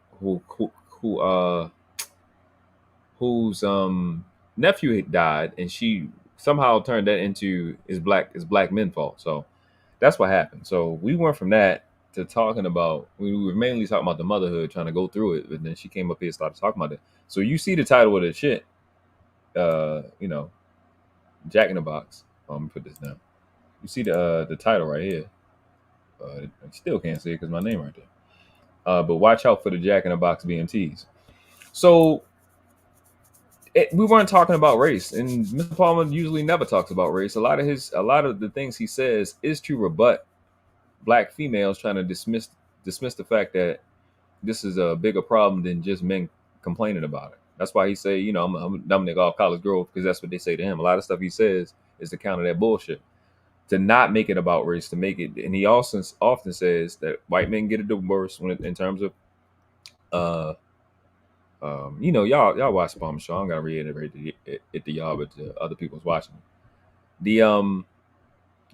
whose nephew had died, and she somehow turned that into is black men fault. So that's what happened. So we went from that to talking about, we were mainly talking about the motherhood, trying to go through it, but then she came up here and started talking about it. So you see the title of the shit, Jack in the Box. Let me put this down. You see the title right here. I still can't see it because my name right there. But watch out for the Jack in the Box BMTs. So we weren't talking about race, and Mr. Palmer usually never talks about race. A lot of the things he says is to rebut black females trying to dismiss the fact that this is a bigger problem than just men complaining about it. That's why he say, I'm a dumb nigga off College Grove, because that's what they say to him. A lot of stuff he says is to counter that bullshit, to not make it about race, to make it. And he also often says that white men get it the worst in terms of, y'all watch the Palmer Show. I don't gotta reiterate it to y'all, but to other people's watching it.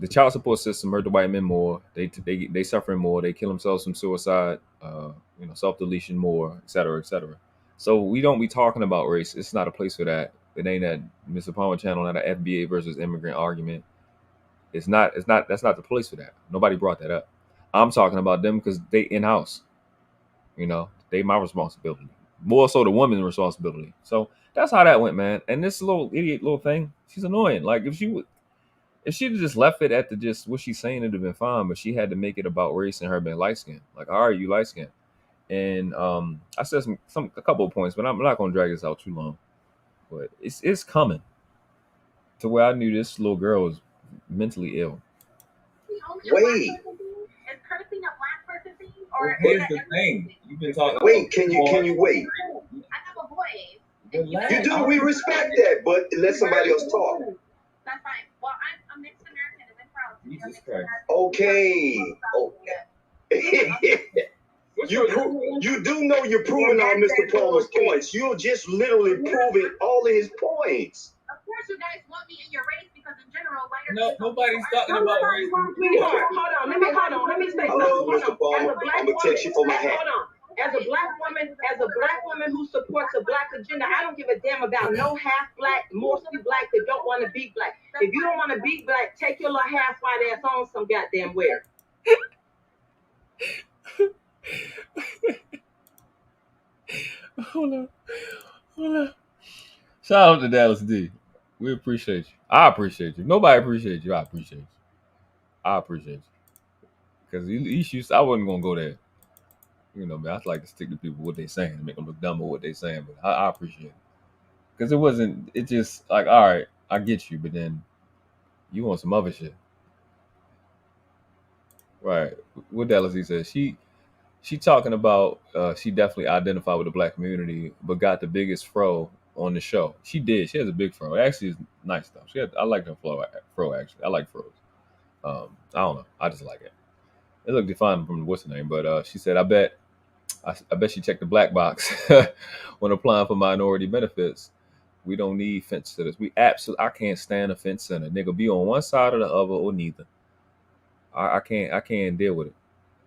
The child support system hurt the white men more. They suffering more. They kill themselves from suicide, self-deletion more, et cetera, et cetera. So we don't be talking about race. It's not a place for that. It ain't that Mr. Palmer channel, not an FBA versus immigrant argument. It's not. That's not the place for that. Nobody brought that up. I'm talking about them because they in-house. They my responsibility. More so the woman's responsibility. So that's how that went, man. And this little idiot little thing, she's annoying. Like if she'd have just left it at just what she's saying, it'd have been fine. But she had to make it about race and her being light skinned. Like, all right, you light skinned. And I said a couple of points, but I'm not gonna drag this out too long. But it's coming to where I knew this little girl was mentally ill. Wait. Is cursing a black person thing? Or here's the thing. You've been talking. Wait, can you wait? I have a voice. You do. We respect that, but let somebody else talk. That's fine. Well, I'm mixed American and I'm proud to be a mixed Okay. You do know you're proving all Mr. Palmer's points. You're just literally proving all of his points. Of course, you guys want me in your race because in general, nobody's talking about race. Hold on. Let me say something. Mr. Palmer, I'm gonna text you for my hat. Hold on. As a black woman who supports a black agenda, I don't give a damn about no half black, mostly black that don't want to be black. If you don't want to be black, take your little half white ass on some goddamn where. Hold on. Shout out to Dallas D. We appreciate you. I appreciate you. Nobody appreciates you. I appreciate you. Because I wasn't gonna go there. Man, I like to stick to people what they saying and make them look dumb with what they saying. But I appreciate it. Because it just like, all right, I get you, but then you want some other shit. Right. What Dallas D says, she talking about she definitely identified with the black community, but got the biggest fro on the show. She did. She has a big fro. Actually, it's nice though. I like her fro actually. I like fros. I don't know. I just like it. It looked defined from what's her name, but she said, I bet she checked the black box when applying for minority benefits. We don't need fence sitters. I can't stand a fence sitter. Nigga, be on one side or the other or neither. I can't deal with it.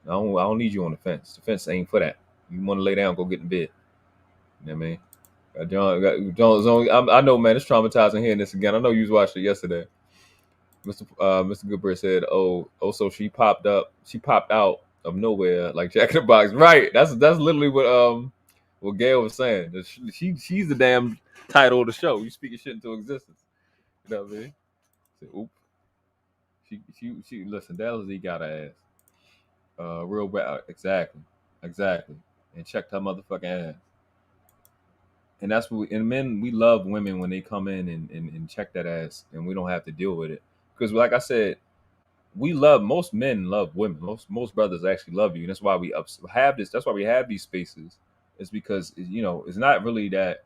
I don't need you on the fence. The fence ain't for that. You want to lay down, go get in bed. You know what I mean? John, I know, man. It's traumatizing hearing this again. I know you watched it yesterday. Mr. Goodbread said, "Oh, so she popped out of nowhere like Jack in the Box." Right. That's literally what Gail was saying. She's the damn title of the show. You speaking shit into existence. You know what I mean? Say, oop. She listen. Dallas E got her ass. Real bad. Exactly. And checked her motherfucking ass. And that's what men, we love women when they come in and check that ass, and we don't have to deal with it. Because like I said, we love, most men love women. Most brothers actually love you, and that's why we have this. That's why we have these spaces. It's because it's not really that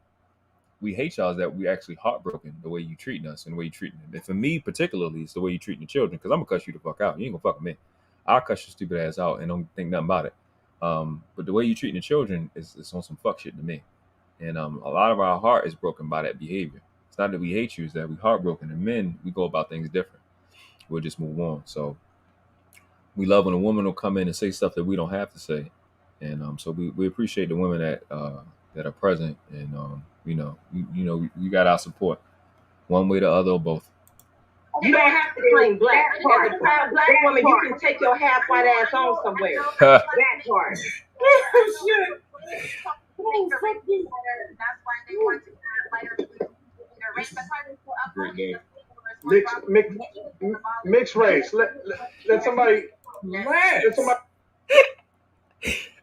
we hate y'all, is that we actually heartbroken the way you treating us and the way you treating them. And for me particularly, it's the way you treating the children. Because I'm gonna cuss you the fuck out. You ain't gonna fuck with me. I'll cuss your stupid ass out and don't think nothing about it. But the way you treating the children is on some fuck shit to me. And a lot of our heart is broken by that behavior. It's not that we hate you, it's that we heartbroken. And men, we go about things different. We'll just move on. So we love when a woman will come in and say stuff that we don't have to say. And so we appreciate the women that are present. And you got our support, one way or the other, or both. You don't have to claim black. As a proud black woman, you can take your half white ass on somewhere. That part. Great day. Mixed race. Let somebody. Let somebody.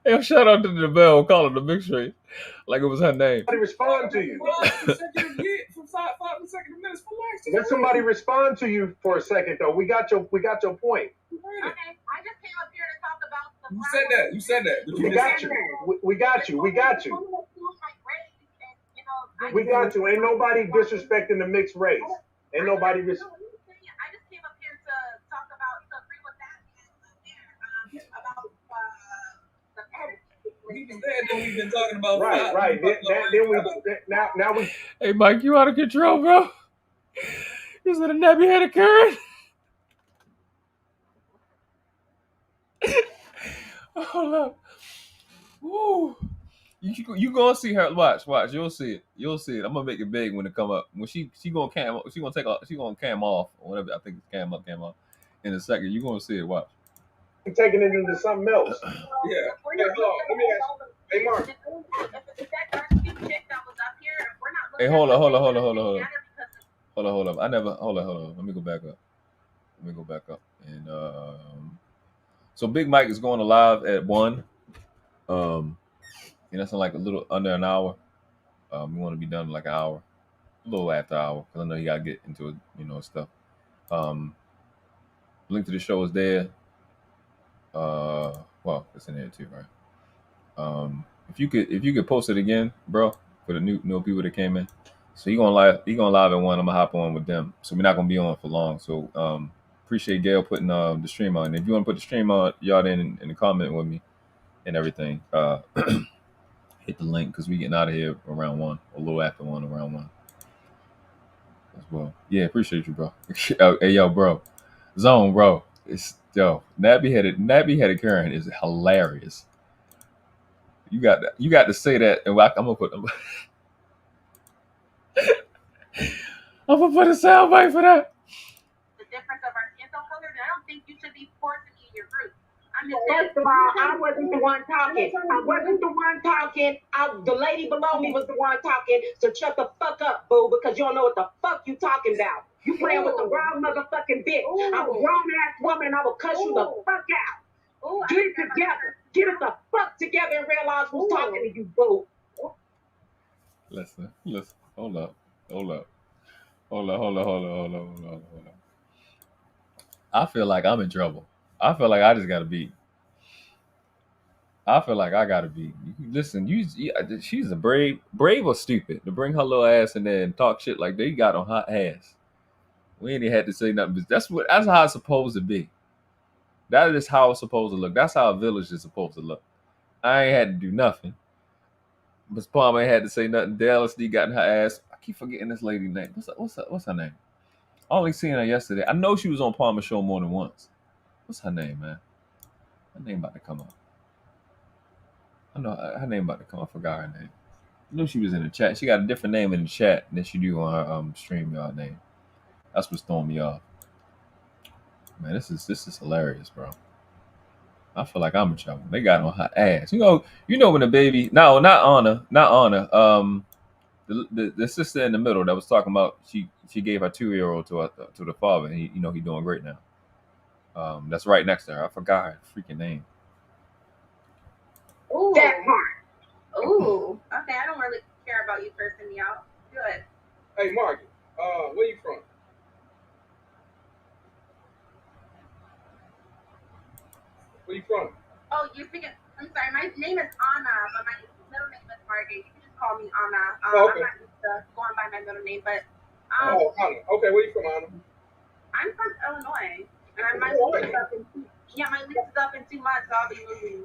Hey, shout out to the bell, calling the mixed race like it was her name. Somebody respond to you. Let somebody respond to you for a second, though. We got your point. Okay, I just came up here to talk about the. You said that. We got you. We got you. We got you. We got you. Ain't nobody disrespecting the mixed race. Ain't nobody. I just came up here to talk about, to agree with that about the parents. We've been talking about. Right. Now we. Hey, Mike, you out of control, bro. Is it a nappy-headed Karen? Hold up. Woo. You gonna see her. Watch. You'll see it. I'm gonna make it big when it come up. When she gonna cam. She gonna cam off or whatever. I think it's cam up in a second. You gonna see it. Watch. I'm taking it into something else. Yeah. Hey, hold on. Let me ask you. Hey, Mark. Hey, hold on. Hold up. Hold on. Let me go back up. And so Big Mike is going live at 1. And that's in like a little under an hour. We want to be done in like an hour, a little after an hour, because I know you gotta get into it, stuff. Link to the show is there. Well, it's in there too, right? If you could post it again, bro, for the new people that came in. So he going live at 1. I'm gonna hop on with them. So we're not gonna be on for long. So appreciate Gail putting the stream on. And if you want to put the stream on, y'all in the comment with me and everything. Hit the link because we getting out of here around 1, a little after 1, around 1 as well. Yeah, appreciate you, bro. Hey, yo, bro, Zone, bro. It's nappy headed Karen is hilarious. You got to say that, and I'm gonna put. I'm gonna put a sound bite for that. The difference of our skin tone color, I don't think you should be forcing me in your group. First of all, I wasn't the one talking. The lady below me was the one talking. So shut the fuck up, boo, because you don't know what the fuck you talking about. You playing with the wrong motherfucking bitch. I'm a grown-ass woman, and I will cuss you the fuck out. Get it together. Get it the fuck together and realize who's talking to you, boo. Listen. Hold up. I feel like I'm in trouble. I feel like I just gotta be. Listen, she's a brave or stupid to bring her little ass in there and talk shit like they got on her ass. We ain't even had to say nothing, but that's how it's supposed to be. That is how it's supposed to look. That's how a village is supposed to look. I ain't had to do nothing. Miss Palmer ain't had to say nothing. Dallas D got in her ass. I keep forgetting this lady's name. What's her name? I only seen her yesterday. I know she was on Palmer's show more than once. What's her name, man? Her name about to come up. I know her name about to come up. I forgot her name. I knew she was in the chat. She got a different name in the chat than she do on her stream name. That's what's throwing me off. Man, this is hilarious, bro. I feel like I'm in trouble. They got on her ass. You know when the baby. No, not Anna. The sister in the middle that was talking about she gave her 2-year-old to the father, and he doing great now. That's right next to her. I forgot her freaking name. Ooh. That part. Ooh. Okay, I don't really care about you cursing me out. Good. Hey, Margaret, where you from? Where you from? Oh, you're speaking. I'm sorry. My name is Anna, but my middle name is Margaret. You can just call me Anna. Okay. I'm not used to going by my middle name, but Oh, Anna. Okay, where you from, Anna? I'm from Illinois, and my lease is up in my lease is up in 2 months, so I'll be moving.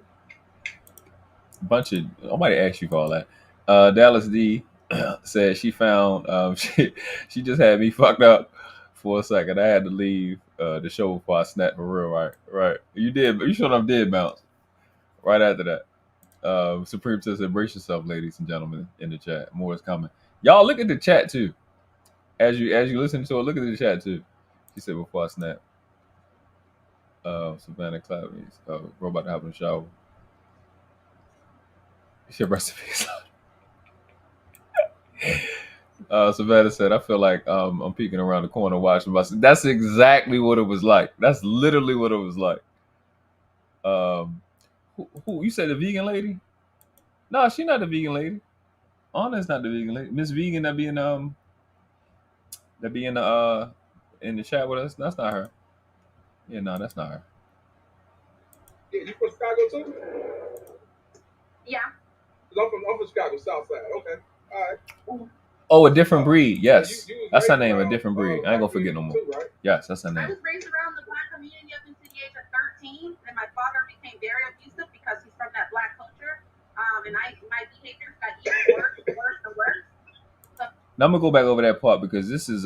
Bunch of I might ask you for all that. Dallas D said she found she just had me fucked up for a second. I had to leave the show before I snapped for real. Right. You did. You showed up did bounce right after that. Supreme says, "Embrace yourself, ladies and gentlemen." In the chat, more is coming. Y'all look at the chat too. As you listen to it, look at the chat too. She said before I snap. Savannah Cloudings, robot to hop in the shower. Shit recipes. Savannah said, "I feel like I'm peeking around the corner watching myself." That's exactly what it was like. That's literally what it was like. Who you said the vegan lady? No, she's not the vegan lady. Anna's not the vegan lady. Miss Vegan that be in in the chat with us. That's not her. Yeah, no, that's not her. Yeah, you from Chicago too? Yeah. I'm from Chicago, South Side. Okay. All right. Oh, a different breed. Yes, you that's her name. A different breed. I ain't gonna forget no more. Too, right? Yes, that's her I name. was raised around the black community up until the age of 13, and my father became very abusive because he's from that black culture. And my behaviors got even worse and worse and worse. So, Now I'm gonna go back over that part because this is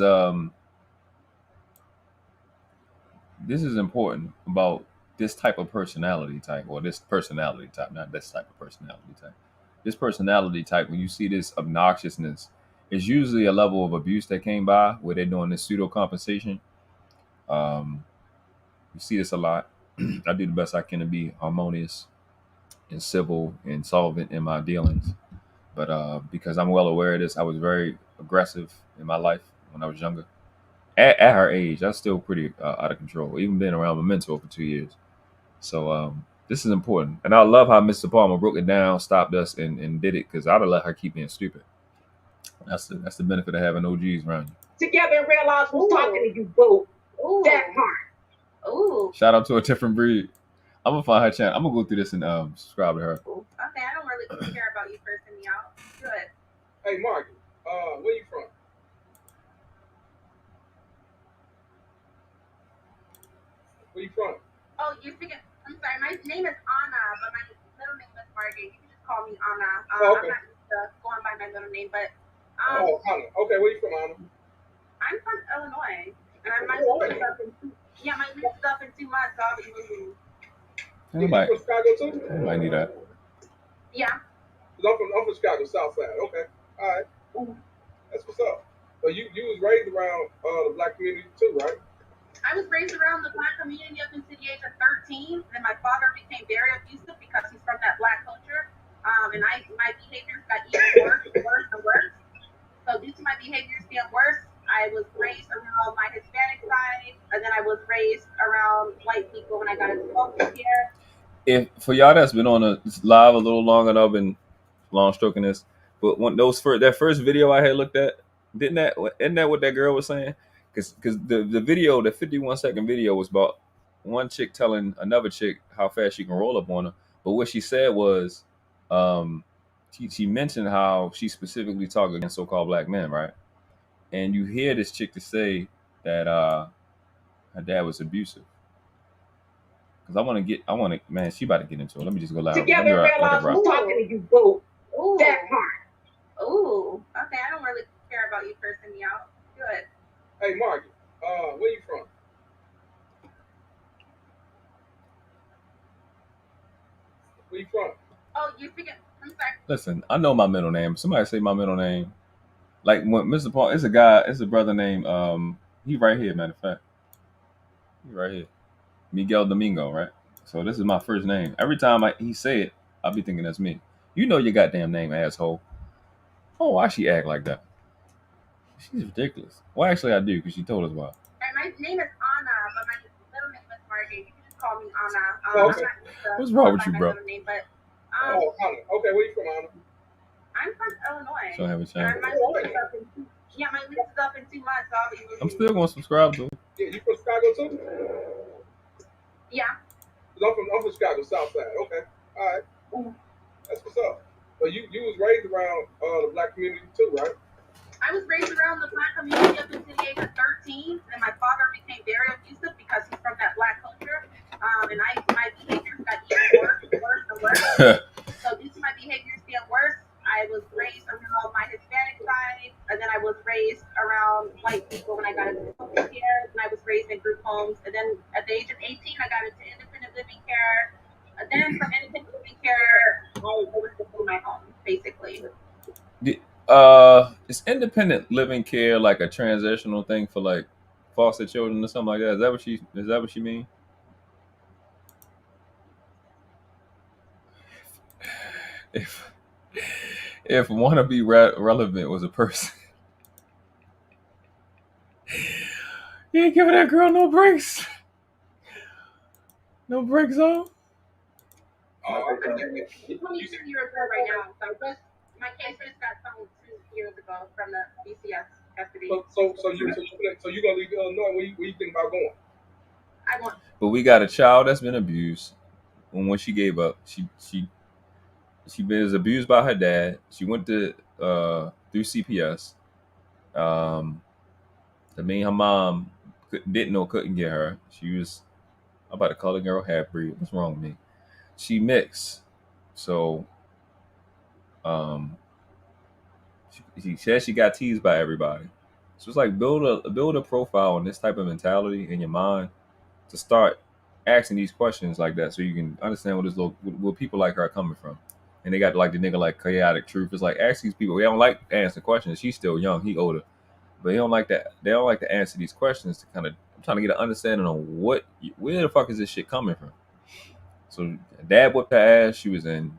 important about this type of personality type, or this personality type, not this type of personality type. This personality type, when you see this obnoxiousness, is usually a level of abuse that came by where they're doing this pseudo compensation. You see this a lot. I do the best I can to be harmonious and civil and solvent in my dealings. But because I'm well aware of this, I was very aggressive in my life when I was younger. At her age, I was still pretty out of control, even being around my mentor for 2 years. So this is important. And I love how Mr. Palmer broke it down, stopped us, and did it, because I'd have let her keep being stupid. That's the benefit of having OGs around you. Together and realize who's talking to you, boo. That part. ooh. Shout out to a different breed. I'm gonna find her channel. I'm gonna go through this and subscribe to her. Okay, I don't really care about you personally, y'all. Good. Hey, Margaret, where you from? Where you from? Oh, you're speaking. I'm sorry. My name is Anna, but my middle name is Margaret. You can just call me Anna. Okay. I'm not used to going by my middle name, but Oh, Anna. Okay, where you from, Anna? I'm from Illinois, and my lease is up in my lease is up in 2 months, so I'll be moving. You from Chicago too? I might need that. Yeah. I'm from Chicago, South Side. Okay. All right. That's what's up. So you was raised around the black community too, right? I was raised around the black community up until the age of 13, and my father became very abusive because he's from that black culture. And my behaviors got even worse and worse and worse. So due to my behaviors getting worse, I was raised around my Hispanic side, and then I was raised around white people when I got into foster care. If for y'all that's been on a live a little longer, and I've been long stroking this, but when that first video I had looked at, isn't that what that girl was saying? Because the video, the 51-second video, was about one chick telling another chick how fast she can roll up on her. But what she said was, she mentioned how she specifically talked against so-called black men, right? And you hear this chick to say that her dad was abusive. Because man, she about to get into it. Let me just go loud. Together and realize who's talking to you, boo. That part. Ooh. Okay, I don't really care about you personally, y'all. Good. Hey, Margaret, where you from? Where you from? Oh, you're speaking. I'm sorry. Listen, I know my middle name. Somebody say my middle name. Like when Mr. Paul, it's a brother named he right here, matter of fact. He right here. Miguel Domingo, right? So this is my first name. Every time he say it, I'll be thinking that's me. You know your goddamn name, asshole. Oh, why she act like that? She's ridiculous. Well, actually, I do, because she told us why. My name is Anna, but my middle name is Margaret. You can just call me Anna. Okay. What's wrong with you, bro? Name, but, oh, Anna. Okay, where you from, Anna? I'm from Illinois. So I have a chance. My lease is up in 2 months, so I'll be moving. I'm still going to subscribe to it. Yeah, you from Chicago too? Yeah. I'm from Chicago, South Side. Okay, all right, that's what's up. But you was raised around the black community too, right? I was raised around the black community up until the age of 13, and my father became very abusive because he's from that black culture. And my behaviors got even worse and worse and worse. So due to my behaviors being worse, I was raised around my Hispanic side, and then I was raised around white people when I got into foster care, and I was raised in group homes. And then at the age of 18, I got into independent living care. And then from independent living care, I was in my home, basically. Is independent living care like a transitional thing for like foster children or something like that? Is that what she mean? If wanna be relevant was a person, you ain't giving that girl no breaks. No breaks on. I'm 22 years old right now, so my case just got settled 2 years ago from the BCS custody. So you gonna leave Illinois? Where you think about going? I want. But we got a child that's been abused. And when she gave up, she was abused by her dad. She went to through CPS. I mean, her mom didn't know, couldn't get her. She was, I'm about to call the girl half breed. What's wrong with me? She mixed. So she said she got teased by everybody. So it's like build a profile on this type of mentality in your mind to start asking these questions like that, so you can understand where people like her are coming from. And they got like the nigga like chaotic truth. It's like ask these people. They don't like answering questions. She's still young. He older, but they don't like that. They don't like to answer these questions to kind of. I'm trying to get an understanding on where the fuck is this shit coming from. So dad whipped her ass. She was in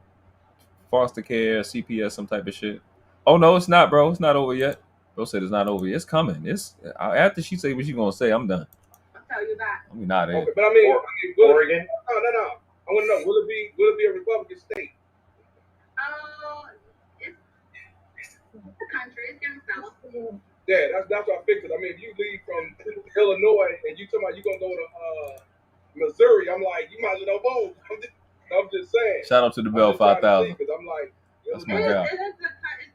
foster care, CPS, some type of shit. Oh no, it's not, bro. It's not over yet. Bro said it's not over yet. It's coming. It's after she say what she gonna say, I'm done. I'll tell you that. I mean, not okay, but I mean, Oregon. No. I want to know, will it be a Republican state? It's the country. It's down south. Yeah, that's what I figured. I mean, if you leave from Illinois and you talking about you gonna go to Missouri, I'm like, you might as well vote. I'm just saying. Shout out to the Bell 5,000. Because I'm like, that's my guy. It's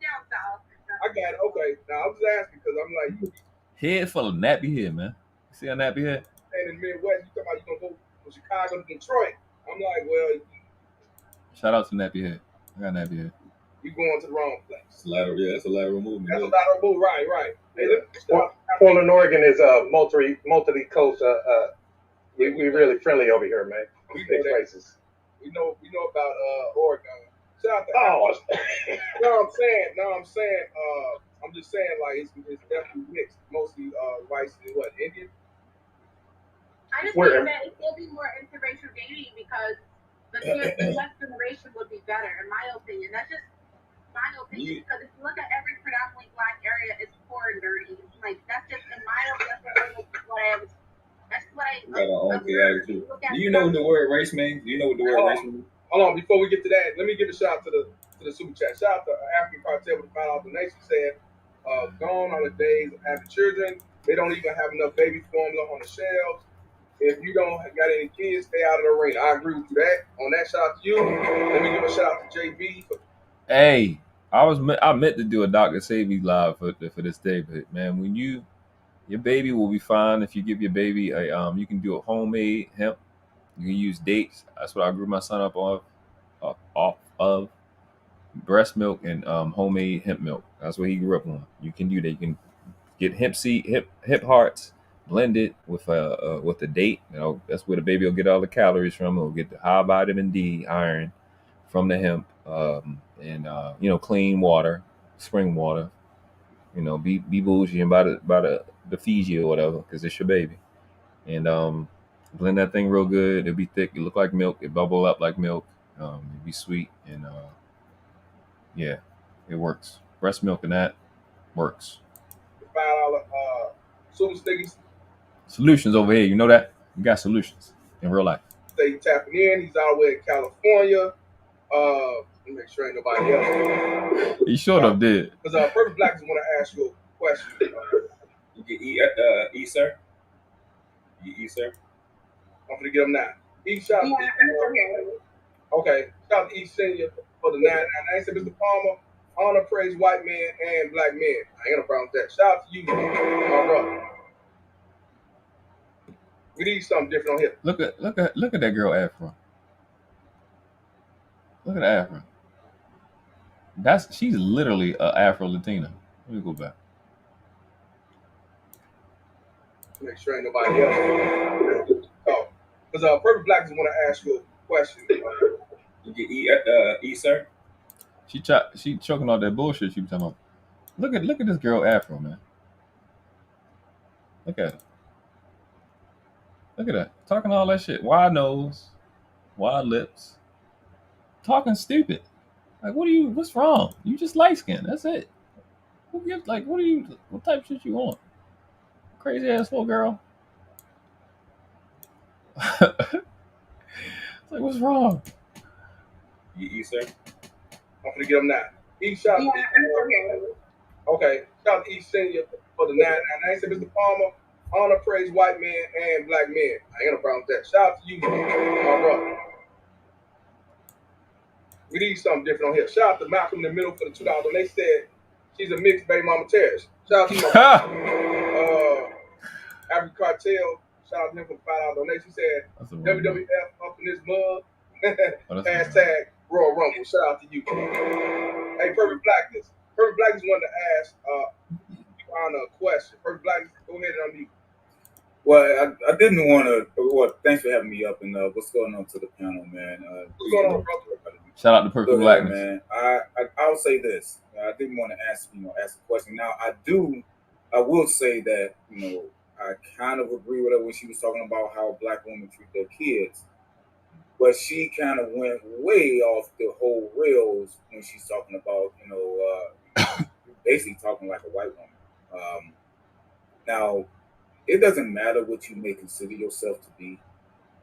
down south. I got it. Okay, now I'm just asking because I'm like, head full of nappy head, man. You see a nappy head? And in the Midwest, you talking about you gonna go from Chicago to Detroit? I'm like, well. Shout out to nappy head. I got nappy head. You going to the wrong place. It's a lateral movement. That's a lateral move, right. Hey, Portland, Oregon is multi coast. We really friendly over here, man. Places. We know about Oregon. Shout out to No, I'm saying. I'm just saying, like it's definitely mixed. Mostly whites and what, Indian. I just think that it will be more interracial dating because the next generation would be better, in my opinion. That's just my opinion. Because if you look at every predominantly black area, it's poor and dirty. Like that's just in my opinion. That's what I. Do you know what the word race means? Do you know what the word race means? Hold on, before we get to that, let me give a shout out to the super chat. Shout out to African Cartel with the $5 donation. Said, gone are the days of having children. They don't even have enough baby formula on the shelves. If you don't got any kids, stay out of the arena. I agree with you on that. Shout out to you. Let me give a shout out to JB. Hey, I meant to do a Dr. Savy live for this day, but man, when your baby will be fine if you give your baby you can do a homemade hemp. You can use dates. That's what I grew my son up off of breast milk and homemade hemp milk. That's what he grew up on. You can do that. You can get hemp hearts blended with a date. You know, that's where the baby will get all the calories from. It'll get the high vitamin D, iron from the hemp, and clean water, spring water. You know, be bougie and buy the Fiji or whatever, because it's your baby. And blend that thing real good. It'll be thick. It look like milk. It bubble up like milk. It'll be sweet, and yeah, it works. Breast milk and that works. $5 super stickies. Solutions over here. You know that? You got solutions in real life. Stay tapping in. He's out there in California. Let me make sure ain't nobody else. He sort of did. Because Perfect Black just want to ask you a question. You can eat, sir. You eat, sir. I'm gonna get him now. Shout out okay. Shout out to each senior for the 999. Said Mr. Palmer, honor, praise white men and black men. I ain't got no problem with that. Shout out to you, my brother. We need something different on here. Look at that girl Afro. Look at Afro. She's literally a Afro Latina. Let me go back. Make sure ain't nobody else. Oh, because Perfect Black just want to ask you a question. You get E, sir. She choking all that bullshit she was talking about. Look at this girl Afro, man. Look at her. Look at that. Talking all that shit. Wide nose, wide lips. Talking stupid. Like, what's wrong? You just light skinned. That's it. What type of shit you want? Crazy ass little girl. It's like, what's wrong? You sir? I'm gonna get them now. Each shout out okay. Shout out to each senior for the 999. Said Mr. Palmer, honor, praise white men and black men. I ain't got no problem with that. Shout out to you, my brother. We need something different on here. Shout out to Malcolm in the middle for the $2. They said she's a mixed baby mama terrorist. Shout out to my African Cartel. Shout out to him for the $5 donation. He said WWF up in this mug. Hashtag Royal Rumble. Shout out to you. Hey, Perfect Blackness. Perfect Blackness wanted to ask on a question. Perfect Blackness, go ahead and unmute. Well, I didn't want to. Well, thanks for having me up. And what's going on to the panel, man? What's going on, brother? Shout out to Perfect Blackness, man. I'll say this. I didn't want to ask a question. Now, I will say that I kind of agree with her when she was talking about how black women treat their kids, but she kind of went way off the whole rails when she's talking about basically talking like a white woman. Now, it doesn't matter what you may consider yourself to be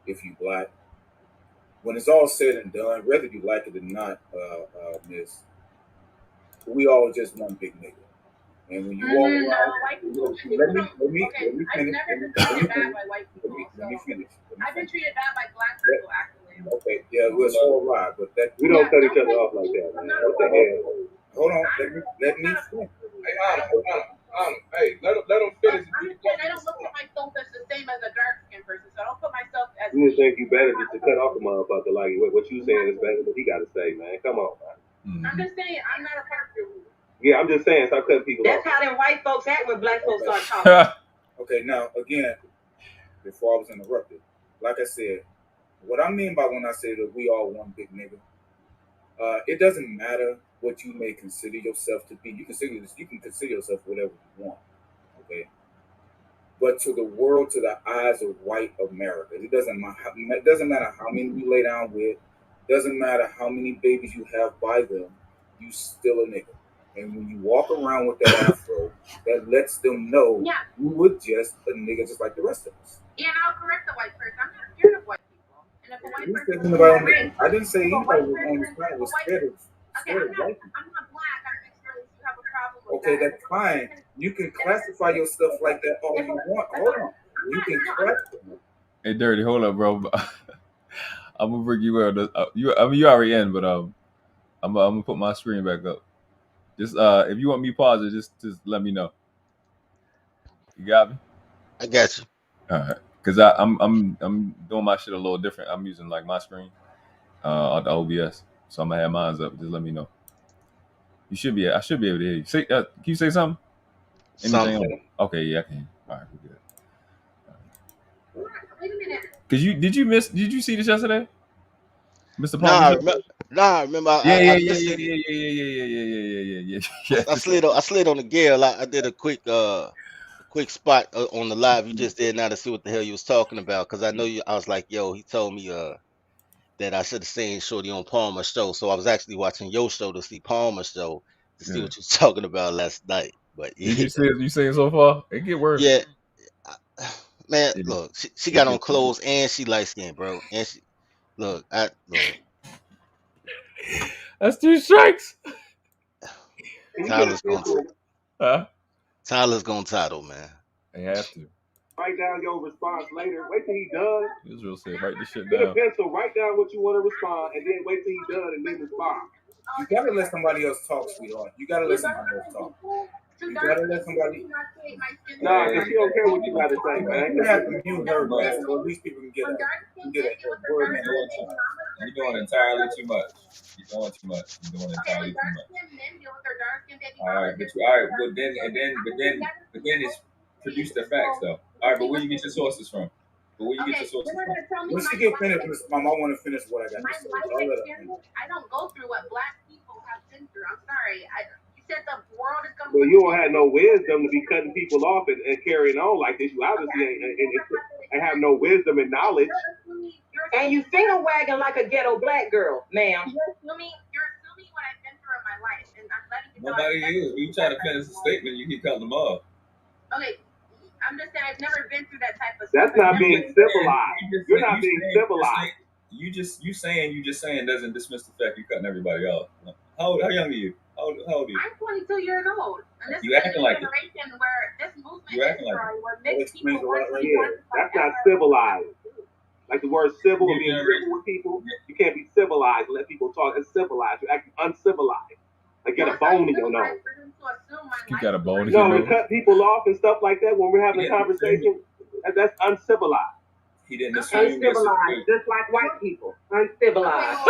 if you black. When it's all said and done, whether you like it or not, miss, we all just one big nigga. And when you walk around, let me finish. I've been treated bad by black people, actually. Okay, yeah, well, it's all right, but we don't cut each other off like that, man. What the hell? Hold on, let me finish. Hey, Anna, hey, let them finish. I'm just saying, I don't look at myself as the same as a dark skinned person, so I don't put myself as. You would think you better just to cut off the motherfucker like what you saying is better than what he got to say, man. Come on, man. I'm just saying, I'm not a part of your group. Yeah, I'm just saying, stop cutting people That's off. how them white folks act when black folks start talking. Okay, now again, before I was interrupted, like I said, what I mean by when I say that we all one big nigga, it doesn't matter what you may consider yourself to be. You can consider yourself whatever you want, okay? But to the world, to the eyes of white America, it doesn't matter how many you lay down with, doesn't matter how many babies you have by them, you still a nigga. And when you walk around with that afro, that lets them know you were just a nigga just like the rest of us. And I'll correct the white person. I'm not scared of white people. And if a white person I didn't say anybody was on this planet was scared of white people. I'm not black. I'm mixed race. You have a problem with Okay, that's fine. You can classify your stuff like that all you want. Hold on. You can classify. Hey, Dirty, hold up, bro. I'm gonna bring you out. You already in, but I'm gonna put my screen back up. Just if you want me to pause it, just let me know. You got me? I got you. All right, because I'm doing my shit a little different. I'm using like my screen, the OBS, so I'm gonna have mine up. Just let me know. I should be able to hear you. Say, can you say something? Anything? Okay, yeah, I can. All right, we're good. Wait a minute. Cause did you see this yesterday, Mr. Palmer? Nah, remember. Yeah. I slid on the Gale. I did a quick spot on the live you just did now to see what the hell you was talking about. Cause I know you. I was like, yo, he told me that I should have seen Shorty on Palmer's show. So I was actually watching your show to see Palmer's show to see what you was talking about last night. But yeah. Did you see it so far? It get worse. Yeah. Man, look, she got on clothes and she light skinned, bro. And she look. That's 2 strikes. Tyler's gonna title, man. They have to. Write down your response later. Wait till he done. Israel said, write this shit Get a down. pencil. Write down what you want to respond, and then wait till he done, and then respond. You gotta let somebody else talk, sweetheart. You gotta let somebody else talk. You gotta let somebody. Nah, cause she don't care what you gotta say, man. You have to mute her, man, so at least people can get a word in. You're doing entirely too much. You're doing too much. You're doing entirely too much. All right, well then it's produce the facts though. All right, but where you get your sources from? But where you get your sources from? When she get finished, Miss Mom, I want to finish what I got to say. I don't go through what Black people have been through. I'm sorry. You said the world is going to. Well, you don't have no wisdom to be cutting people off and carrying on like this. You obviously ain't have no wisdom and knowledge. And you finger wagging like a ghetto black girl, ma'am. You're assuming what I've been through in my life, and I'm letting you know. Nobody is. When you try to finish a statement, you keep cutting them off. Okay. I'm just saying I've never been through that type of stuff. That's not being civilized. You're not being civilized. You just saying doesn't dismiss the fact you're cutting everybody off. How young are you? How old are you? I'm 22 years old. And this You is acting a like generation where this movement You acting is like growing, where mixed people want to That's not civilized. Like the word civil or being civil with people, you can't be civilized and let people talk. It's civilized. You're acting uncivilized. Like get a bone in your nose. You got a bone in your No, nose. to cut people off and stuff like that when we're having a conversation, that's uncivilized. He didn't assume Uncivilized, just like white people. Uncivilized.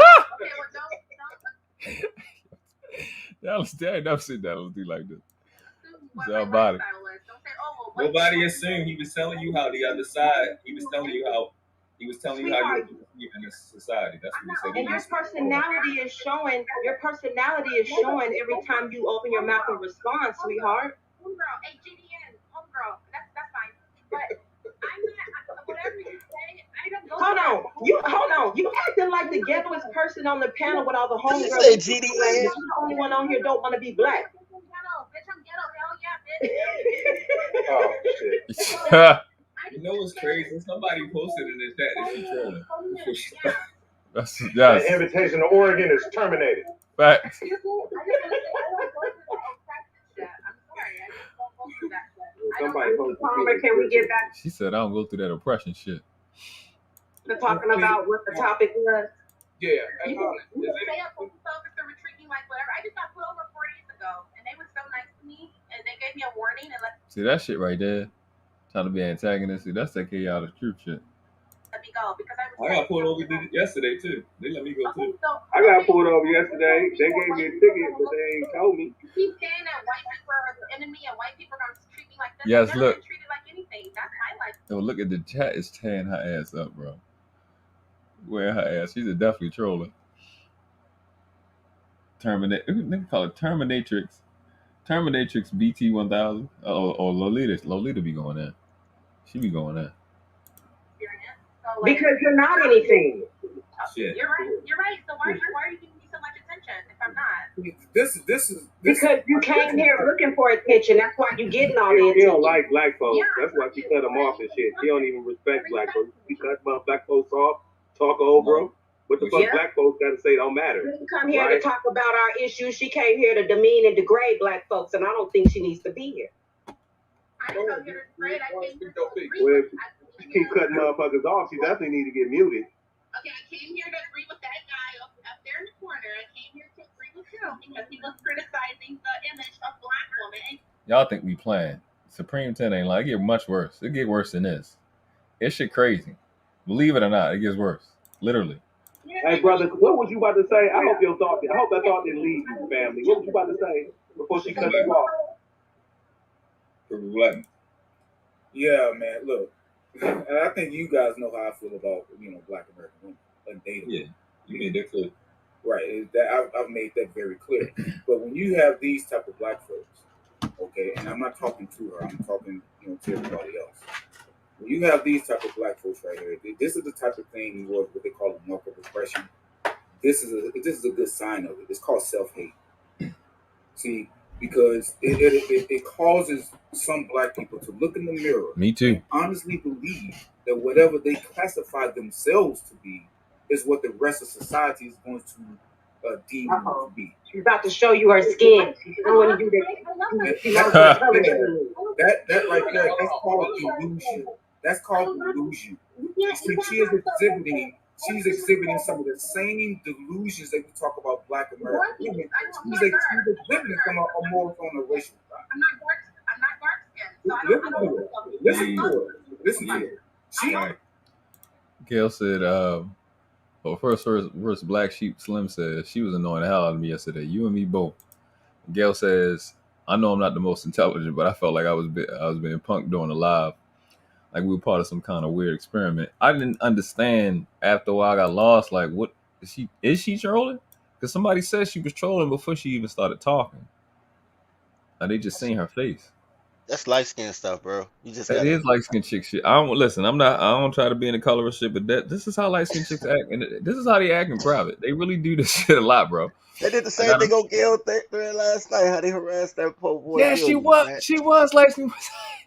Dallas, I ain't never seen Dallas do like this. It's our body. Nobody assumed. He was telling you how the other side. He was telling you how you were in this society. That's what he said. And your personality is showing. Your personality is showing every time you open your mouth and respond, sweetheart. Homegirl, hey GDN, homegirl, that's fine. But I'm not. Whatever you say, I don't go. Hold on. You acting like the ghettoest person on the panel with all the homegirls. You say GDN? You're the only one on here don't want to be black. Bitch, I'm ghetto. Hell yeah, bitch. Oh shit. You know what's crazy? Somebody posted in the chat that she trolling. That's The invitation to Oregon is terminated. Facts. Can we get back She said, I don't go through that oppression shit. to talking about what the topic was? Yeah. You stay up on focus or retreat me like whatever. I just got pulled over 4 days ago, and they were so nice to me, and they gave me a warning and let See that shit right there? Trying to be antagonistic. That's taking you out of the truth shit. me go because I got pulled over yesterday too. They let me go too. I got pulled over yesterday. They gave me a ticket, but they ain't told me. You keep saying that white people are the enemy and white people are going to treat me like this. Yes, I've look. never been treated like anything. That's my life. Yo, look at the chat. It's tearing her ass up, bro. Wearing her ass. She's a definitely troller. They call it Terminatrix. Terminatrix BT1000. Or Lolita be going in. She be going in. Because you're not anything. Shit. You're right. So why are you giving me so much attention if I'm not? This is because you came here looking for attention. That's why you're getting all the She attention. don't like black folks. That's why she cut them off and shit. She don't even respect black folks. She cut black folks off, talk over them. What the fuck black folks got to say don't matter. She didn't come here to talk about our issues. She came here to demean and degrade black folks, and I don't think she needs to be here. I didn't come here to degrade. I came here to agree. Well, if she keep cutting motherfuckers off, she definitely need to get muted. Okay, I came here to agree with that guy up there in the corner. I came here to agree with him because he was criticizing the image of black women. Y'all think we playing. Supreme 10 ain't like it. Get much worse. It get worse than this. It's shit crazy. Believe it or not, it gets worse. Literally. Hey, brother, what was you about to say? I hope that thought didn't leave you, family. What was you about to say before she cut you off? Yeah, man. Look, and I think you guys know how I feel about Black American women. Yeah, you made that clear. Right. I've made that very clear. But when you have these type of black folks, okay, and I'm not talking to her, I'm talking to everybody else. When you have these type of black folks right here, this is the type of thing what they call a mark of oppression. This is a good sign of it. It's called self-hate. See, because it causes some black people to look in the mirror. Me too. And honestly believe that whatever they classify themselves to be is what the rest of society is going to deem you to be. She's about to show you her skin. I want to do That right there, that's called illusion. That's called illusion. You see, she's exhibiting some of the same delusions that we talk about Black American women. She's exhibiting some of more on the racial side. I'm not dark skinned. Listen to her. She. Gail said, well, first Black Sheep Slim says, she was annoying the hell out of me yesterday. You and me both. Gail says, I know I'm not the most intelligent, but I felt like I was being punked during the live. Like we were part of some kind of weird experiment. I didn't understand after a while I got lost. Like, what is she trolling? Because somebody said she was trolling before she even started talking. And they just seen her face. That's light skin stuff, bro. You just That gotta. is light skin chick shit. I don't try to be in the color shit, but this is how light skin chicks act, and this is how they act in private. They really do this shit a lot, bro. They did the same thing on Gail thread last night. How they harassed that poor boy. Yeah, she was light skin.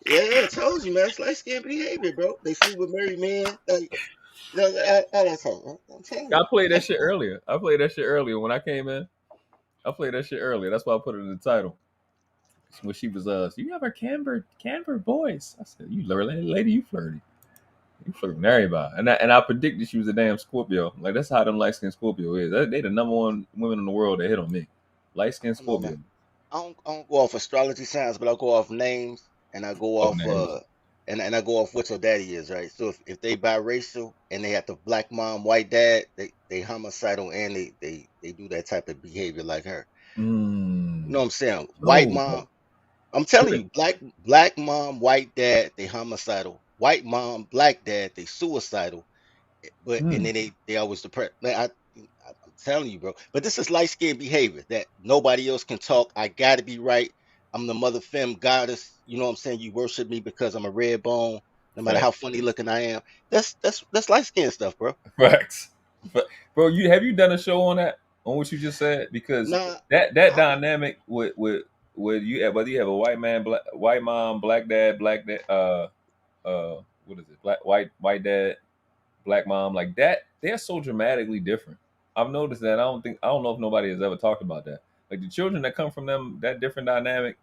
Yeah, I told you, man. It's light skin behavior, bro. They sleep with married men. Like, I'm telling you. I played that shit earlier. When I came in. I played that shit earlier. That's why I put it in the title. When she was you have a camber voice. I said, you lady, you flirty. You flirting with everybody. And I predicted she was a damn Scorpio. Like, that's how them light skinned Scorpio is. They the number one women in the world that hit on me. Light skinned Scorpio. I don't go off astrology signs, but I go off names, and I go off and I go off what your daddy is, right? So if they biracial and they have the black mom, white dad, they homicidal, and they do that type of behavior like her. You know what I'm saying? White mom. I'm telling you, black mom, white dad, they homicidal. White mom, black dad, they suicidal. But and then they always depressed. I'm telling you, bro. But this is light skinned behavior that nobody else can talk. I gotta be right. I'm the mother femme goddess. You know what I'm saying? You worship me because I'm a red bone, no matter how funny looking I am. That's light skinned stuff, bro. Facts. But bro, have you done a show on that? On what you just said? Because that dynamic with whether you have a white mom, black dad, what is it? White dad, black mom, like that, they're so dramatically different. I've noticed that. I don't know if nobody has ever talked about that. Like, the children that come from them, that different dynamic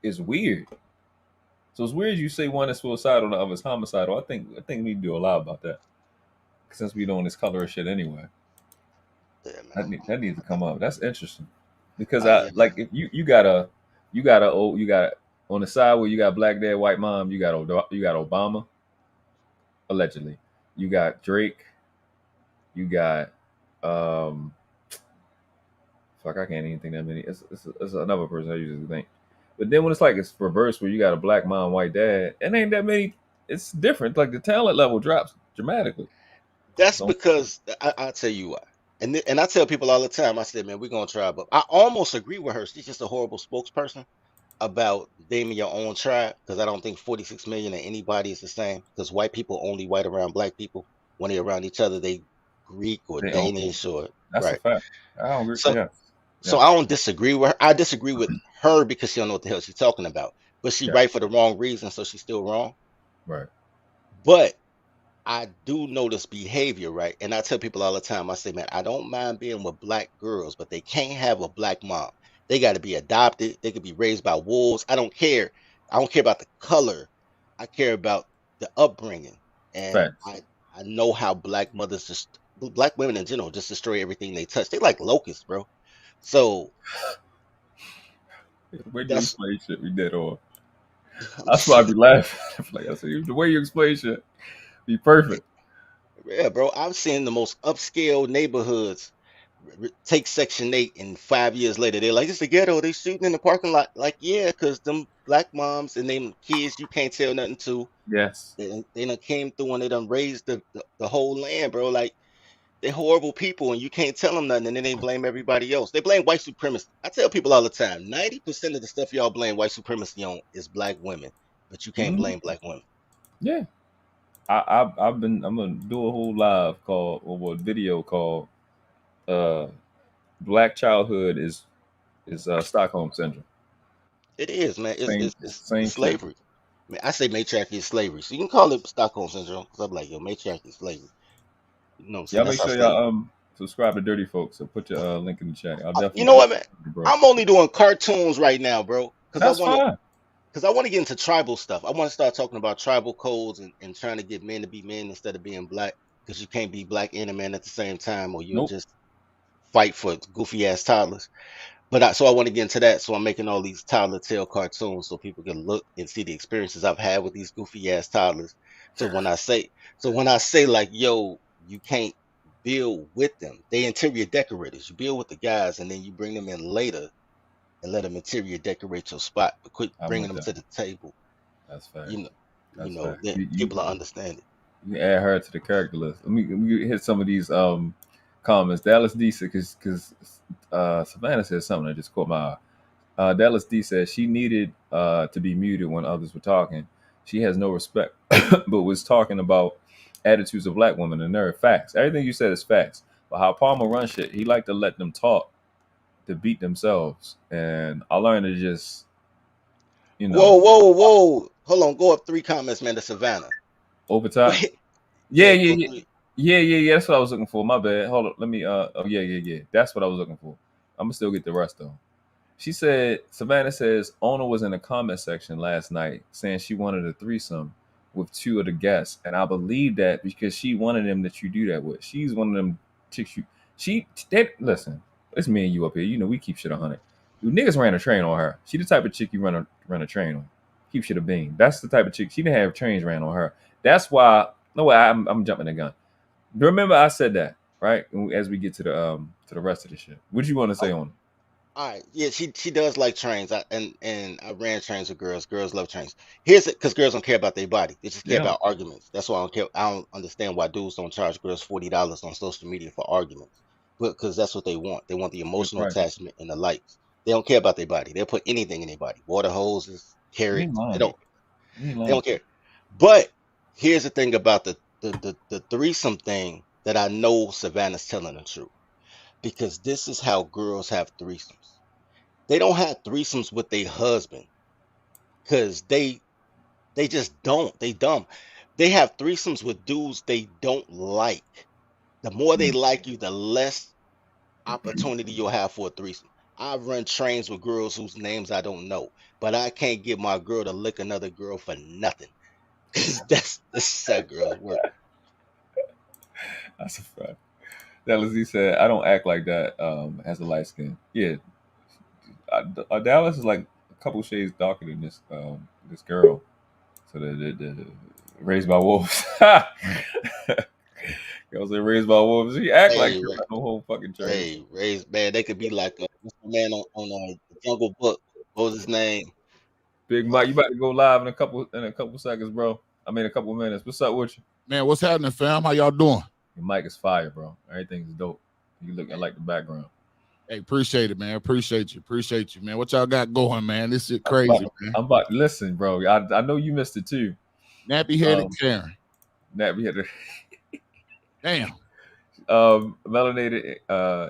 is weird. So it's weird you say one is suicidal, the other is homicidal. I think we need to do a lot about that, since we doing this color shit anyway. Yeah, that needs to come up. That's interesting, because if you got on the side where you got black dad, white mom, you got Obama, allegedly. You got Drake. You got fuck, I can't even think that many. It's another person I usually think. But then when it's reversed, where you got a black mom, white dad, it ain't that many. It's different. Like, the talent level drops dramatically. That's because I'll tell you why. And I tell people all the time, I said, man, we're gonna try, but I almost agree with her. She's just a horrible spokesperson about naming your own tribe, because I don't think 46 million of anybody is the same. Because white people only white around black people. When they're around each other, they Greek or Danish or that's right. a fact. I don't agree. So I don't disagree with her. I disagree with her because she don't know what the hell she's talking about. But she's right for the wrong reason, so she's still wrong. Right. But I do notice behavior, right? And I tell people all the time, I say, man, I don't mind being with black girls, but they can't have a black mom. They got to be adopted. They could be raised by wolves. I don't care. I don't care about the color. I care about the upbringing. And I know how black mothers, black women in general, just destroy everything they touch. They like locusts, bro. So the way you explain shit, we dead on. That's why I be laughing. Like I said, the way you explain shit, be perfect. Yeah, bro. I've seen the most upscale neighborhoods take Section 8, and 5 years later they're like, it's the ghetto. They shooting in the parking lot. Like, yeah, because them black moms and them kids you can't tell nothing to. Yes. They done came through and they done raised the whole land, bro. Like, they're horrible people and you can't tell them nothing, and then they blame everybody else. They blame white supremacy. I tell people all the time, 90% of the stuff y'all blame white supremacy on is black women, but you can't blame black women. Yeah. I'm gonna do a whole live video called Black Childhood is Stockholm Syndrome. It is, man. It's slavery. Man, I say matriarchy is slavery. So you can call it Stockholm Syndrome, because I'm like, yo, matriarchy is slavery. You know what I'm saying? Y'all make sure y'all subscribe to Dirty Folks. So put your link in the chat. I'll definitely. You know what, man? Bro. I'm only doing cartoons right now, bro, That's fine. because I want to get into tribal stuff. I want to start talking about tribal codes and trying to get men to be men instead of being black, because you can't be black and a man at the same time, or you'll just fight for goofy ass toddlers. But so I want to get into that. So I'm making all these toddler tale cartoons so people can look and see the experiences I've had with these goofy ass toddlers. So when I say like, yo, you can't build with them. They interior decorators. You build with the guys and then you bring them in later and let them interior decorate your spot. But quit bringing them to the table. That's fact. Then people will understand it. You can add her to the character list. Let me hit some of these comments. Dallas D said, because Savannah said something that just caught my eye. Dallas D said she needed to be muted when others were talking. She has no respect, but was talking about attitudes of black women, and they're facts. Everything you said is facts. But how Palmer runs shit, he like to let them talk to beat themselves. And I learned to just, Whoa. Hold on. Go up 3 comments, man, to Savannah. Over time. Yeah. That's what I was looking for. My bad. Hold on. Let me. Yeah. That's what I was looking for. I'm gonna still get the rest though. She said, Savannah says, Ona was in the comment section last night saying she wanted a threesome with 2 of the guests, and I believe that because she wanted them that you do that with. She's one of them chicks listen. It's me and you up here. You know we keep shit 100. You niggas ran a train on her. She the type of chick you run a train on. Keep shit a bean. That's the type of chick. She didn't have trains ran on her. That's why. No way. I'm jumping the gun. Remember, I said that right as we get to the rest of the shit. What do you want to say on? All right, yeah, she does like trains. And I ran trains with girls. Girls love trains. Here's it, because girls don't care about their body. They just care about arguments. That's why I don't care. I don't understand why dudes don't charge girls $40 on social media for arguments, because that's what they want. They want the emotional attachment and the likes. They don't care about their body. They'll put anything in their body. Water hoses, carrots. They don't care. But here's the thing about the threesome thing that I know Savannah's telling the truth, because this is how girls have threesomes. They don't have threesomes with their husband, because they just don't. They dumb. They have threesomes with dudes they don't like. The more they like you, the less opportunity you'll have for a threesome. I run trains with girls whose names I don't know, but I can't get my girl to lick another girl for nothing. This is how girls work. That's a fact. Dallas Z said, I don't act like that as a light skin. Yeah. Dallas is like a couple shades darker than this girl. So the raised by wolves. Girls are raised by wolves. She act like the whole fucking church. Hey, raised man, they could be like what's the man on the Jungle Book? What was his name? Big Mike, you about to go live in a couple seconds, bro. I mean a couple minutes. What's up with you? Man, what's happening, fam? How y'all doing? Your mic is fire, bro. Everything's dope. You look, I like the background. Hey, appreciate it, man. Appreciate you, man. What y'all got going, man? This shit crazy, man. I'm about to listen, bro. I know you missed it too. Nappy headed Karen. Nappy headed. Damn. Melanated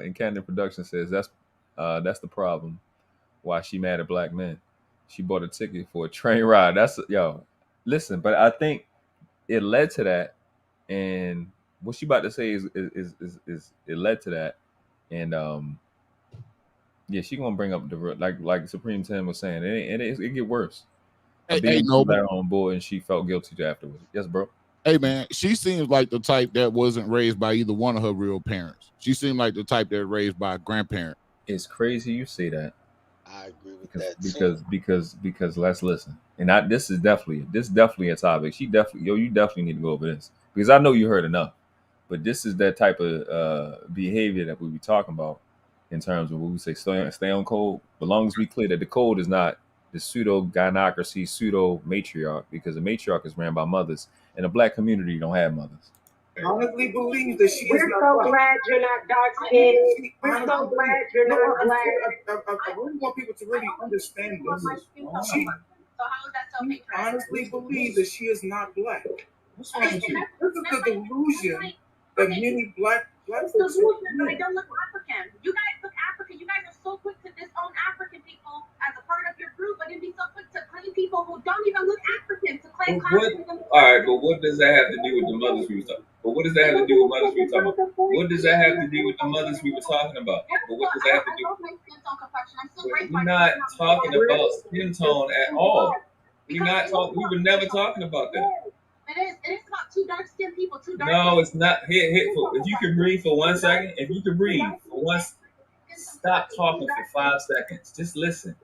in Camden Production says that's the problem. Why she mad at black men? She bought a ticket for a train ride. That's listen, but I think it led to that, and what she about to say is it led to that, and yeah, she gonna bring up the like Supreme Tim was saying, it get worse. Hey, no, on board, and she felt guilty afterwards. Yes, bro. Hey, man, she seems like the type that wasn't raised by either one of her real parents. She seemed like the type that was raised by a grandparent. It's crazy you say that. I agree with that because let's listen. And this is definitely a topic. You definitely need to go over this, because I know you heard enough. But this is that type of behavior that we be talking about in terms of what we say stay on code. But long as we clear that the code is not the pseudo gynocracy, pseudo matriarch, because the matriarch is ran by mothers, and the black community don't have mothers. Honestly believe that she is We're not so black. glad you're not dark skinned. We're so glad you're not black. I really want people to really understand this. She honestly believes that she is not black. What's wrong with you? This is the delusion that many black folks have. They don't look African. You guys look African. You guys are so quick to disown African people as a part of your group, but then be so quick to claim people who don't even look African to claim confidence. All right, but what does that have to do with the mothers we was talking? But what does that have to do with mothers we were talking about? What does that have to do with the mothers we were talking about? But what does that have to do? We're not talking about skin tone at all. We're not talking. We were never talking about that. It is about two dark skinned people. No, it's not. If you can breathe for 1 second, if you can breathe for once, stop talking for 5 seconds. Just listen.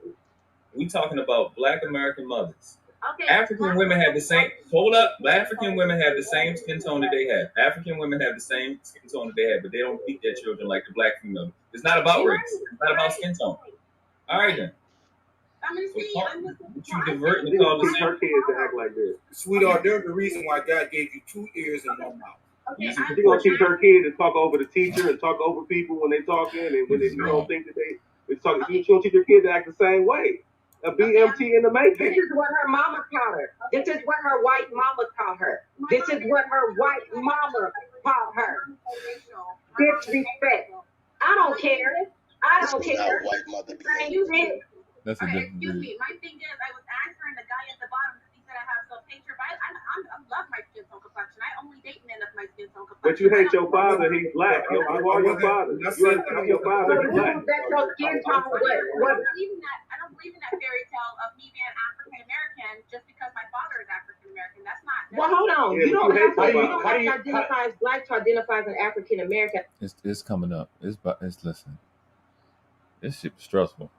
We talking about Black American mothers. Okay. African women have the same. Hold up. African women have the same skin tone that they have. African women have the same skin tone that they have, but they don't beat their children like the Black female. It's not about race. It's not about skin tone. All right then. You diverting the conversation. Her kids to act like this. Sweetheart, there's the reason why God gave you 2 ears and 1 mouth. She's gonna teach her kids to talk over the teacher and talk over people when they talking and when they don't think that they talk. She don't teach her kids to act the same way. A BMT in the making. This is what her mama taught her. This is what her white mama taught her. This is what her white mama taught her. Disrespect. I don't care. I don't care. White mother. That's a different Excuse me. My thing is, I was answering the guy at the bottom because he said I have some picture, but I love my skin tone complexion. I only date men of my skin tone complexion. But you hate your father, he's black. You are your father. You are your father, he's black. That's your skin tone. What? I don't believe in that fairy tale of me being African American just because my father is African American. That's not. Well, hold on. You don't have to identify as black to identify as an African American. It's coming up. It's listen. This shit was stressful.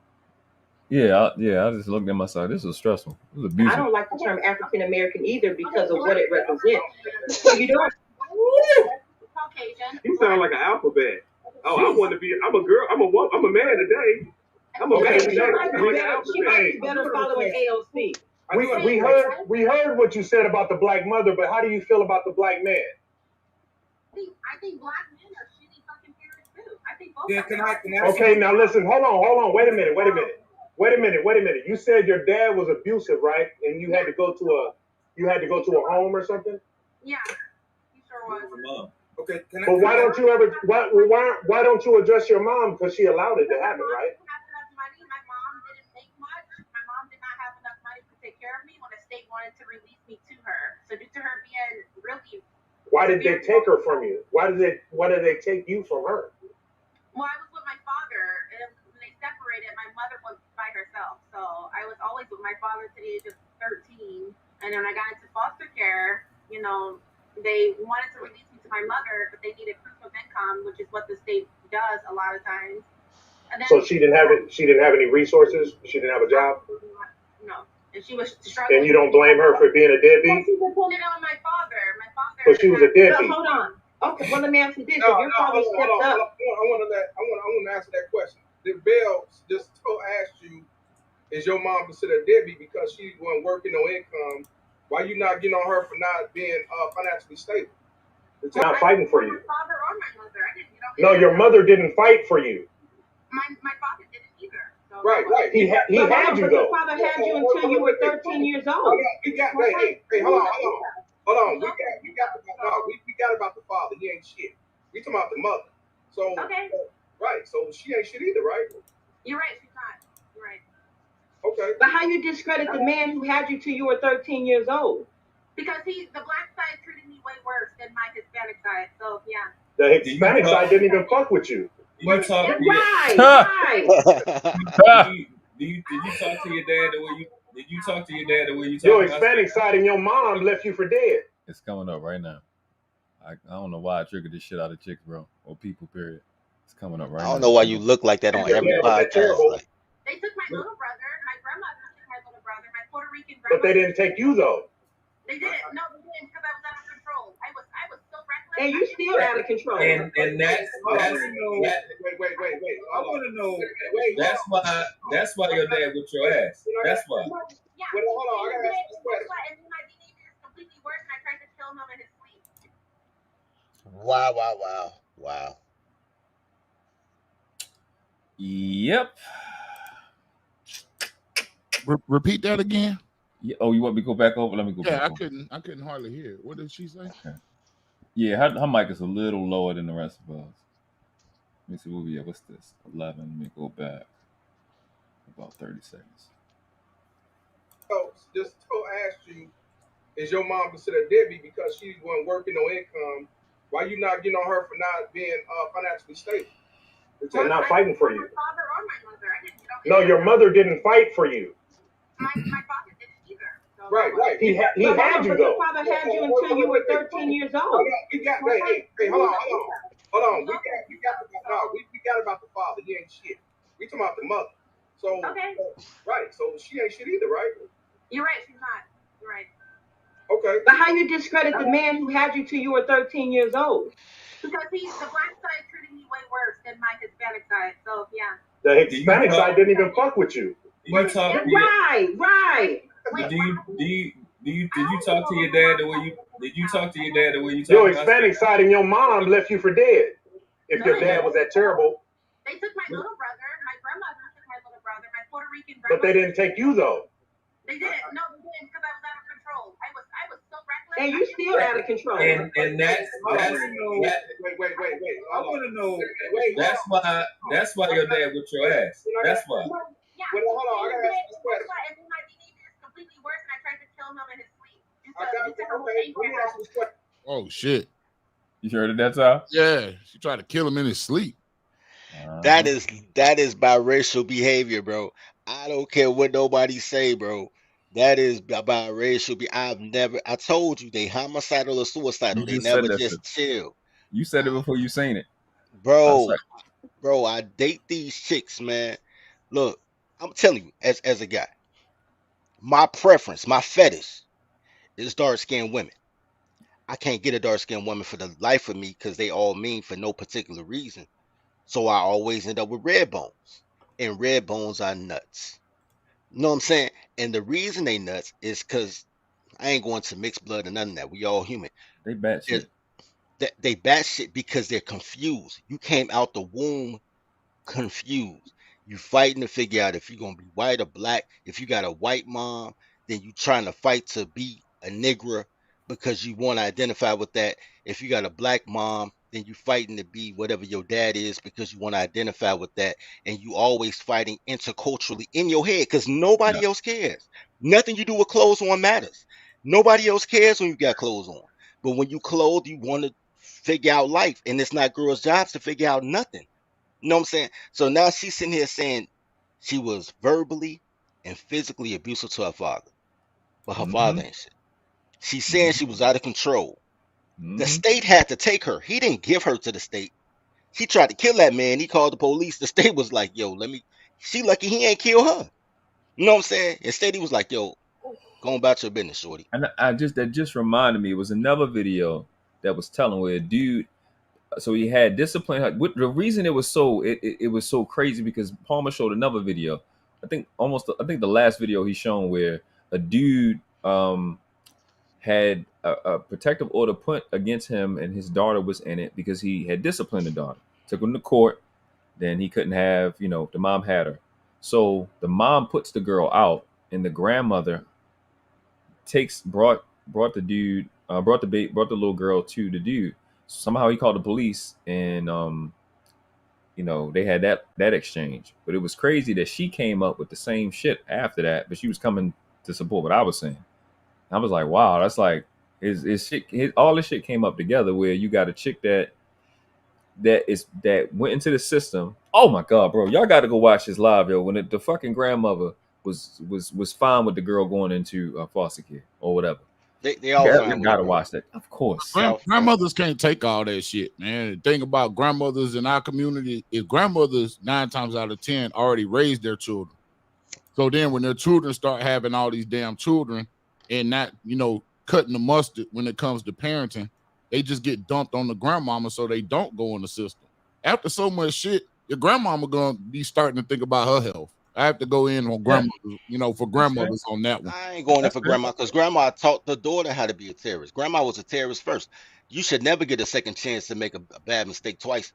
I just looked at myself. This was stressful. It was abusive. I don't like the term African American either because of what it represents. So you don't. Caucasian. You sound like an alphabet. Oh, I want to be. I'm a girl. I'm a man today. I'm a man today. She might be better following AOC. We heard what you said about the black mother, but how do you feel about the black man? I think black men are shitty fucking parents too. I think both. Okay, now listen. Hold on. Wait a minute. You said your dad was abusive, right? And you had to go to a home or something? Yeah, he sure was. Okay, but why don't you address your mom because she allowed it to happen, right? My mom didn't make much. My mom did not have enough money to take care of me when the state wanted to release me to her. So due to her being really. Why did they take her from you? Why did they take you from her? Well, I was with my father, and when they separated, my mother was by herself. So I was always with my father to the age of 13. And then when I got into foster care, they wanted to release me to my mother, but they needed proof of income, which is what the state does a lot of times. And then, so she didn't have it. She didn't have any resources. She didn't have a job. No, and she was struggling. And you don't blame her for being a deadbeat. She was putting it on my father. My father. But she was a deadbeat. Hold on. Okay, well let me ask you this: No, if your father stepped up, I want to answer that question. The Bell just asked you, is your mom considered a deadbeat because she wasn't working no income? Why you not getting on her for not being financially stable? It's not fighting for you. My father or my mother. I didn't. No, your mother didn't fight for you. My father didn't either. So Right. He had you though. Your father had you until you were 13 years old. Hey, hold on. We got about the father. He ain't shit. We talking about the mother. So okay. Right. So she ain't shit either, right? You're right. She's not. You're right. Okay. But how you discredit the man who had you till you were 13 years old? Because the black side treated me way worse than my Hispanic side. So yeah. The Hispanic side didn't even fuck with you. Did you talk to your dad the way you? Did you talk to your dad the way you talk? Your Hispanic side and your mom left you for dead. It's coming up right now. I don't know why I triggered this shit out of chicks, bro, or people. Period. It's coming up right now. I don't know why you look like that on every podcast. Like. They took my little brother. My grandmother took my little brother. My Puerto Rican grandmother. But they didn't take you though. They didn't. No, they didn't because I was out of control. I was so reckless. And you still out of control. And that's wait. I want to know. That's why your dad whipped your ass. That's why. Yeah. Wait, hold on. I gotta ask this question. And then my behavior is completely worse, and I tried to kill him in his sleep. Wow. Yep. Repeat that again. Yeah. Oh, you want me to go back over? Let me go back over. I couldn't hardly hear it. What did she say? Okay. Yeah, her mic is a little lower than the rest of us. Let me see what we have. What's this? 11. Let me go back about 30 seconds. So, just asked you, is your mom considered deadbeat because she wasn't working no income Why you not getting on her for not being financially stable? I'm not fighting for you. Father or my mother. I didn't get on No, your mother didn't fight for you. my father didn't either. So Right. He had you though. Your father had you until you were 13 years old. Hold on. We got about the father. He ain't shit. We talking about the mother. So right. So she ain't shit either, right? You're right. She's not. You're right. Okay. But how you discredit the man who had you till you were 13 years old? Because the black side is treating me way worse than my Hispanic side. So yeah. The Hispanic side didn't even fuck with you. Right. Did you talk to your dad the way you talk to your dad the way you talk? Your Hispanic side and your mom left you for dead. If your dad was that terrible. They took my little brother. My grandmother took my little brother. My Puerto Rican grandmother. But they didn't take you though. They didn't. No, they didn't, because I was out of control. I was so reckless. And you still out of control. And that's wait. I want to know. That's why your dad whipped your ass. That's why. Yeah. Well, hold on. I gotta ask this question. And then my behavior is completely worse, and I tried to kill him in his sleep. Let me ask this question. Oh shit! You heard it that time? Yeah, she tried to kill him in his sleep. That is biracial behavior, bro. I don't care what nobody say, bro. That is biracial. I told you they homicidal or suicidal. They never just chill. You said it before you seen it, bro. I date these chicks, man. Look, I'm telling you, as a guy, my preference, my fetish is dark-skinned women. I can't get a dark-skinned woman for the life of me because they all mean for no particular reason. So I always end up with red bones. And red bones are nuts. You know what I'm saying? And the reason they nuts is because I ain't going to mix blood and none of that. We all human. They bat shit. They bat shit because they're confused. You came out the womb confused. You fighting to figure out if you're gonna be white or black. If you got a white mom, then you trying to fight to be a nigger because you want to identify with that. If you got a black mom, then you fighting to be whatever your dad is because you want to identify with that. And you always fighting interculturally in your head because nobody else cares. Nothing you do with clothes on matters. Nobody else cares when you got clothes on. But when you clothed, you want to figure out life, and it's not girls' jobs to figure out nothing. You know what I'm saying? So now she's sitting here saying she was verbally and physically abusive to her father, but her father ain't shit. She's saying she was out of control. The state had to take her. He didn't give her to the state. She tried to kill that man. He called the police. The state was like, yo, she lucky he ain't kill her. You know what I'm saying? Instead, he was like, yo, go about your business, shorty. And that just reminded me, it was another video that was telling where a dude, so he had discipline. The reason it was so crazy because Palmer showed another video. I think the last video he shown where a dude had a protective order put against him and his daughter was in it because he had disciplined the daughter. Took him to court. Then he couldn't have, the mom had her. So the mom puts the girl out and the grandmother brought the little girl to the dude. Somehow he called the police and they had that exchange. But it was crazy that she came up with the same shit after that, but she was coming to support what I was saying. I was like, wow, that's like all this shit came up together where you got a chick that went into the system. Oh my god, bro, y'all got to go watch this live, yo. When the fucking grandmother was fine with the girl going into foster care or whatever. They all gotta watch that, of course. Grandmothers can't take all that shit, man. The thing about grandmothers in our community is grandmothers 9 times out of 10 already raised their children. So then when their children start having all these damn children and not, cutting the mustard when it comes to parenting, they just get dumped on the grandmama so they don't go in the system. After so much shit, your grandmama gonna be starting to think about her health. I have to go in on grandmothers, for grandmothers on that one. I ain't going in for grandma because grandma taught the daughter how to be a terrorist. Grandma was a terrorist first. You should never get a second chance to make a bad mistake twice.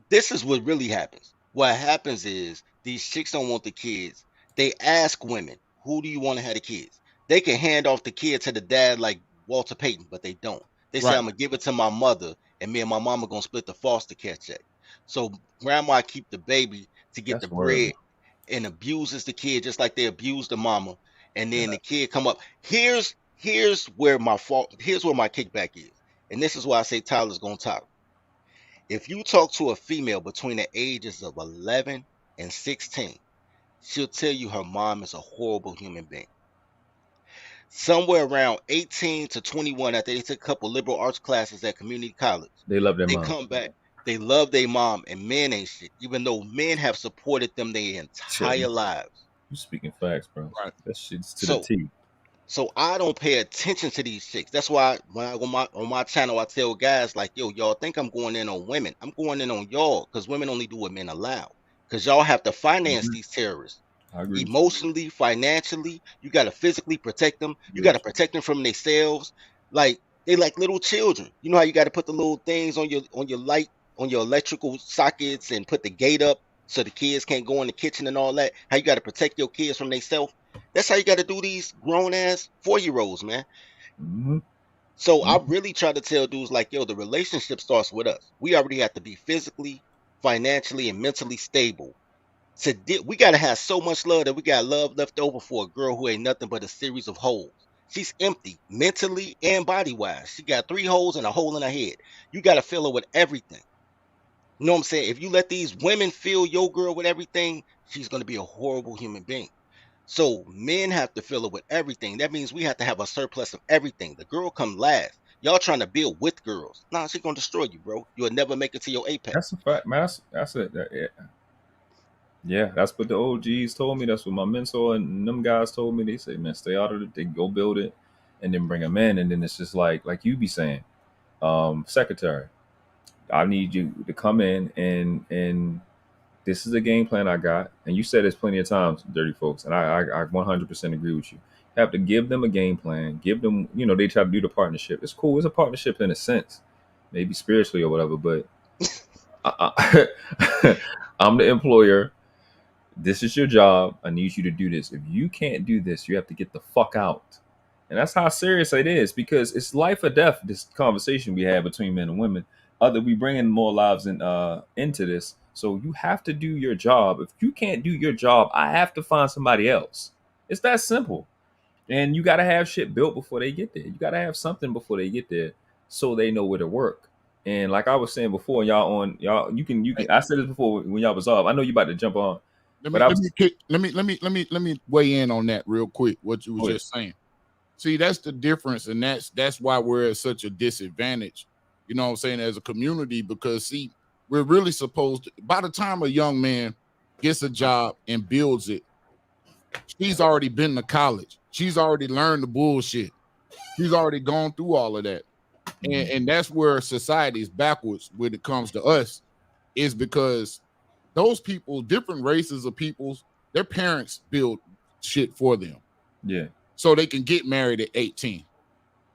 This is what really happens. What happens is these chicks don't want the kids. They ask women, who do you want to have the kids? They can hand off the kid to the dad like Walter Payton, but they don't. They say, I'm going to give it to my mother, and me and my mama going to split the foster care check. So grandma keep the baby to get the bread and abuses the kid just like they abuse the mama. And then the kid come up. Here's where my kickback is. And this is why I say Tyler's gonna talk. If you talk to a female between the ages of 11 and 16, she'll tell you her mom is a horrible human being. Somewhere around 18 to 21, after they took a couple liberal arts classes at community college, They love their they mom. come back. They love their mom, and men ain't shit, even though men have supported them their entire lives. You speaking facts, bro. Right. That shit's to the T. So I don't pay attention to these chicks. That's why when I go on my channel, I tell guys like, yo, y'all think I'm going in on women. I'm going in on y'all because women only do what men allow. Because y'all have to finance these terrorists. I agree. Emotionally, financially, you got to physically protect them. You got to protect them from themselves. Like they like little children. You know how you got to put the little things on your light, on your electrical sockets, and put the gate up so the kids can't go in the kitchen and all that. How you got to protect your kids from themselves. That's how you got to do these grown ass 4-year-olds, man. So I really try to tell dudes like, yo, the relationship starts with us. We already have to be physically, financially, and mentally stable. We got to have so much love that we got love left over for a girl who ain't nothing but a series of holes. She's empty, mentally and body-wise. She got 3 holes and a hole in her head. You got to fill her with everything. You know what I'm saying? If you let these women fill your girl with everything, she's going to be a horrible human being. So men have to fill it with everything. That means we have to have a surplus of everything. The girl come last. Y'all trying to build with girls. Nah, she's gonna destroy you, bro. You'll never make it to your apex. That's a fact, man. That's it. Yeah, that's what the OGs told me. That's what my mentor and them guys told me. They say, man, stay out of it. They go build it, and then bring them in. And then it's just like you be saying, secretary, I need you to come in and this is the game plan I got. And you said this plenty of times, dirty folks, and I 100% agree with you. You have to give them a game plan. Give them, they try to do the partnership. It's cool. It's a partnership in a sense, maybe spiritually or whatever. But I'm the employer. This is your job. I need you to do this. If you can't do this, you have to get the fuck out. And that's how serious it is, because it's life or death, this conversation we have between men and women. Other we bring in more lives into this. So you have to do your job. If you can't do your job, I have to find somebody else. It's that simple. And you got to have shit built before they get there. You got to have something before they get there so they know where to work. And like I was saying before, you can I said this before when y'all was off. I know you about to jump on. Let me weigh in on that real quick. What you were just saying. See, that's the difference, and that's why we're at such a disadvantage. You know what I'm saying, as a community, because see, we're really supposed to. By the time a young man gets a job and builds it, she's already been to college. She's already learned the bullshit. She's already gone through all of that, and that's where society is backwards when it comes to us, is because those people, different races of peoples, their parents build shit for them. Yeah. So they can get married at 18.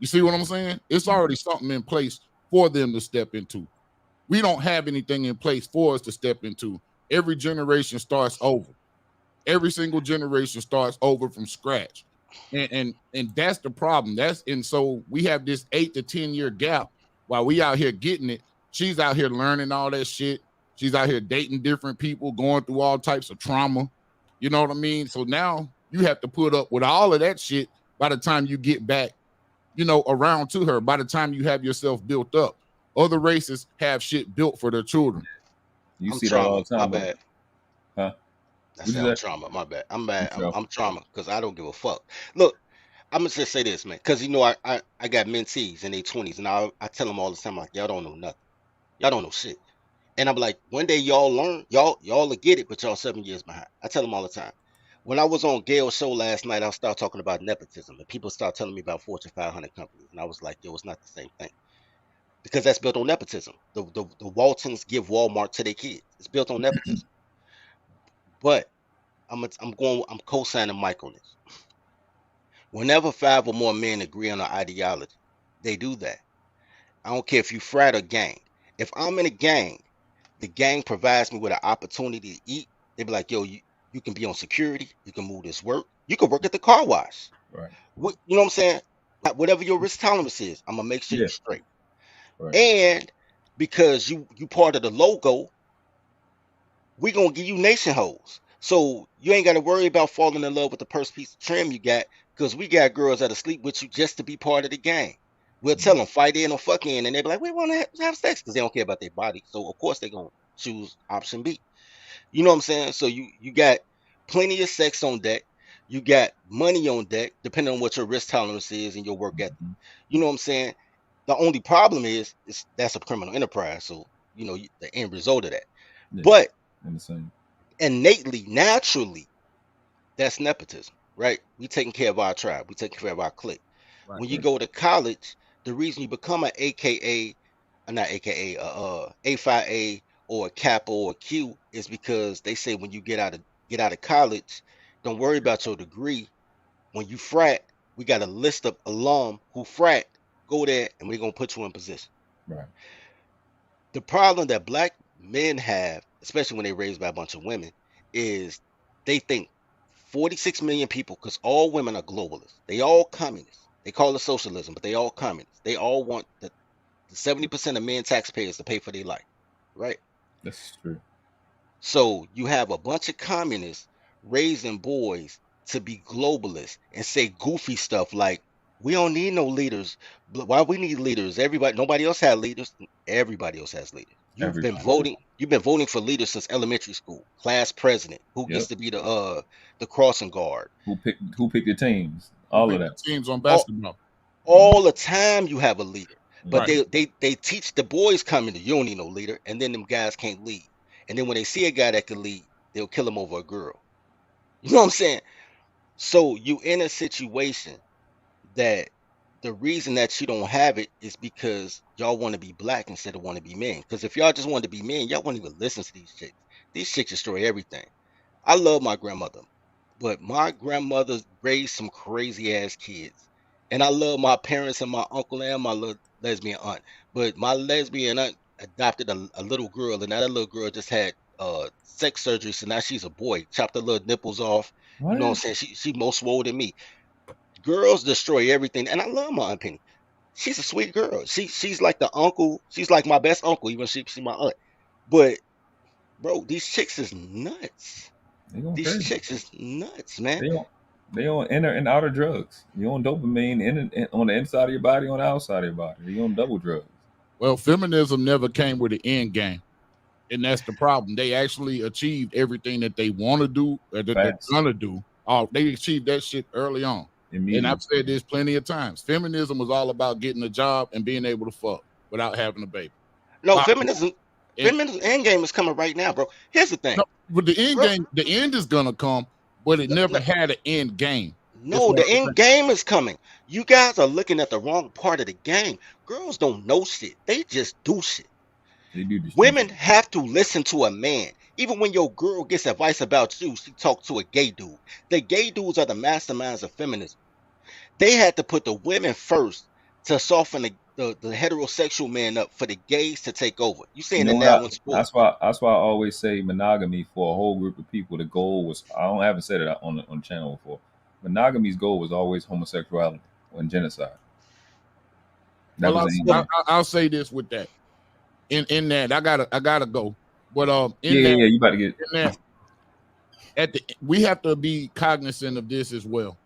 You see what I'm saying? It's already something in place for them to step into. We don't have anything in place for us to step into. Every generation starts over. Every single generation starts over from scratch. And that's the problem. So we have this 8 to 10 year gap while we out here getting it. She's out here learning all that shit. She's out here dating different people, going through all types of trauma. You know what I mean? So now you have to put up with all of that shit by the time you get back, around to her, by the time you have yourself built up. Other races have shit built for their children. I'm see trauma. That all the time. My bad. Huh? I said I'm trauma. My bad. I'm bad. I'm trauma because I don't give a fuck. Look, I'm gonna just say this, man, because I got mentees in their 20s, and I tell them all the time, like, y'all don't know nothing. Y'all don't know shit. And I'm like, one day y'all learn, y'all will get it, but y'all 7 years behind. I tell them all the time. When I was on Gail's show last night, I started talking about nepotism, and people start telling me about Fortune 500 companies, and I was like, yo, it's not the same thing, because that's built on nepotism. The Waltons give Walmart to their kids. It's built on nepotism. But I'm co-signing Mike on this. Whenever 5 or more men agree on an ideology, they do that. I don't care if you frat or gang. If I'm in a gang, the gang provides me with an opportunity to eat. They be like, yo, you can be on security. You can move this work. You can work at the car wash. Right. You know what I'm saying? Whatever your risk tolerance is, I'm going to make sure you're straight. Right. And because you part of the logo, we going to give you nation hoes. So you ain't got to worry about falling in love with the first piece of trim you got, because we got girls that'll sleep with you just to be part of the gang. We'll tell them fight in or fuck in, and they be like, we want to have sex because they don't care about their body. So of course they're gonna choose option B. You know what I'm saying? So you got plenty of sex on deck. You got money on deck, depending on what your risk tolerance is and your work ethic. You know what I'm saying? The only problem is that's a criminal enterprise. So you know the end result of that. Yeah, But I'm the same. innately, naturally, that's nepotism, right? We taking care of our tribe. We taking care of our clique. Right. When you go to college, the reason you become an AKA, not AKA, A5A or a Kappa or a Q is because they say when you get out of college, don't worry about your degree. When you frat, we got a list of alum who frat. Go there, and we're gonna put you in position. Right. The problem that black men have, especially when they're raised by a bunch of women, is they think 46 million people, because all women are globalists. They all communists. They call it socialism, but they all communists. They all want the 70% of men taxpayers to pay for their life, right? That's true. So you have a bunch of communists raising boys to be globalists and say goofy stuff like, we don't need no leaders. Why we need leaders? Nobody else had leaders. Everybody else has leaders. You've been voting for leaders since elementary school. Class president, who gets to be the crossing guard. Who picked your teams? All of that. Teams on basketball. All the time you have a leader. But Right. they teach the boys coming to, you don't need no leader, and then them guys can't lead. And then when they see a guy that can lead, they'll kill him over a girl. You know what I'm saying? So you in a situation that the reason that you don't have it is because y'all want to be black instead of want to be men. Because if y'all just wanted to be men, y'all wouldn't even listen to these chicks. These chicks destroy everything. I love my grandmother, but my grandmother raised some crazy ass kids. And I love my parents and my uncle and my little lesbian aunt. But my lesbian aunt adopted a little girl, and now that little girl just had sex surgery, so now she's a boy. Chopped her little nipples off. You know what I'm saying? She more swole than me. Girls destroy everything, and I love my Aunt Penny. She's a sweet girl. She's like the uncle. She's like my best uncle, even she's my aunt. But bro, these chicks is nuts. These chicks is nuts, man. They on inner and outer drugs. You on dopamine on the inside of your body, on the outside of your body. You on double drugs. Well, feminism never came with an end game, and that's the problem. They actually achieved everything that they want to do, that they're gonna do. They achieved that shit early on. And I've said this plenty of times. Feminism was all about getting a job and being able to fuck without having a baby. No, feminism end game is coming right now, bro. Here's the thing. No, but the end is gonna come, but it never had an end game. No, the end game is coming. You guys are looking at the wrong part of the game. Girls don't know shit. They just do shit. Women have to listen to a man. Even when your girl gets advice about you, she talks to a gay dude. The gay dudes are the masterminds of feminism. They had to put the women first to soften the heterosexual man up for the gays to take over. You saying that now in sports? That's why I always say monogamy for a whole group of people. The goal was, I haven't said it on the channel before. Monogamy's goal was always homosexuality and genocide. I'll say this with that. In that, I gotta go. But you about to get in that. We have to be cognizant of this as well.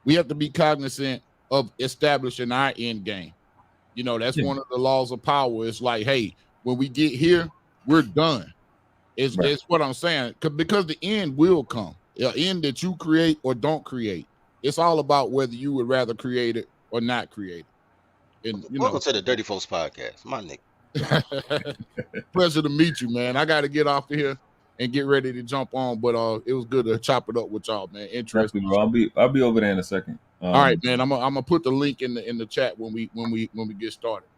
We have to be cognizant of establishing our end game. You know, that's one of the laws of power. It's like, hey, when we get here, we're done. It's what I'm saying. Because the end will come. The end that you create or don't create. It's all about whether you would rather create it or not create it. And welcome to the Dirty Folks Podcast, my nigga. Pleasure to meet you, man. I got to get off of here and get ready to jump on, but it was good to chop it up with y'all, man. Interesting, bro. I'll be over there in a second. All right, man. I'm gonna put the link in the chat when we get started.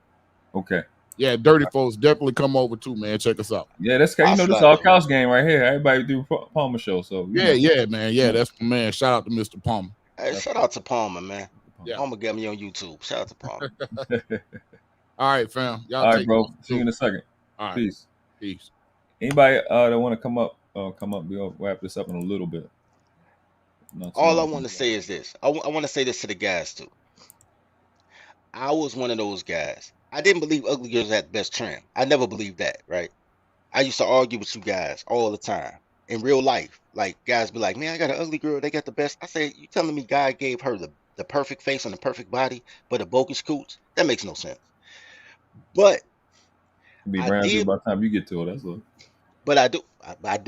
Okay. Yeah, Dirty Folks, definitely come over too, man. Check us out. Yeah, that's this is our couch game right here. Everybody do Palmer show, so yeah, man. Yeah, that's my man. Shout out to Mr. Palmer. Hey, shout out to Palmer, man. Yeah. Palmer got me on YouTube. Shout out to Palmer. All right, fam. Y'all all right, bro. See you in a second. All right. Peace. Anybody that want to come up? We'll wrap this up in a little bit. All I want to say is this. I want to say this to the guys too. I was one of those guys. I didn't believe ugly girls had the best trim. I never believed that, right? I used to argue with you guys all the time in real life. Like guys be like, man, I got an ugly girl. They got the best. I say, you telling me God gave her the the perfect face and the perfect body, but a bogus cooch. That makes no sense. But Be I round you did, by the time you get to it. That's all. but I do,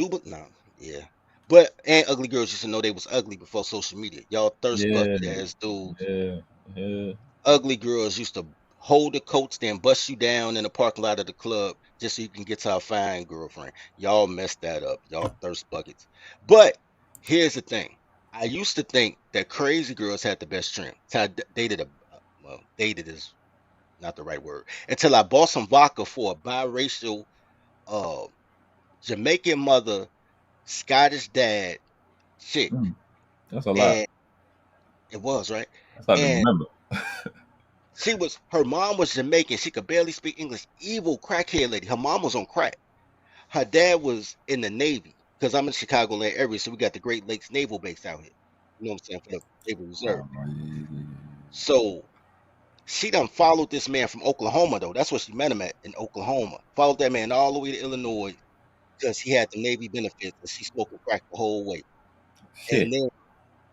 but no, yeah. But and ugly girls used to know they was ugly before social media. Y'all thirst Yeah, bucket ass dudes. yeah. Ugly girls used to hold the coats, then bust you down in the parking lot of the club just so you can get to a fine girlfriend. Y'all messed that up. Y'all thirst buckets. But here's the thing. I used to think that crazy girls had the best trim. So dated well, dated is not the right word. Until I bought some vodka for a biracial uh Jamaican mother, Scottish dad chick. That's a lot. And it was, right? That's hard to And remember. her mom was Jamaican. She could barely speak English. Evil crackhead lady. Her mom was on crack. Her dad was in the Navy because I'm in Chicagoland area, so we got the Great Lakes Naval Base out here. You know what I'm saying? For the Naval Reserve. So she done followed this man from Oklahoma though. That's where she met him at in Oklahoma. Followed that man all the way to Illinois because he had the Navy benefits and she smoking crack the whole way. Shit. And then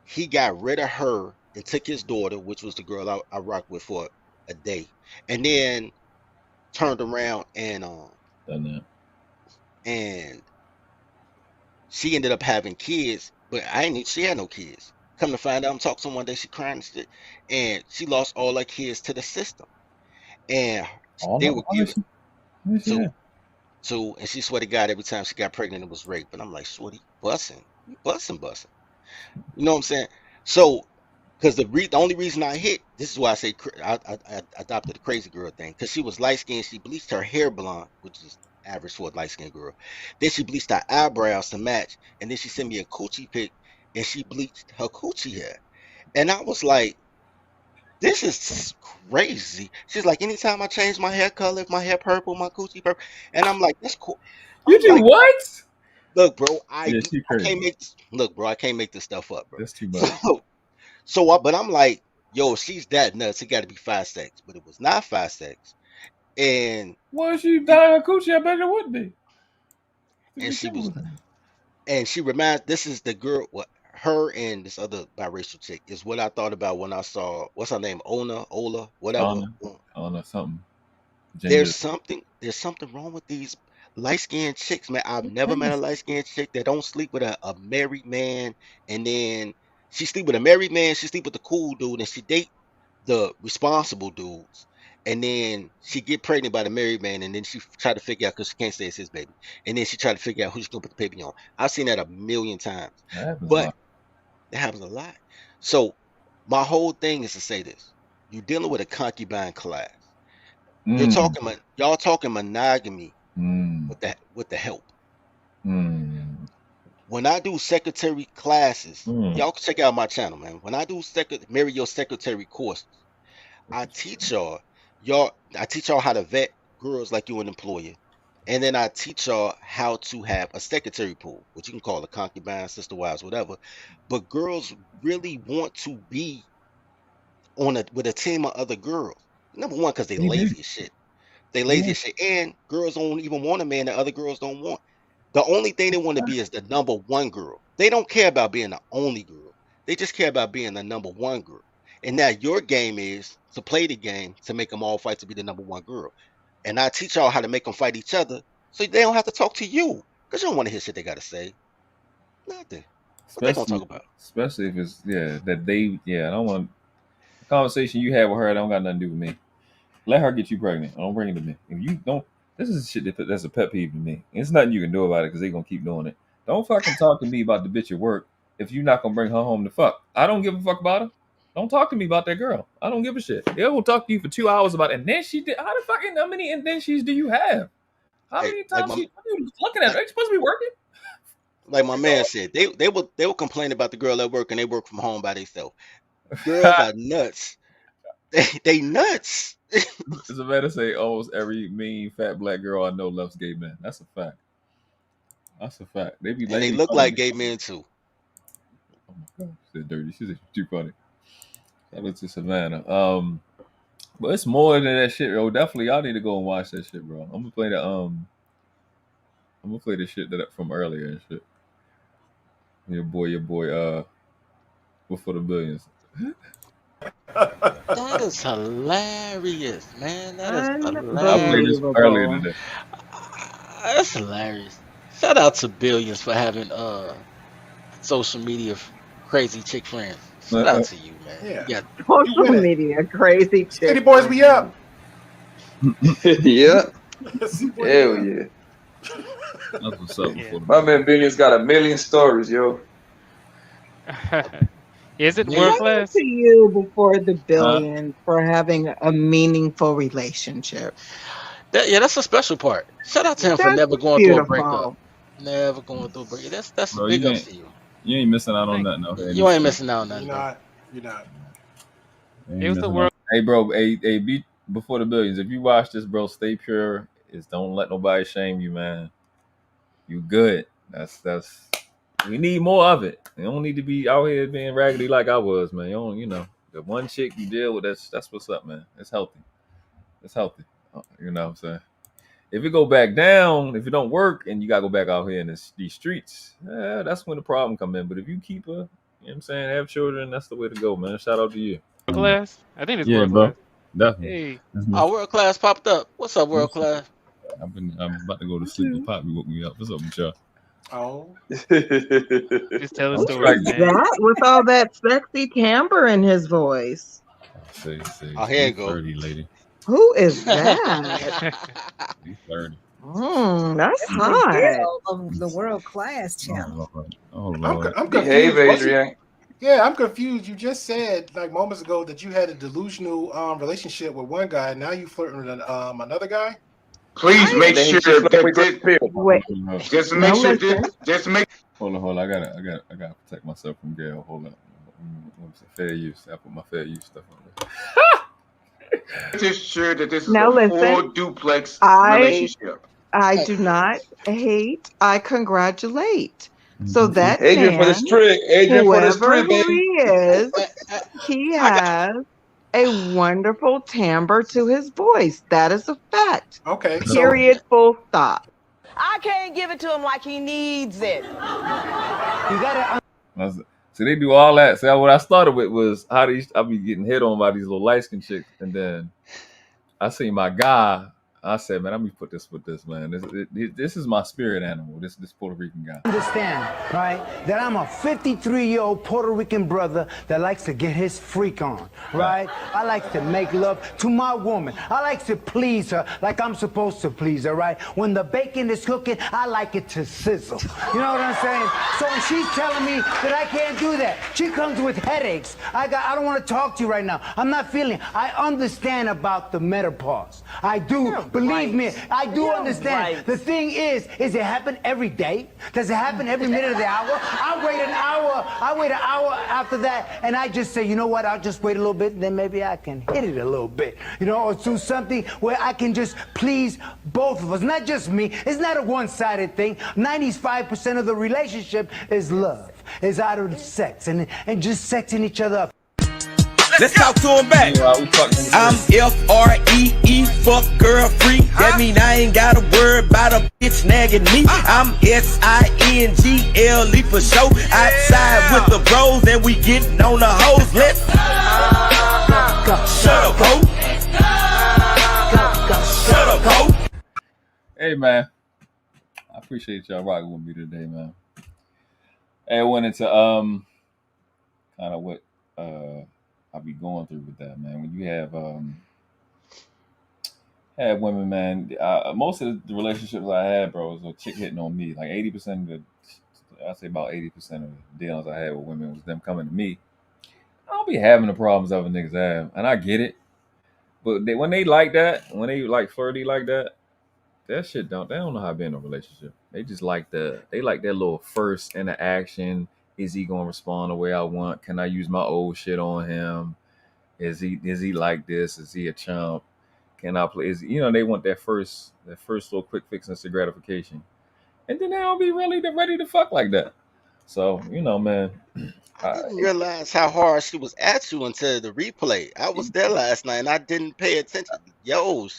he got rid of her and took his daughter, which was the girl I rocked with for a day, and then turned around Done that. and she ended up having kids, but I ain't she had no kids. Come to find out, I'm talking to someone day, she crying and shit, and she lost all her kids to the system, and they were giving so and she swear to God every time she got pregnant it was rape, and I'm like, shorty, you busting. You know what I'm saying? So, because the only reason I hit this is why I say I adopted the crazy girl thing because she was light skinned. She bleached her hair blonde, which is average for a light skinned girl. Then she bleached her eyebrows to match, and then she sent me a coochie pic, and she bleached her coochie hair, and I was like, this is crazy. She's like, anytime I change my hair color, if my hair purple, my coochie purple, and I'm like, that's cool. You I'm do like, what? look, bro, Yeah, she I can't crazy. make this. Look, bro, I can't make this stuff up, bro. That's too much. But I'm like, yo, if she's that nuts, it got to be 5-6. But it was not 5-6. And Well, she dying her coochie, I bet it would be. and she was, and she reminds. This is the girl. What her and this other biracial chick is what I thought about when I saw what's her name, Ola, whatever. On something. There's Gender. something wrong with these light skinned chicks, man. I've never met a light skinned chick that don't sleep with a married man, and then she sleep with a married man. She sleep with the cool dude, and she date the responsible dudes, and then she get pregnant by the married man, and then she try to figure out because she can't say it's his baby, and then she try to figure out who's gonna put the baby on. I've seen that a million times, That happens a but lot. that happens a lot. So my whole thing is to say this: you're dealing with a concubine class. Y'all talking monogamy with the help. When I do secretary classes, y'all can check out my channel, man. When I do marry your secretary courses, I teach y'all how to vet girls like you an employer. And then I teach y'all how to have a secretary pool, which you can call a concubine, sister wives, whatever. But girls really want to be with a team of other girls. Number one, because they lazy as shit. They lazy as shit. And girls don't even want a man that other girls don't want. The only thing they want to be is the number one girl. They don't care about being the only girl. They just care about being the number one girl. And now your game is to play the game to make them all fight to be the number one girl. And I teach y'all how to make them fight each other so they don't have to talk to you. Because you don't want to hear shit they got to say. Nothing. What they going to talk about? Especially if it's, I don't want the conversation you had with her, that don't got nothing to do with me. Let her get you pregnant. Don't bring it to me. If you don't, this is shit that's a pet peeve to me. It's nothing you can do about it because they're going to keep doing it. Don't fucking talk to me about the bitch at work if you're not going to bring her home to fuck. I don't give a fuck about her. Don't talk to me about that girl. I don't give a shit. They will talk to you for 2 hours about it. And then she did. How many and then she's do you have? How many times are you looking at her? Are you supposed to be working? Like my man said, they will complain about the girl at work and they work from home by themselves. Girls are nuts. They nuts. It's a man to say almost every mean fat black girl I know loves gay men. That's a fact. That's a fact. They be and they look like gay men too. Oh my god, she's dirty. She's too funny. Shout out to Savannah. But it's more than that shit, bro. Definitely, y'all need to go and watch that shit, bro. I'm gonna play the shit that from earlier and shit. Your boy, before the billions. That is hilarious, man. That is I played this earlier Unbelievable. today. That's hilarious. Shout out to Billions for having social media crazy chick friends. Shout out to you, man. Yeah. You got You Social with it. media, crazy chick. City boys, we up. Yeah. City boys, Hell we up. yeah. That's what's up before the My man Billions got a million stories, yo. Is it Shout world out class? to you before the billions for having a meaningful relationship. that's a special part. Shout out to him for That's never going through a breakup. beautiful. Never going through a breakup. That's bro, big ups to you. you ain't missing out on nothing. Okay, You ain't missing out on nothing, You're bro. not. You're not. It was the world. Hey, bro. Hey, be before the billions. If you watch this, bro, stay pure. Don't let nobody shame you, man. You good. That's. We need more of it. You don't need to be out here being raggedy like I was, man. You know, the one chick you deal with. That's what's up, man. It's healthy. It's healthy. You know what I'm saying? If it go back down, if it don't work, and you gotta go back out here in these streets, that's when the problem come in. But if you keep her, you know what I'm saying, have children, that's the way to go, man. Shout out to you. Class? I think it's Yeah, world bro. class. Definitely. Hey. World Class popped up. What's up, World Class? I'm about to go to sleep. The pop woke me up. What's up with y'all? Oh. Just tell the Who story, is man. that with all that sexy timbre in his voice? See. Oh, here you go. 30, lady. Who is that? He's 30. That's hot. Miguel of the World Class channel. Oh, Lord. I'm Behave, confused. Adrian. Yeah, I'm confused. You just said like moments ago that you had a delusional relationship with one guy. Now you flirting with another guy. Please make sure Wait. just make sure just make. Hold on. I gotta protect myself from Gail. Hold on. What's it? Fair use. I put my fair use stuff on there. Just sure that this is Now a listen, full duplex I relationship. do not hate. I congratulate. So that Adrian for the man, street. Adrian for the whoever street, who baby. he is, he has a wonderful timbre to his voice. That is a fact. Okay. Period. Full stop. I can't give it to him like he needs it. You gotta. So they do all that. So what I started with was I be getting hit on by these little light skin chicks, and then I see my guy. I said, man, let me put this with this, man. This is my spirit animal. This Puerto Rican guy. Understand, right? That I'm a 53-year-old Puerto Rican brother that likes to get his freak on, right? I like to make love to my woman. I like to please her like I'm supposed to please her, right? When the bacon is cooking, I like it to sizzle. You know what I'm saying? So when she's telling me that I can't do that, she comes with headaches. I don't want to talk to you right now. I'm not feeling. I understand about the menopause. I do. Believe me, I do understand. right. The thing is it happen every day? Does it happen every minute of the hour? I wait an hour after that, and I just say, you know what, I'll just wait a little bit, and then maybe I can hit it a little bit. You know, or do something where I can just please both of us, not just me. It's not a one-sided thing. 95% of the relationship is love, is out of sex, and just sexing each other up. Let's talk to him back. I'm F-R-E-E, fuck girl free. That mean I ain't gotta worry about a bitch nagging me. I'm S-I-N-G-L-E for show. Outside with the bros and we getting on the hoes. Let's shut up, ho. Shut up, ho. Hey, man. I appreciate y'all rocking with me today, man. Hey, I went into kind of what I'll be going through with that, man. When you have women, man, most of the relationships I had, bro, was a chick hitting on me. Like 80% of I'd say about 80% of the dealings I had with women was them coming to me. I don't be having the problems other niggas have, and I get it. But when they like that, when they like flirty like that, that shit they don't know how to be in a relationship. They just like their little first interaction. Is he gonna respond the way I want? Can I use my old shit on him? Is he like this? Is he a chump? Can I play? They want that first little quick fix instant gratification, and then they don't be really ready to fuck like that. So man, I didn't realize how hard she was at you until the replay. I was there last night and I didn't pay attention. Yo,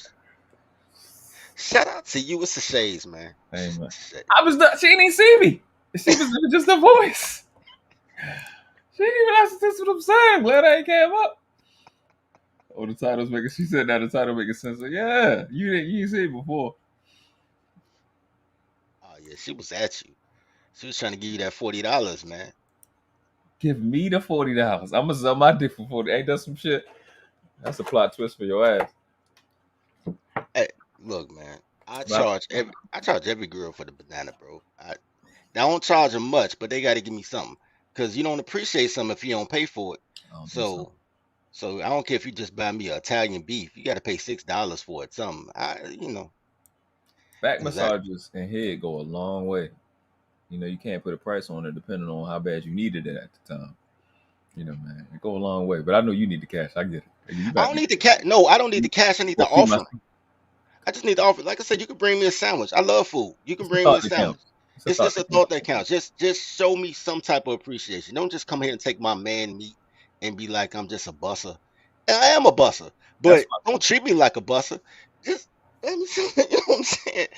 shout out to you. It's the shades, man. Hey, man. She didn't even see me. She was just a voice. She didn't even ask. That's what I'm saying. Glad I ain't came up. Oh, the title's making. She said that the title making sense. Like, yeah, you see it before. Oh yeah, she was at you. She was trying to give you that $40, man. Give me the $40. I'm gonna sell my dick for 40. Ain't that some shit? That's a plot twist for your ass. Hey, look, man. I But charge every girl for the banana, bro. I don't charge them much, but they got to give me something because you don't appreciate something if you don't pay for it. I don't do So, so I don't care if you just buy me a Italian beef. You got to pay $6 for it. Something, back 'cause that massages and head go a long way. You know, you can't put a price on it depending on how bad you needed it at the time. You know, man, it go a long way. But I know you need the cash. I get it. You I back don't need the cash. No, I don't need the cash. I need the Well, keep my offering. I just need the offer. Like I said, you can bring me a sandwich. I love food. You can it's the bring me a thought that sandwich. counts. It's just a thought that counts. Just show me some type of appreciation. Don't just come here and take my man meat and be like I'm just a busser. And I am a busser, That's but don't treat me like a busser. Just let me see, you know what I'm saying?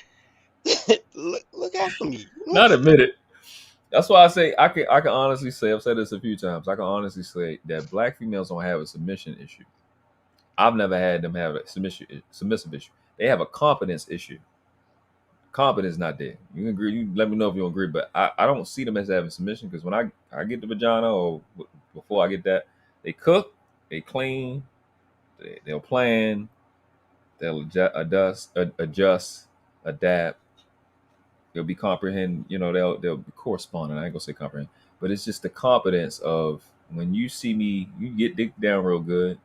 look out for me. You know Not admit it. That's why I say I can honestly say, I've said this a few times. I can honestly say that black females don't have a submission issue. I've never had them have a submissive issue. They have a competence issue. Competence not there. You can agree. You let me know if you don't agree, but I don't see them as having submission because when I get the vagina or before I get that, they cook, they clean, they'll plan, they'll adjust, adapt. They'll be comprehend. You know, they'll be corresponding. I ain't gonna say comprehend, but it's just the competence of when you see me, you get dick down real good,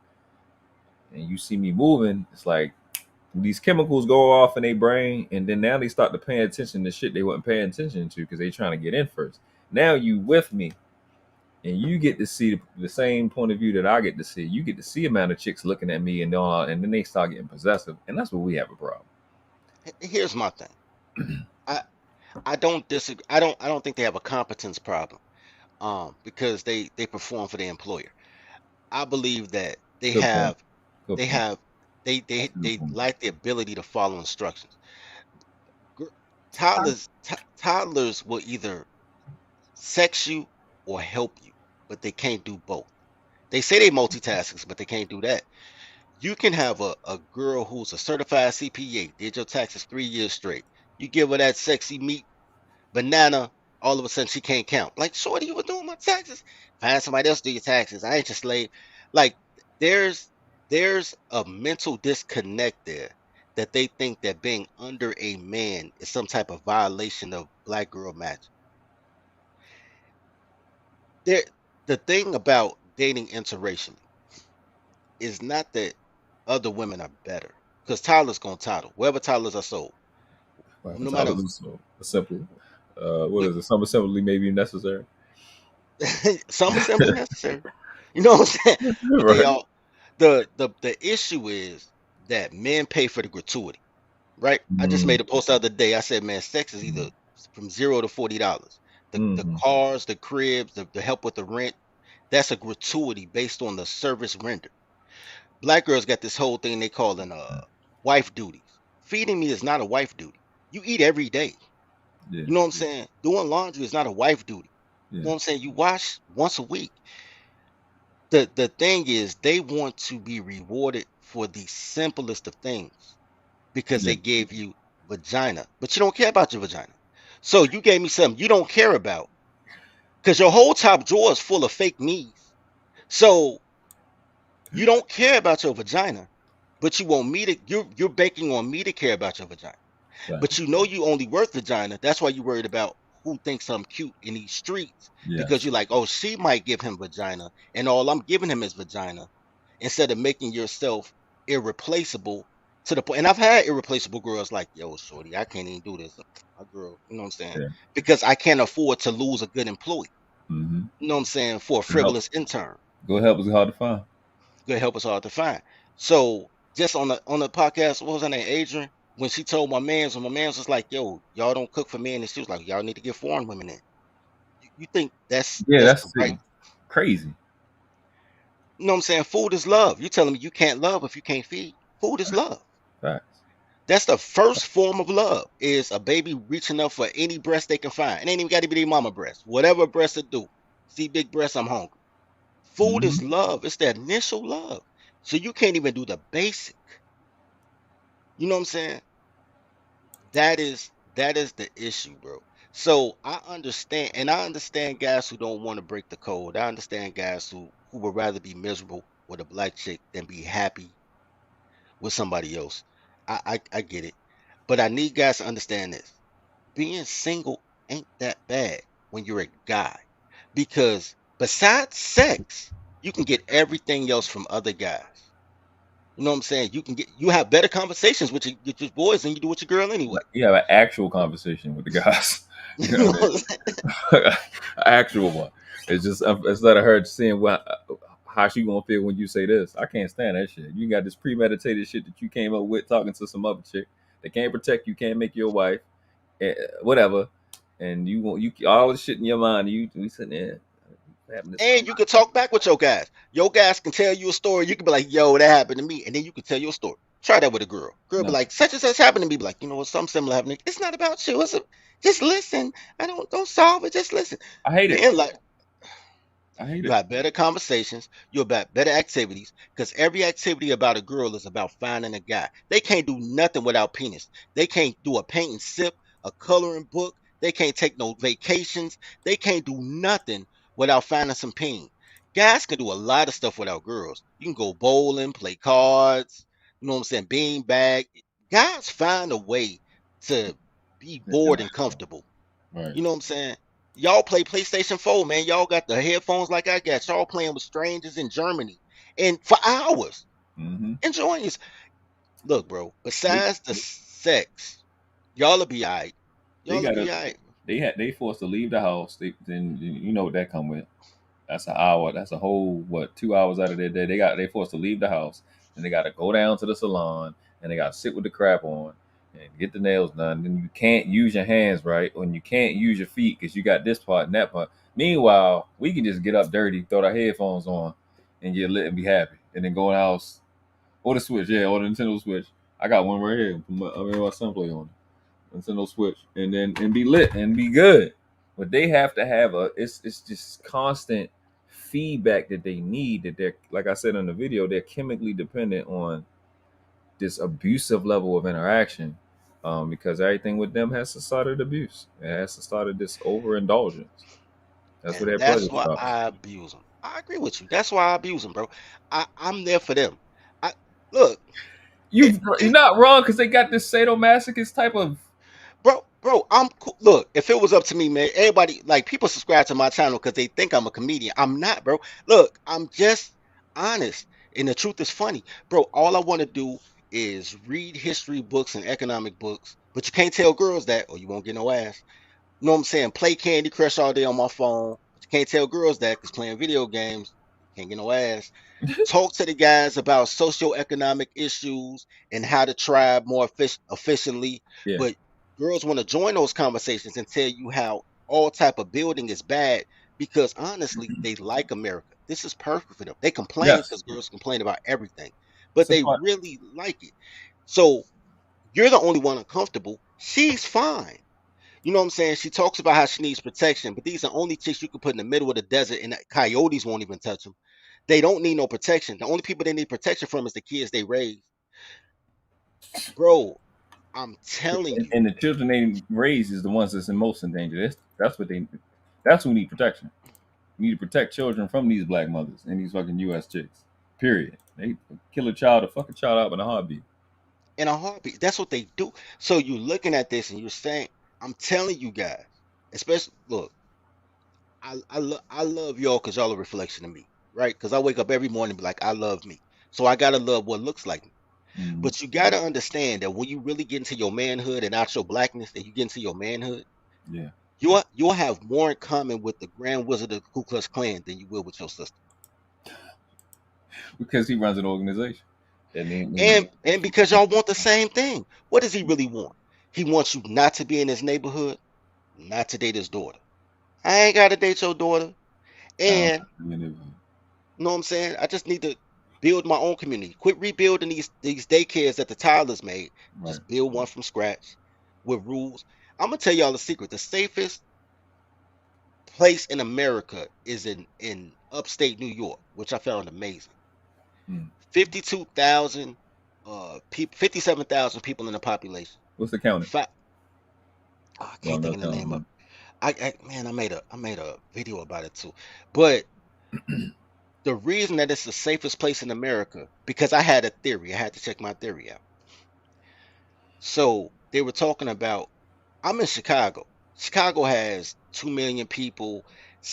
and you see me moving. It's like these chemicals go off in their brain, and then now they start to pay attention to shit they wasn't paying attention to because they trying to get in first. Now you with me, and you get to see the same point of view that I get to see. You get to see amount of chicks looking at me, and all, and then they start getting possessive, and that's where we have a problem. Here's my thing. I don't disagree. I don't think they have a competence problem. Because they perform for the employer. I believe that they Good point. have Good they point. have they lack the ability to follow instructions. Toddlers will either sex you or help you, but they can't do both. They say they multitaskers, but they can't do that. You can have a girl who's a certified CPA, did your taxes 3 years straight. You give her that sexy meat banana, all of a sudden she can't count. Like, shorty, you were doing my taxes. Find somebody else to do your taxes. I ain't your slave. Like, there's a mental disconnect there that they think that being under a man is some type of violation of black girl magic. There, the thing about dating interracially is not that other women are better, because Tyler's gonna title wherever Tyler's are sold. No matter So simple. What is it? Some assembly may be necessary. some assembly necessary. You know what I'm saying? But Right. they all the issue is that men pay for the gratuity, right? I just made a post the other day. I said, man, sex is either from $0 to $40. The cars, the cribs, the help with the rent, that's a gratuity based on the service rendered. Black girls got this whole thing they call wife duties. Feeding me is not a wife duty. You eat every day. Yeah. You know what I'm saying? Doing laundry is not a wife duty. Yeah. You know what I'm saying? You wash once a week. The thing is they want to be rewarded for the simplest of things because they gave you vagina, but you don't care about your vagina. So you gave me something you don't care about because your whole top drawer is full of fake knees. So you don't care about your vagina, but you want me to. You're banking on me to care about your vagina. Right. But you know you only worth vagina. That's why you're worried about who thinks I'm cute in these streets. Yes. Because you're like, oh, she might give him vagina, and all I'm giving him is vagina, instead of making yourself irreplaceable to the point. And I've had irreplaceable girls like, yo, shorty, I can't even do this. A girl, you know what I'm saying? Yeah. Because I can't afford to lose a good employee. Mm-hmm. You know what I'm saying? For a frivolous intern. Good help is hard to find. Good help is hard to find. So just on the podcast, what was her name, Adrian? When she told my mans, when my mans was like, yo, y'all don't cook for men, and she was like, y'all need to get foreign women in. You think that's right? Crazy. You know what I'm saying? Food is love. You telling me you can't love if you can't feed? Food is love. Facts. That's the first form of love, is a baby reaching up for any breast they can find. It ain't even got to be their mama breast. Whatever breast it do. See big breasts, I'm hungry. Food is love. It's that initial love. So you can't even do the basic. You know what I'm saying? That is the issue, bro. So I understand guys who don't want to break the code. I understand guys who would rather be miserable with a black chick than be happy with somebody else. I get it. But I need guys to understand this. Being single ain't that bad when you're a guy. Because besides sex, you can get everything else from other guys. You know what I'm saying? You have better conversations with your boys than you do with your girl anyway. You have an actual conversation with the guys. You You know know what what I mean? An actual one. It's just instead of her seeing how she gonna feel when you say this. I can't stand that shit. You got this premeditated shit that you came up with talking to some other chick that can't protect you, can't make you a wife, whatever. And you all this shit in your mind. You sitting there having this. And you can talk back with your guys. Your guys can tell you a story. You can be like, yo, that happened to me. And then you can tell your story. Try that with a girl. Girl be No, like, such and such happened to me. Be like, you know what, something similar happened. It's not about you. Just listen. Don't solve it. Just listen. I hate it. Then like I hate you it. have better conversations. You have better activities. Because every activity about a girl is about finding a guy. They can't do nothing without penis. They can't do a paint and sip, a coloring book. They can't take no vacations. They can't do nothing without finding some peen. Guys can do a lot of stuff without girls. You can go bowling, play cards, you know what I'm saying, bean bag. Guys find a way to be bored and comfortable. Right. You know what I'm saying? Y'all play PlayStation 4, man. Y'all got the headphones like I got. Y'all playing with strangers in Germany and for hours. Mm-hmm. Enjoying this. Look, bro, besides the sex, y'all will be all right. Y'all will be all right. They forced to leave the house. Then you know what that come with. That's an hour. That's a whole 2 hours out of their day. They forced to leave the house, and they got to go down to the salon, and they got to sit with the crap on and get the nails done. Then you can't use your hands right, and you can't use your feet because you got this part and that part. Meanwhile, we can just get up dirty, throw our headphones on, and get lit and be happy, and then go in the house or the Switch, or the Nintendo Switch. I got one right here. My son play on it. Nintendo Switch, and be lit and be good. But they have to have it's just constant feedback that they need, that they're, like I said in the video, they're chemically dependent on this abusive level of interaction, because everything with them has to start at abuse. It has to start at this overindulgence. That's where And their that's pleasure why stops. I abuse them. I agree with you. That's why I abuse them, bro. I'm there for them. I look, You're not wrong, because they got this sadomasochist type of bro, I'm cool. Look, if it was up to me, man, everybody like people subscribe to my channel because they think I'm a comedian. I'm not, bro. Look, I'm just honest, and the truth is funny, bro. All I want to do is read history books and economic books, but you can't tell girls that, or you won't get no ass. You know what I'm saying? Play Candy Crush all day on my phone, but you can't tell girls that because playing video games, can't get no ass. Talk to the guys about socioeconomic issues and how to tribe more efficiently. Yeah. But girls want to join those conversations and tell you how all type of building is bad because honestly, they like America. This is perfect for them. They complain Yes. because girls complain about everything, but It's a they fun. really like it. So you're the only one uncomfortable. She's fine. You know what I'm saying? She talks about how she needs protection, but these are only chicks you can put in the middle of the desert and coyotes won't even touch them. They don't need no protection. The only people they need protection from is the kids they raise. Bro, I'm telling you. And the children they raise is the ones that's in most in danger. That's who need protection. We need to protect children from these black mothers and these fucking US chicks. Period. They kill a child or fuck a child up in a heartbeat. In a heartbeat. That's what they do. So you're looking at this and you're saying, I'm telling you guys, especially look, I love y'all because y'all are a reflection of me, right? Because I wake up every morning and be like, I love me. So I gotta love what looks like me. Mm-hmm. But you gotta understand that when you really get into your manhood and out your blackness, and you get into your manhood, Yeah. you'll have more in common with the Grand Wizard of the Ku Klux Klan than you will with your sister. Because he runs an organization. And because y'all want the same thing. What does he really want? He wants you not to be in his neighborhood, not to date his daughter. I ain't gotta date your daughter. And you know what I'm saying? I just need to build my own community. Quit rebuilding these daycares that the Tylers made. Right. Just build one from scratch with rules. I'm gonna tell y'all a secret. The safest place in America is in upstate New York, which I found amazing. 52,000 people, 57,000 people in the population. What's the county? I can't think of the County, name of. Man, I made a video about it too. But the reason that it's the safest place in America, because I had a theory. I had to check my theory out. So they were talking about, I'm in Chicago. Chicago has 2 million people,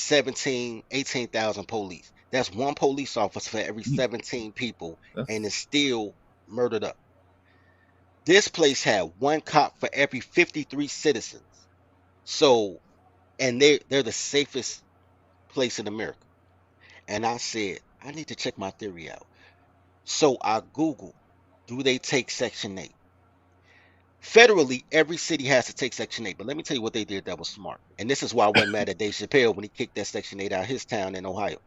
18,000 police. That's one police officer for every 17 people, and it's still murdered up. This place had one cop for every 53 citizens. So, and they're the safest place in America. And I said, I need to check my theory out. So I Googled, do they take Section 8? Federally, every city has to take Section 8, but let me tell you what they did that was smart. And this is why I wasn't mad at Dave Chappelle when he kicked that Section 8 out of his town in Ohio.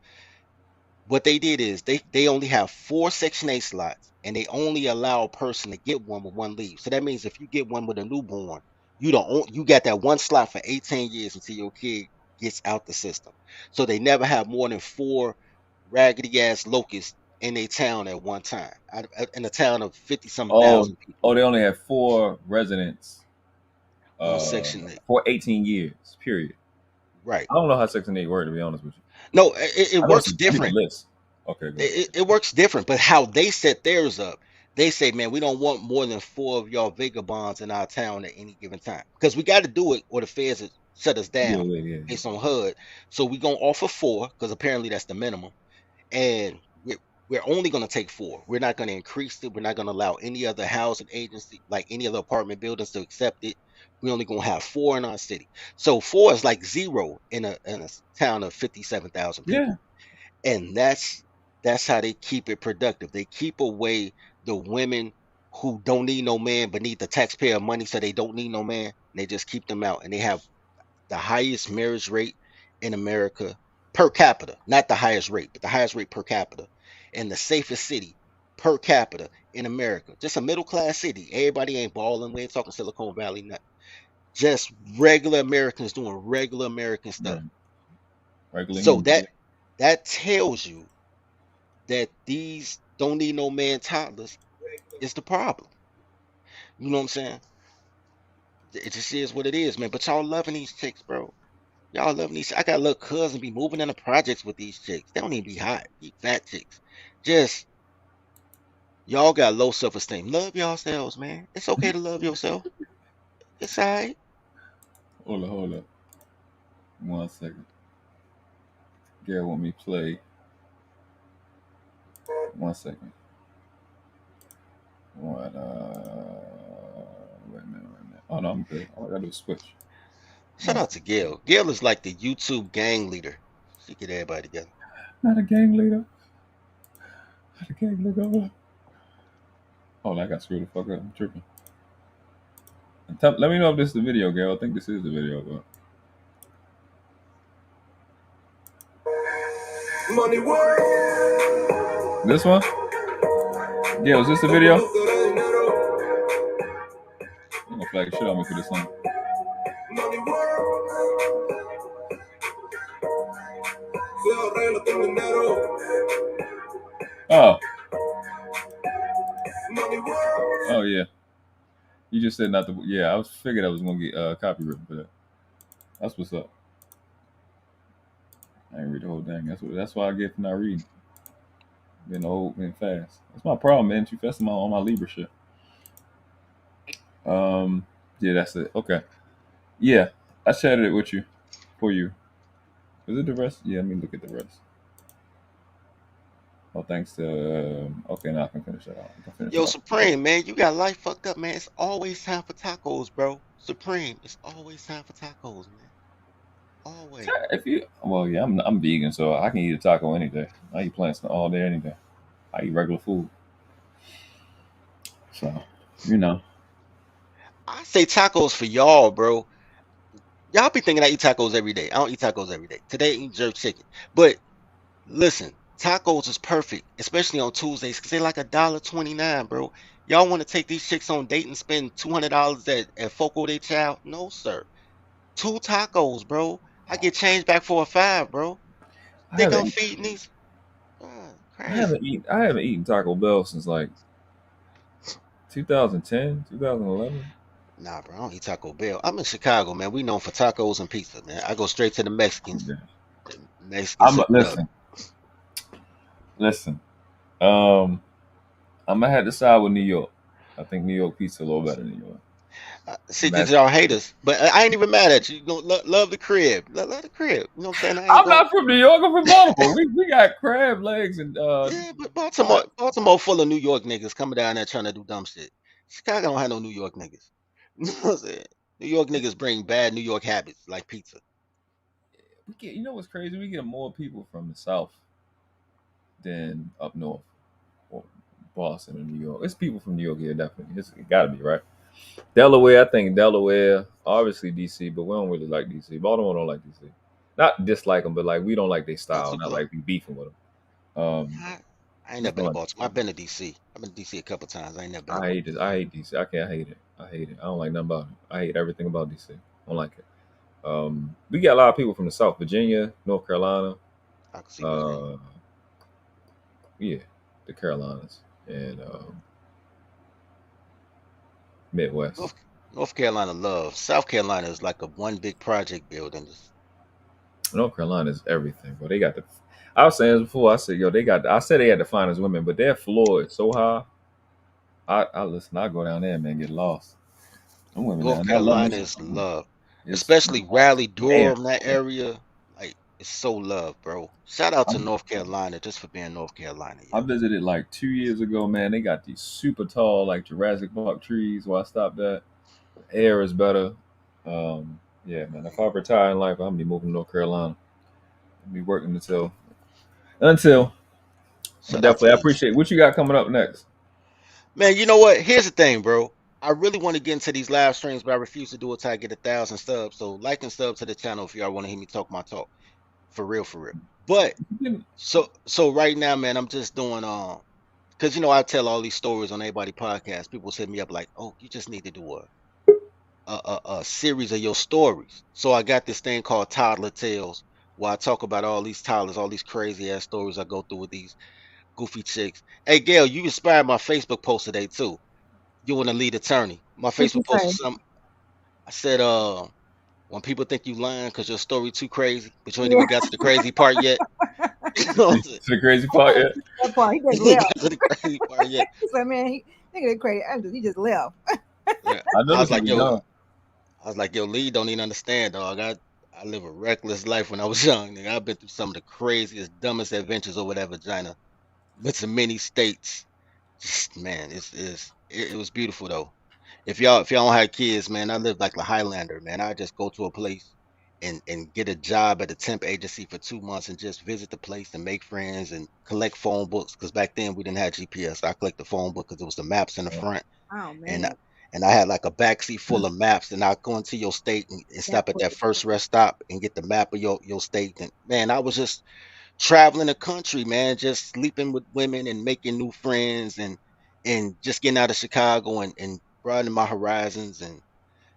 What they did is they only have 4 Section 8 slots, and they only allow a person to get one with one leave. So that means if you get one with a newborn, you got that one slot for 18 years until your kid gets out the system. So they never have more than 4 raggedy ass locusts in a town at one time. In a town of 50-something thousand people. Oh, they only have 4 residents on Section 8 for 18 years. Period. Right. I don't know how Section 8 works, to be honest with you. No, it works different. Okay, it works different, but how they set theirs up, they say, man, we don't want more than 4 of y'all vagabonds in our town at any given time, because we got to do it or the feds will shut us down based on HUD. So we're gonna offer 4 because apparently that's the minimum, and we're only gonna take 4. We're not gonna increase it. We're not gonna allow any other housing agency, like any other apartment buildings, to accept it. We're only gonna have 4 in our city. So 4 is like 0 in a town of 57,000 people. Yeah. And that's how they keep it productive. They keep away the women who don't need no man but need the taxpayer money, so they don't need no man. They just keep them out, and they have the highest marriage rate in America per capita. Not the highest rate, but the highest rate per capita, and the safest city per capita in America. Just a middle class city. Everybody ain't balling. We ain't talking Silicon Valley, nothing. Just regular Americans doing regular American stuff. So that tells you that these don't need no man toddlers is the problem. You know what I'm saying? It just is what it is, man. But y'all loving these chicks, bro. Y'all loving these. I got a little cousin be moving in the projects with these chicks. They don't even be hot. Be fat chicks. Just y'all got low self-esteem. Love yourselves, man. It's okay to love yourself. It's all right. Hold up. 1 second. Gary want me to play. 1 second. What? Wait a minute. Oh no, I'm good. All I gotta do is switch. Shout out to Gail. Gail is like the YouTube gang leader. She get everybody together. Not a gang leader. Not a gang leader. Oh, I got screwed the fuck up. I'm tripping. Let me know if this is the video, Gail. I think this is the video, but. Money world. This one? Gail, is this the video? I'm gonna flag shit on me for this song. Money world. Oh. Oh yeah. You just said not to. Yeah, I figured I was gonna get copyrighted for that. That's what's up. I ain't read the whole thing. That's why I get for not reading. Being old and fast. That's my problem, man. Too fast on my Libra shit. Yeah, that's it. Okay. Yeah, I shared it with you, for you. Is it the rest? Yeah, let me look at the rest. Oh, thanks to. Okay, now I can finish that out. Yo, Supreme, man, you got life fucked up, man. It's always time for tacos, bro. Supreme, it's always time for tacos, man. Always. Well, yeah, I'm vegan, so I can eat a taco any day. I eat plants all day, any day. I eat regular food. So, I say tacos for y'all, bro. Y'all be thinking I eat tacos every day. I don't eat tacos every day. Today I eat jerk chicken. But listen, tacos is perfect, especially on Tuesdays, because they're like $1.29, bro. Y'all want to take these chicks on date and spend $200 at Foco de Chao? No, sir. 2 tacos, bro. I get change back for a 5, bro. Think I'm feeding these? I haven't eaten Taco Bell since like 2010, 2011. Nah, bro, I don't eat Taco Bell. I'm in Chicago, man. We known for tacos and pizza, man. I go straight to the Mexicans. The Mexicans hook it up. Listen. I'm gonna have to side with New York. I think New York pizza a little better than New York. See, these y'all haters, but I ain't even mad at you. You know, love the crib, love the crib. You know what I'm saying? I'm not from New York. I'm from Baltimore. we got crab legs and yeah, but Baltimore full of New York niggas coming down there trying to do dumb shit. Chicago don't have no New York niggas. You know what I'm saying? New York niggas bring bad New York habits like pizza. You know what's crazy? We get more people from the South than up north, or Boston and New York. It's people from New York here, definitely. It got to be right. Delaware, I think Delaware, obviously DC, but we don't really like DC. Baltimore don't like DC. Not dislike them, but like we don't like their style. Not like we beefing with them. I ain't never been to Baltimore. I've been to DC. I've been to DC a couple times. I ain't never been. I hate DC. I hate it. I hate it. I don't like nothing about it. I hate everything about DC. I don't like it. We got a lot of people from the South, Virginia, North Carolina. I can see yeah, the Carolinas and Midwest. North Carolina love. South Carolina is like a one big project building. North Carolina is everything, bro. They got the. I was saying this before. I said, yo, they got. I said they had the finest women, but their floor is so high. I listen. I go down there, man, get lost. Them women North down Carolina is love, especially Raleigh, Durham, that area. Like it's so love, bro. Shout out to North Carolina just for being North Carolina. I visited like 2 years ago, man. They got these super tall, like Jurassic Park trees where I stopped at. The air is better. Yeah, man. If I retire in life, I'm gonna be moving to North Carolina. I'll be working until. Definitely, I appreciate what you got coming up next. Man, you know what? Here's the thing, bro. I really want to get into these live streams, but I refuse to do it till I get 1,000 subs. So like and sub to the channel if y'all want to hear me talk my talk. For real, for real. But so right now, man, I'm just doing because you know I tell all these stories on Everybody Podcast. People hit me up like, oh, you just need to do a series of your stories. So I got this thing called Toddler Tales, where I talk about all these toddlers, all these crazy ass stories I go through with these goofy chicks. Hey, Gail, you inspired my Facebook post today too. You want to lead attorney? My Facebook post was something. I said, when people think you lying because your story too crazy, but you ain't even got to the crazy part yet. To the crazy part yet? That part, he just left. To the crazy part yet. So man, he crazy. He just left. Yeah. I was like, yo, Lee don't even understand, dog. I live a reckless life when I was young, nigga. I've been through some of the craziest, dumbest adventures over that vagina. Been to many states. Just man, it was beautiful though. If y'all don't have kids, man, I live like a Highlander, man. I just go to a place and get a job at a temp agency for 2 months and just visit the place and make friends and collect phone books. Because back then we didn't have GPS. I collect the phone book because it was the maps in the front. Oh man. And I had like a backseat full of maps, and I go into your state and stop at that first rest stop and get the map of your state. And man, I was just traveling the country, man, just sleeping with women and making new friends and just getting out of Chicago and broadening my horizons. And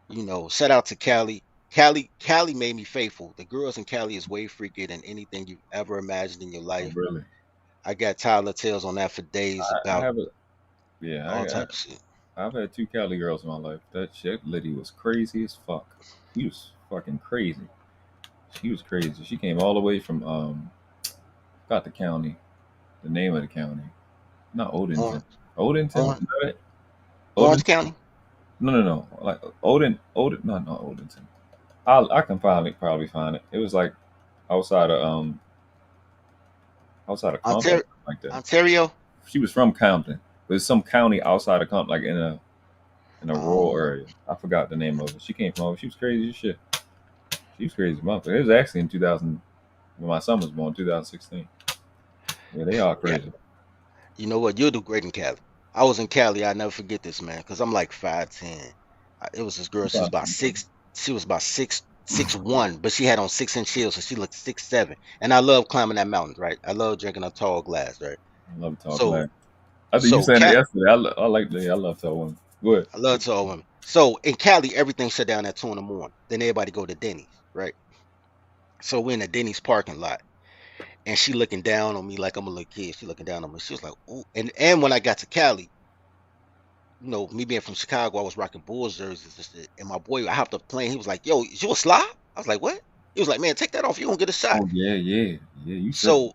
you know, shout out to Cali. Cali made me faithful. The girls in Cali is way freakier than anything you've ever imagined in your life. Oh, really? I got Tyler Tales on that for days about all type of shit. I've had 2 Cali girls in my life. That lady was crazy as fuck. She was fucking crazy. She was crazy. She came all the way from got the county, the name of the county, not Odenton. Odenton, Orange County. No, like Odin, not Odenton. I can probably find it. It was like outside of Compton, like that. Ontario. She was from Compton. There's some county outside of Compton, like in a rural area. I forgot the name of it. She came from over. She was crazy as shit. She was crazy as motherfucker. It was actually in 2000 when my son was born, 2016. Yeah, they are crazy. Yeah. You know what? You'll do great in Cali. I was in Cali. I never forget this, man, because I'm like 5'10". It was this girl. She was about 6'1", but she had on 6-inch heels, so she looked 6'7". And I love climbing that mountain, right? I love drinking a tall glass, right? I love tall glass. I think you said that yesterday. I love tall women. Go ahead. I love tall women. So in Cali, everything shut down at 2 a.m. Then everybody go to Denny's, right? So we're in the Denny's parking lot. and she looking down on me like I'm a little kid. She looking down on me. She was like, "Oh," and when I got to Cali, me being from Chicago, I was rocking Bulls jerseys and shit. And my boy, I hopped up the plane. He was like, "Yo, is you a slob?" I was like, "What?" He was like, "Man, take that off. You gonna get a shot." Oh yeah. You should.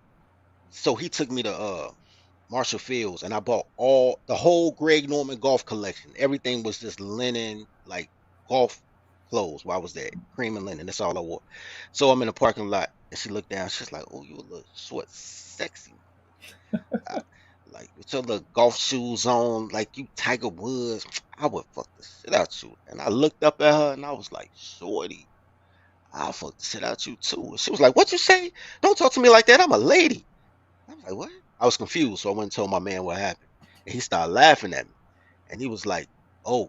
So he took me to Marshall Fields, and I bought the whole Greg Norman golf collection. Everything was just linen, like golf clothes. While I was there, cream and linen. That's all I wore. So I'm in the parking lot, and she looked down. She's like, "Oh, you a little short, sexy, like with your little golf shoes on, like you Tiger Woods. I would fuck the shit out you." And I looked up at her, and I was like, "Shorty, I'll fuck the shit out you too." And she was like, "What you say? Don't talk to me like that. I'm a lady." I was like, "What?" I was confused, so I went and told my man what happened. And he started laughing at me. And he was like, "Oh,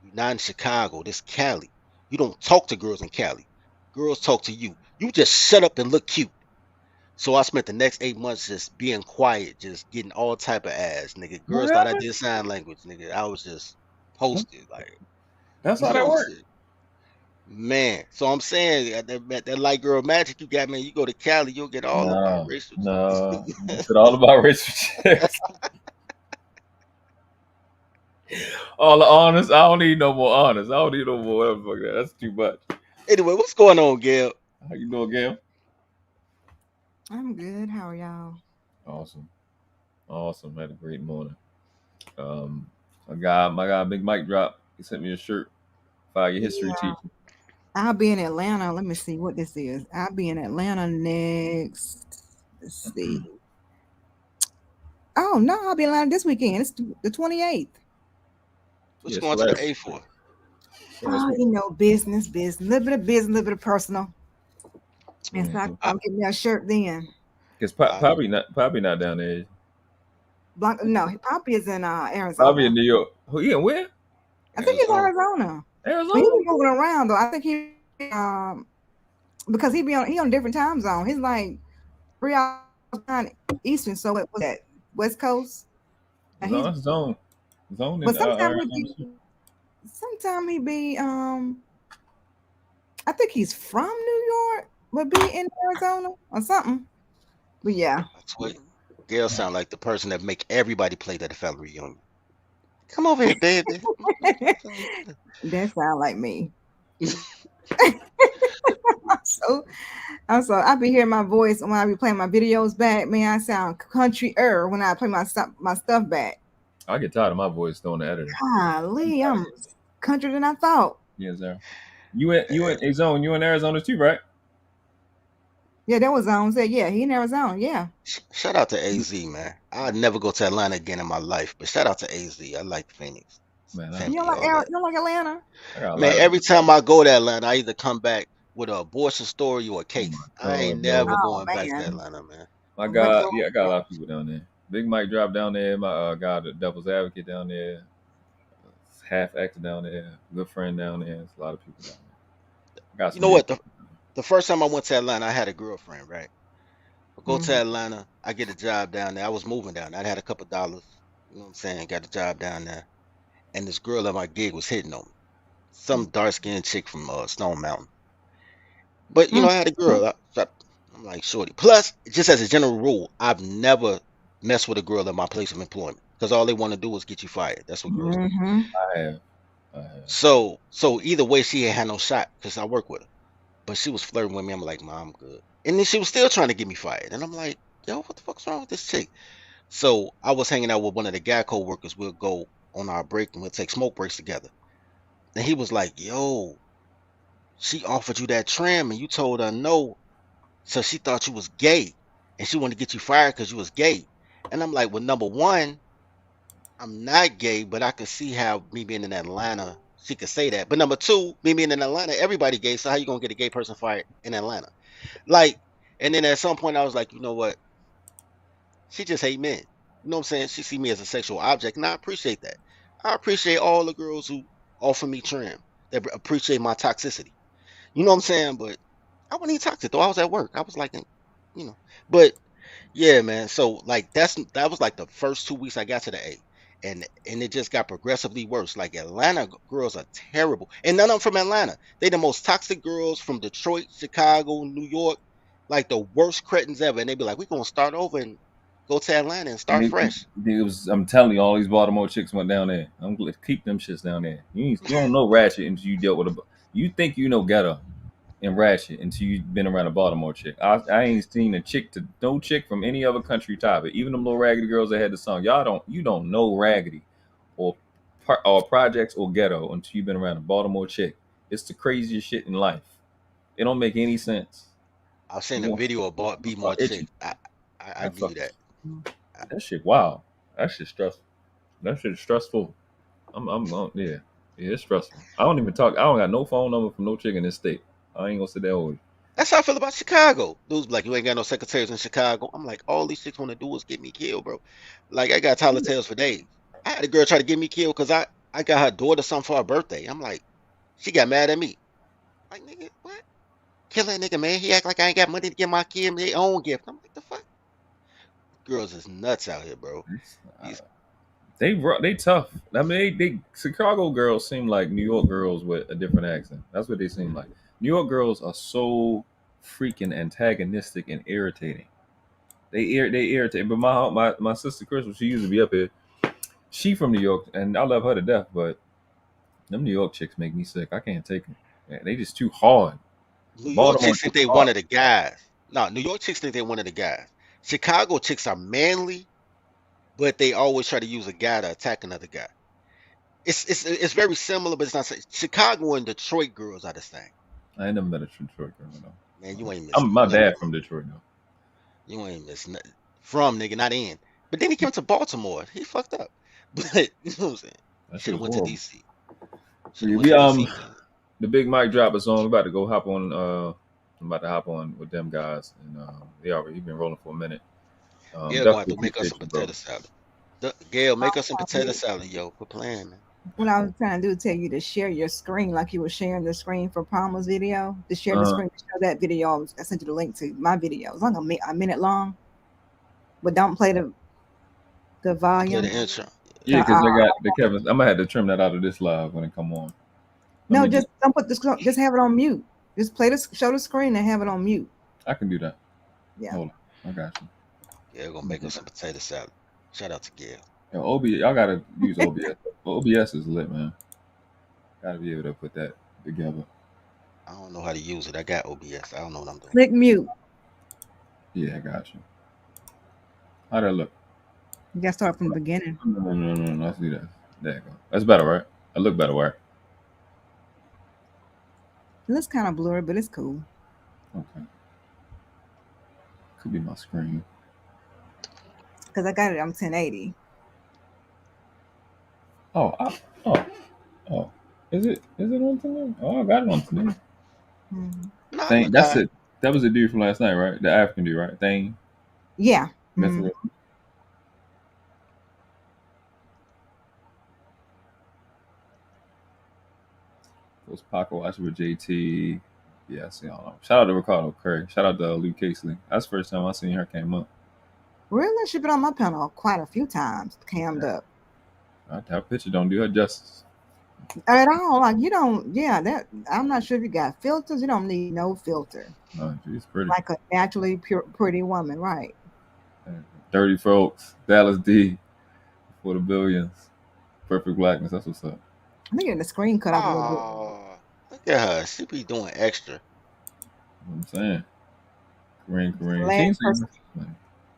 you're not in Chicago, this Cali. You don't talk to girls in Cali. Girls talk to you. You just shut up and look cute." So I spent the next 8 months just being quiet, just getting all type of ass, nigga. What Girls thought I happened? did sign language, nigga. I was just posted, like, That's you how know that what I'm works. saying? Man, so I'm saying that light girl magic you got, man. You go to Cali, you'll get all the biracial. No. It's all about racial chicks. All the honest. I don't need no more honest. I don't need no more whatever. Fuck that. That's too much. Anyway, what's going on, Gail? How you doing, Gail? I'm good. How are y'all? Awesome. Had a great morning. My guy, Big Mike drop. He sent me a shirt. Fire history teacher. I'll be in Atlanta. Let me see what this is. I'll be in Atlanta next. Let's see. Oh no, I'll be in Atlanta this weekend. It's the 28th. What's going to the A for? Oh, business, little bit of business, little bit of personal. And so I'll get me a shirt then. Because probably not down there. No, Poppy is in Arizona. Probably in New York. Who he in where? I think he's in Arizona. Arizona. But he's been moving around though. I think he because he on different time zone. He's like 3 hours behind Eastern. So what was that? West Coast. Zone. But sometimes he be I think he's from New York, but be in Arizona or something. But yeah. That's what Gail sound like the person that make everybody play at the family reunion. Come over here, baby. That sound like me. So I be hearing my voice when I be playing my videos back. Man, I sound country-er when I play my stuff back. I get tired of my voice throwing the editor. Golly, I'm country than I thought. Yes, sir. You in a zone? You in Arizona too, right? Yeah, that was Zone said. Yeah, he in Arizona. Yeah. Shout out to AZ, man. I'd never go to Atlanta again in my life, but shout out to AZ. I like Phoenix. Man, you don't like Atlanta? Man, every time I go to Atlanta, I either come back with an abortion story or a case. I ain't never going back to Atlanta, man. My God, I got a lot of people down there. Big Mike dropped down there. My guy, the Devil's Advocate down there. Half actor down there. Good friend down there. There's a lot of people down there. You know what? The first time I went to Atlanta, I had a girlfriend, right? I go to Atlanta, I get a job down there. I was moving down there. I had a couple dollars. You know what I'm saying? Got a job down there. And this girl at my gig was hitting on me. Some dark-skinned chick from Stone Mountain. But, I had a girl. I'm like, shorty. Plus, just as a general rule, I've never messed with a girl at my place of employment. Because all they want to do is get you fired. That's what girls do. I have. So either way, she ain't had no shot because I work with her. But she was flirting with me. I'm like, Mom, I'm good. And then she was still trying to get me fired. And I'm like, yo, what the fuck's wrong with this chick? So I was hanging out with one of the guy co-workers. We'll go on our break and we'll take smoke breaks together. And he was like, yo, she offered you that trim and you told her no. So she thought you was gay. And she wanted to get you fired because you was gay. And I'm like, well, number one, I'm not gay, but I could see how me being in Atlanta, she could say that. But number two, me being in Atlanta, everybody gay. So how you going to get a gay person fired in Atlanta? Like, and then at some point I was like, you know what? She just hate men. You know what I'm saying? She see me as a sexual object, and I appreciate that. I appreciate all the girls who offer me trim, that appreciate my toxicity. You know what I'm saying? But I wasn't even toxic though. I was at work. I was like, but yeah, man. So like that was like the first 2 weeks I got to the A. And it just got progressively worse. Like Atlanta girls are terrible. And none of them from Atlanta. They the most toxic girls from Detroit, Chicago, New York. like the worst cretins ever, and they be like, "We gonna start over and go to Atlanta and start fresh." I'm telling you, all these Baltimore chicks went down there. I'm gonna keep them shits down there. You don't know ratchet until you dealt with a. You think you know ghetto and ratchet until you've been around a Baltimore chick. I ain't seen a chick to no chick from any other country top it. Even them little raggedy girls that had the song. You don't know raggedy or projects or ghetto until you've been around a Baltimore chick. It's the craziest shit in life. It don't make any sense. I've seen a video about Be More Itchy. Chick. I give you that. That shit wow. That shit stressful. That shit stressful. Yeah, it's stressful. I don't even talk. I don't got no phone number from no chick in this state. I ain't gonna sit there with you. That's how I feel about Chicago. Dudes be like, you ain't got no secretaries in Chicago. I'm like, all these chicks want to do is get me killed, bro. Like, I got Tyler Tales for days. I had a girl try to get me killed because I got her daughter something for her birthday. I'm like, she got mad at me. Like, nigga, what? Kill that nigga, man. He act like I ain't got money to get my kid their own gift. I'm like, the fuck? Girls is nuts out here, bro. They tough. I mean, they Chicago girls seem like New York girls with a different accent. That's what they seem like. New York girls are so freaking antagonistic and irritating. They irritate. But my sister Crystal, she used to be up here. She from New York, and I love her to death. But them New York chicks make me sick. I can't take them. Man, they just too hard. New York chicks think they one of the guys. No, New York chicks think they one of the guys. Chicago chicks are manly, but they always try to use a guy to attack another guy. It's very similar, but it's not. Chicago and Detroit girls are the same. I ain't never met a Detroit girl, though. Man, you ain't missing. My dad from Detroit, though. You ain't missing nothing. From nigga, not in. But then he came to Baltimore. He fucked up. But you know what I'm saying? Should have went to DC. The Big Mike drop a song. We're about to go hop on. I'm about to hop on with them guys, and he been rolling for a minute. Gail gonna have to make us some potato salad. Gail, make us some potato salad, yo. Quit playing, man. What I was trying to do is tell you to share your screen like you were sharing the screen for Palmer's video. To share the screen to show that video. I sent you the link to my video. It's like a minute long. But don't play the volume. Play the intro. Yeah, because I got the Kevin. I'm gonna have to trim that out of this live when it come on. No, just don't put this. Just have it on mute. Just show the screen and have it on mute. I can do that. Yeah. Hold on. I got you. Yeah, we're gonna make us some potato salad. Shout out to Gail. Yo, OBS, I gotta use OBS. OBS is lit, man. Gotta be able to put that together. I don't know how to use it. I got OBS. I don't know what I'm doing. Click mute. Yeah, I got you. How'd that look? You gotta start from the beginning. No. Let's do that. There you go. That's better, right? I look better, right? It looks kind of blurry, but it's cool. Okay. Could be my screen. Because I got it on 1080. Oh. Is it on 1080? Oh, I got it on 1080. Mm-hmm. That's it. That was the dude from last night, right? The African dude, right? Thing. Yeah. Mm-hmm. Was Paco watching with JT? Yeah, I see all of them. Shout out to Ricardo Curry. Shout out to Luke Casely. That's the first time I seen her came up. Really? She's been on my panel quite a few times, cammed up. That picture don't do her justice. At all. Like, you don't, that I'm not sure if you got filters. You don't need no filter. Oh, she's pretty. Like a naturally pretty woman, right? Dirty Folks, Dallas D, for the billions. Perfect Blackness, that's what's up. I think the screen cut off a little bit. Look at her. She be doing extra. I'm saying. Kareem.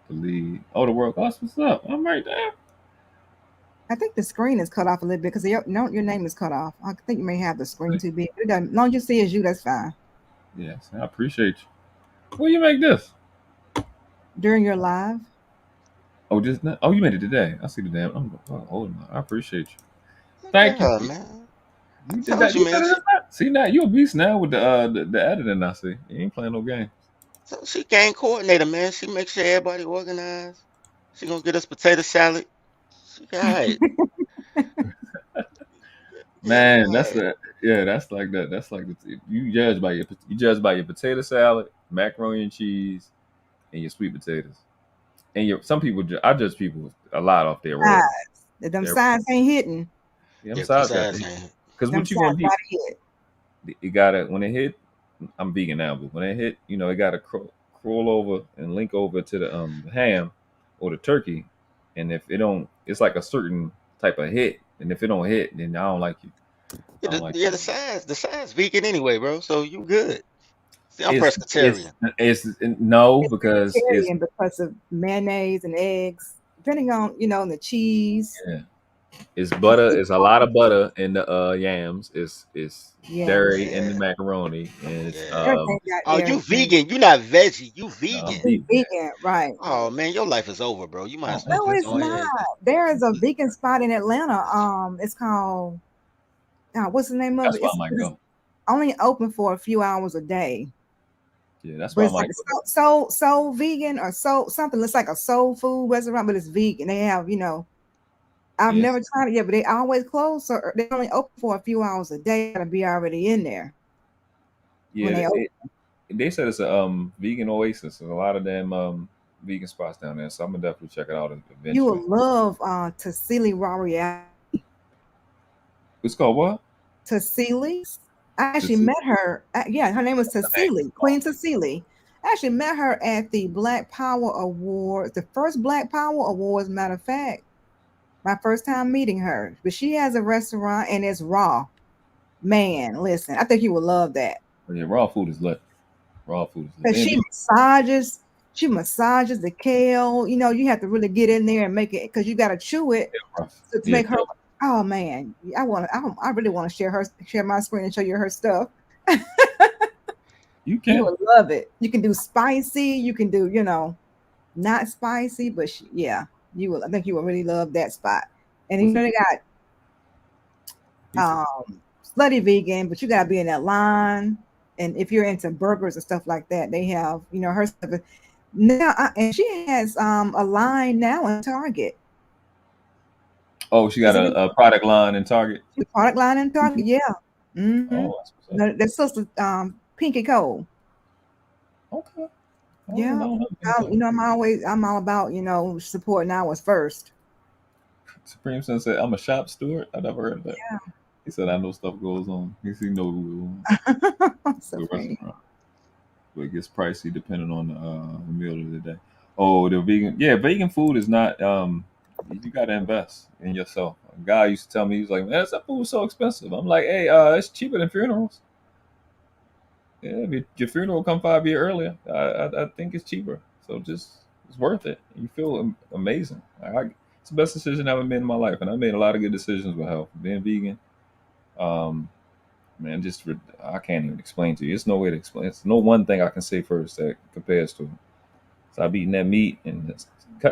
The lead. Oh, the world class, what's up? I'm right there. I think the screen is cut off a little bit because your name is cut off. I think you may have the screen too big. As long as you see it's you, that's fine. Yes, I appreciate you. Will you make this? During your live? Oh, you made it today. I see the damn. I'm holding on. I appreciate you. Thank you, man. You did that. You man. See now, you're a beast now with the editing. I see. You ain't playing no game. So she game coordinator, man. She makes sure everybody organized. She gonna get us potato salad. She got it. Man, that's like that. That's like you judge by your potato salad, macaroni and cheese, and your sweet potatoes. And some people, I judge people a lot off their road. Them signs ain't hitting. Yeah, them signs because what you gonna do? You gotta when it hit. I'm vegan now, but when it hit, it gotta scroll over and link over to the ham or the turkey, and if it don't, it's like a certain type of hit, and if it don't hit, then I don't like you. I don't like Yeah, the side's vegan anyway, bro. So you good. See, I'm it's pescatarian. no, because it's Vegetarian because of mayonnaise and eggs, depending on the cheese. yeah. It's butter. It's a lot of butter in the yams. It's dairy in the Yeah. macaroni, and it's Everything got Oh, you everything. vegan? You not veggie? You I'm vegan? vegan. Vegan, right? Oh man, your life is over, bro. You might as well No, just it's go not. ahead. There is a vegan spot in Atlanta. It's called. What's the name of That's it? where I It's might go. only open for a few hours a day. Yeah, that's But where I it's like might go. a soul vegan or soul something. It's like a soul food restaurant, but it's vegan. They have, I've Yes. never tried it yet, but they always close, so they only open for a few hours a day. Gotta be already in there when Yeah, they open. they said it's a vegan oasis. There's a lot of them vegan spots down there, so I'm gonna definitely check it out You eventually. will love Tassili Royale. It's called what? Tassili. I actually Tassili? met her. Yeah, her name was Tassili, Queen Tassili. I actually met her at the Black Power Awards, the first Black Power Awards, matter of fact. My first time meeting her. But she has a restaurant and it's raw. Man, listen, I think you would love that. But yeah, raw food is lit. Raw food is lit. Because she massages the kale. You have to really get in there and make it because you gotta chew it to Yeah, make her. Oh man, I really want to share my screen and show you her stuff. You can. You would love it. You can do spicy. You can do, not spicy, but yeah, you will. I think you will really love that spot. And they got slutty vegan, but you gotta be in that line. And if you're into burgers and stuff like that, they have, her stuff. Now, and she has a line now in Target. Oh, she got a product line in Target. Product line in Target, yeah. Mm-hmm. Oh, that's sister Pinky Cole. Okay. Yeah, I'm all about supporting ours first. Supreme Son said, "I'm a shop steward." I never heard of that. Yeah. He said, "I know stuff goes on." He know who so the restaurant, but it gets pricey depending on the meal of the day. Oh, the vegan, yeah, vegan food is not. You got to invest in yourself. A guy used to tell me, he was like, "Man, that food is so expensive." I'm like, "Hey, it's cheaper than funerals." Yeah, if your funeral come 5 years earlier, I think it's cheaper. So it's worth it. You feel amazing. It's the best decision I've ever made in my life, and I made a lot of good decisions with health. Being vegan, man, I can't even explain to you. It's no way to explain. It's no one thing I can say first that compares to it. So I've eaten that meat, and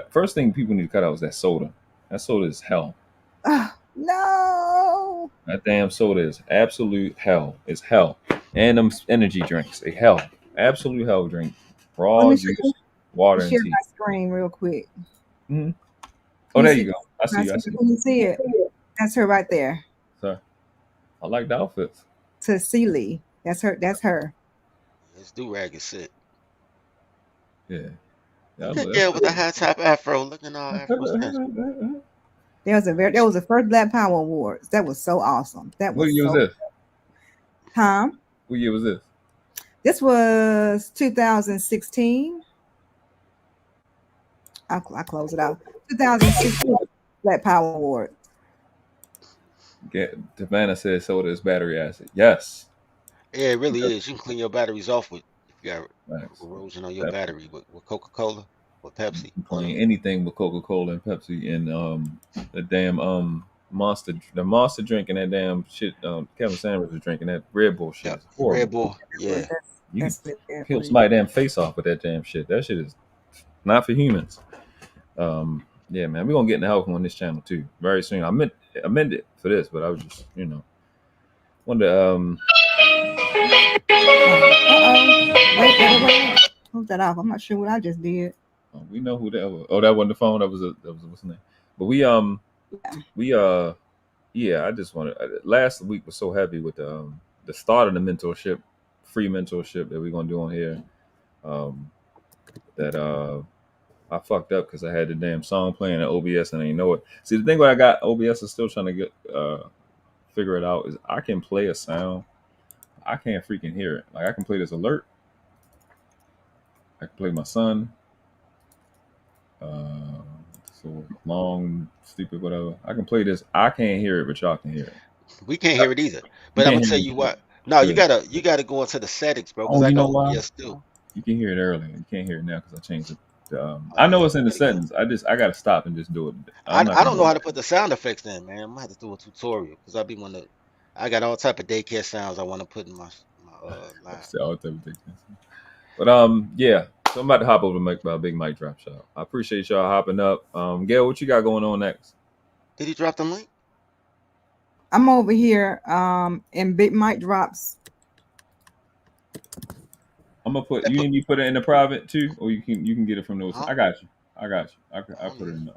first thing people need to cut out is that soda. That soda is hell. No. That damn soda is absolute hell. It's hell. And them energy drinks, they hell. Absolute hell drink. Raw juice, water, and share tea. my screen real quick. Mm-hmm. Oh, there you go. I see you. Can you see it? That's her right there. Sorry. I like the outfits. Tassili. That's her. This do-rag is sick. Yeah. Good girl with a high top afro, looking all Afro special. There was a first Black Power Awards. That was so awesome. What year was this? Huh? What year was this? This was 2016. I'll close it out. 2016 Black Power Award. Savannah says soda is battery acid. Yes. Yeah, it really is. You can clean your batteries off if you got erosion on your battery with Coca-Cola or Pepsi. You can clean anything with Coca-Cola and Pepsi and the damn Monster drink and that damn shit. Kevin Sanders was drinking that Red Bull shit. It's horrible. Red Bull, yeah. You can peel somebody's damn face off with that damn shit. That shit is not for humans. Yeah, man, we're gonna get into health on this channel too very soon. I meant it for this, but I was just wanted to Wait. Hold that off. I'm not sure what I just did. We know who that was. Oh, that wasn't the phone. That was what's the name? But I just wanted. Last week was so heavy with the start of the mentorship, free mentorship that we're gonna do on here. That I fucked up because I had the damn song playing at OBS and I didn't know it. See, the thing what I got OBS is still trying to get figure it out is I can play a sound, I can't freaking hear it. Like I can play this alert, I can play my son. So long, stupid, whatever. I can play this. I can't hear it, but y'all can hear it. We can't hear it either. You But I'm can't gonna hear tell it. you what. No, you Good. gotta go into the settings, bro. Cause Oh, I you know got why? OBS too. You can hear it earlier. You can't hear it now because I changed it. Oh I know yeah, it's in the gotta go. settings. I gotta stop and just do it. I'm not I gonna don't know do how it. to put the sound effects in, man. I'm gonna have to do a tutorial because I be wanna. I got all type of daycare sounds I want to put in my live. All type of things. But yeah. So I'm about to hop over to Big Mike Drop Shop. I appreciate y'all hopping up. Gail, what you got going on next? Did he drop the link? I'm over here in Big Mike Drops. I'm gonna put. You need me to put it in the private too, or you can get it from those. I got you. I put it in the.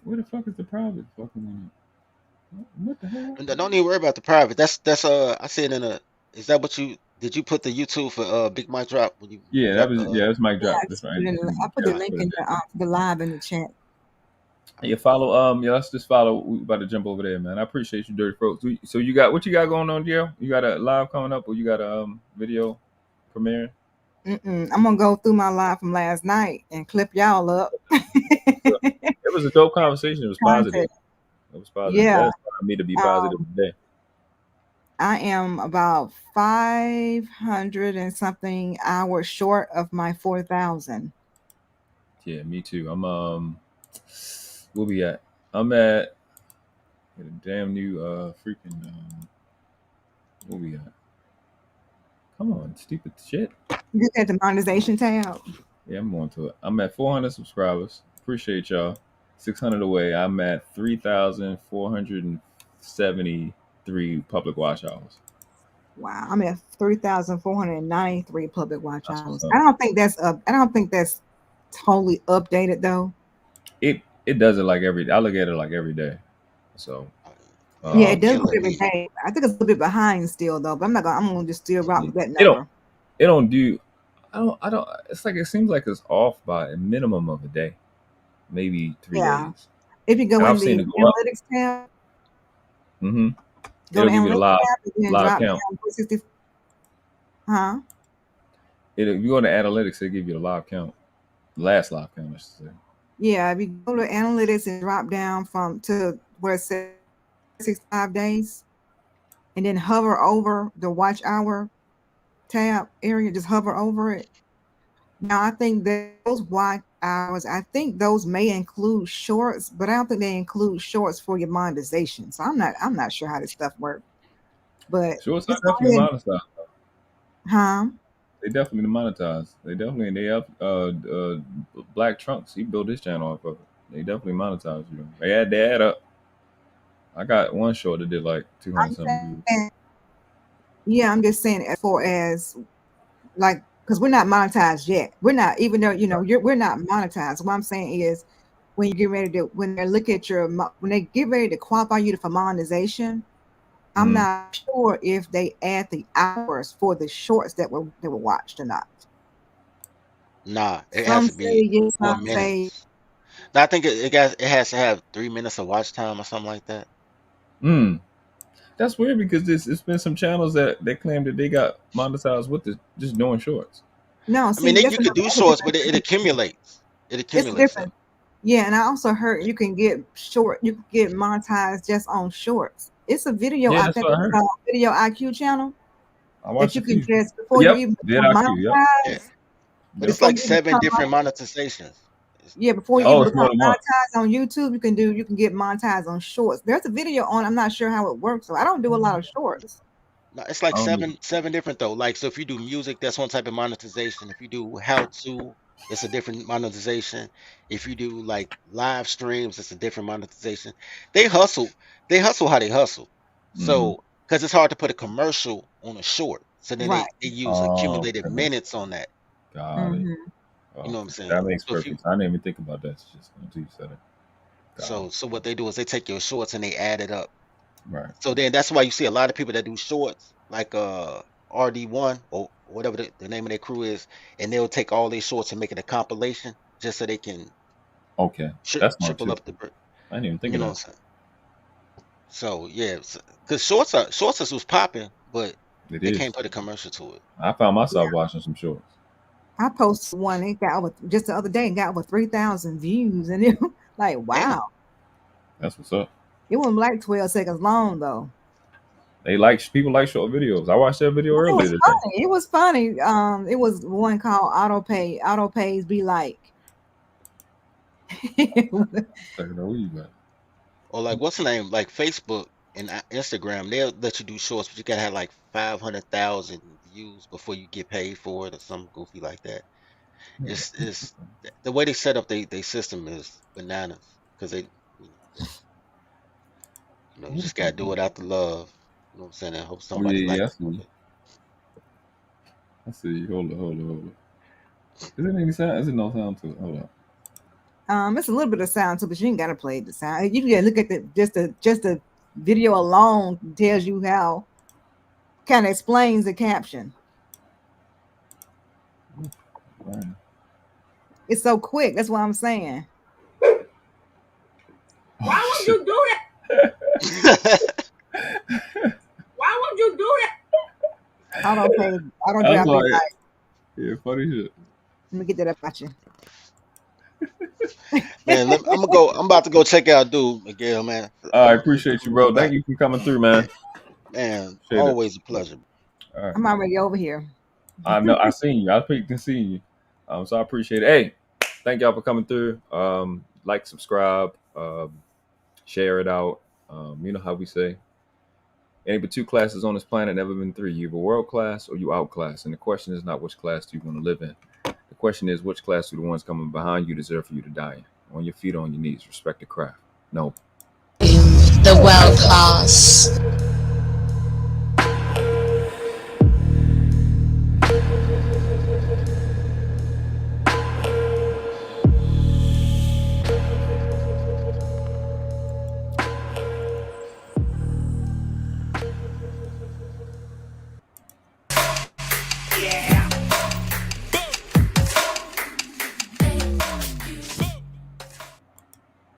Where the fuck is the private fucking one? What the hell? Don't even worry about the private. That's I see it in a. Is that what you did? You put the YouTube for Big Mike Drop when you Yeah, dropped the. that's Mike Yeah, Drop. I That's just right. I put the link in the live in the chat. Yeah, follow. Yeah, let's just follow. We about to jump over there, man. I appreciate you, Dirty Folks. So you got what you got going on, Gail? You got a live coming up, or you got a video premiere? I'm gonna go through my live from last night and clip y'all up. It was a dope conversation. It was positive. It was positive. Yeah. That's me to be positive today. I am about 500 and something hours short of my 4,000. Yeah, me too. I'm where we at? I'm at a damn new freaking where we at? Come on, stupid shit. You at the monetization tab. Yeah, I'm going to it. I'm at 400 subscribers. Appreciate y'all. 600 away. I'm at 3,473 public watch hours. Wow, I'm at 3,493 public watch hours. I don't think that's totally updated though. It does it like every. I look at it like every day. So yeah, it does every day. I think it's a little bit behind still though, but I'm gonna just still rock with that number. It don't do. I don't. It's like it seems like it's off by a minimum of a day, maybe 3 days. If you go in the analytics tab, it'll go to give you the live drop count. Huh? If you go to analytics, it'll give you the live count. Last live count, I should say. Yeah, if you go to analytics and drop down to where it says 65 days, and then hover over the watch hour tab area, just hover over it. Now I think those watch hours, I think those may include shorts, but I don't think they include shorts for your monetization. So I'm not sure how this stuff works. But shorts are definitely monetized. Huh? They definitely monetize. They up Black Trunks. He built his channel off of it. They definitely monetize you. They add up. I got one short that did like 200 something views. Yeah, I'm just saying as far as like, because we're not monetized yet. We're not, even though we're not monetized. What I'm saying is, when you get ready to, when they look at when they get ready to qualify you for monetization, I'm not sure if they add the hours for the shorts that were watched or not. Nah, it has to be 4 minutes. No, I think it has to have 3 minutes of watch time or something like that. That's weird because it's been some channels that claim that they got monetized with just doing shorts. No, I mean, you could do shorts, but it accumulates. It accumulates. It's different. Yeah, and I also heard you can get monetized just on shorts. It's a video. Yeah, I think it's called Video IQ channel that you can just before you even monetize. But it's like 7 different monetizations. Yeah, before you even become monetized on YouTube, you can get monetized on shorts. There's a video on. I'm not sure how it works, so I don't do a lot of shorts. No, it's like seven different though. Like, so if you do music, that's one type of monetization. If you do how to, it's a different monetization. If you do like live streams, it's a different monetization. They hustle how they hustle. So because it's hard to put a commercial on a short, so then they use accumulated minutes on that. Got it. You know what I'm saying? That makes perfect sense. I didn't even think about that. It's just until you said it. So what they do is they take your shorts and they add it up. Right. So then that's why you see a lot of people that do shorts, like RD1 or whatever the name of their crew is, and they'll take all their shorts and make it a compilation just so they can that's triple up the. I didn't even think of that. So yeah, because shorts was popping, but they can't put a commercial to it. I found myself watching some shorts. I posted one. It got over just the other day. It got over 3,000 views, and it like wow. That's what's up. It wasn't like 12 seconds long though. People like short videos. I watched that video earlier today. It was funny. It was one called Auto Pays Be Like. Or like what's the name? Like Facebook and Instagram, they'll let you do shorts, but you gotta have like 500,000 views before you get paid for it or something goofy like that. It's the way they set up they system is bananas because they you just gotta do it out the love. You know what I'm saying? I hope somebody likes it. I see. Hold on. Is it any sound? Is it no sound to it? Hold on. It's a little bit of sound too, but you ain't gotta play the sound. You can look at just the video alone tells you how, kind of explains the caption. Right. It's so quick. That's what I'm saying. Why would you do that? Why would you do that? I don't drop it like. Yeah, funny shit. Let me get that up at you. Man, I'm about to go check out dude, Miguel, man. I appreciate you, bro. Thank you for coming through, man. Man, always a pleasure. All right. I'm already over here. I know. I seen you. I peeked and seen you. So I appreciate it. Hey, thank y'all for coming through. Like, subscribe, share it out. You know how we say. Ain't but two classes on this planet, never been three. You either world class or you outclass. And the question is not which class do you want to live in. The question is which class do the ones coming behind you deserve for you to die in. On your feet, on your knees. Respect the craft. No. The world class.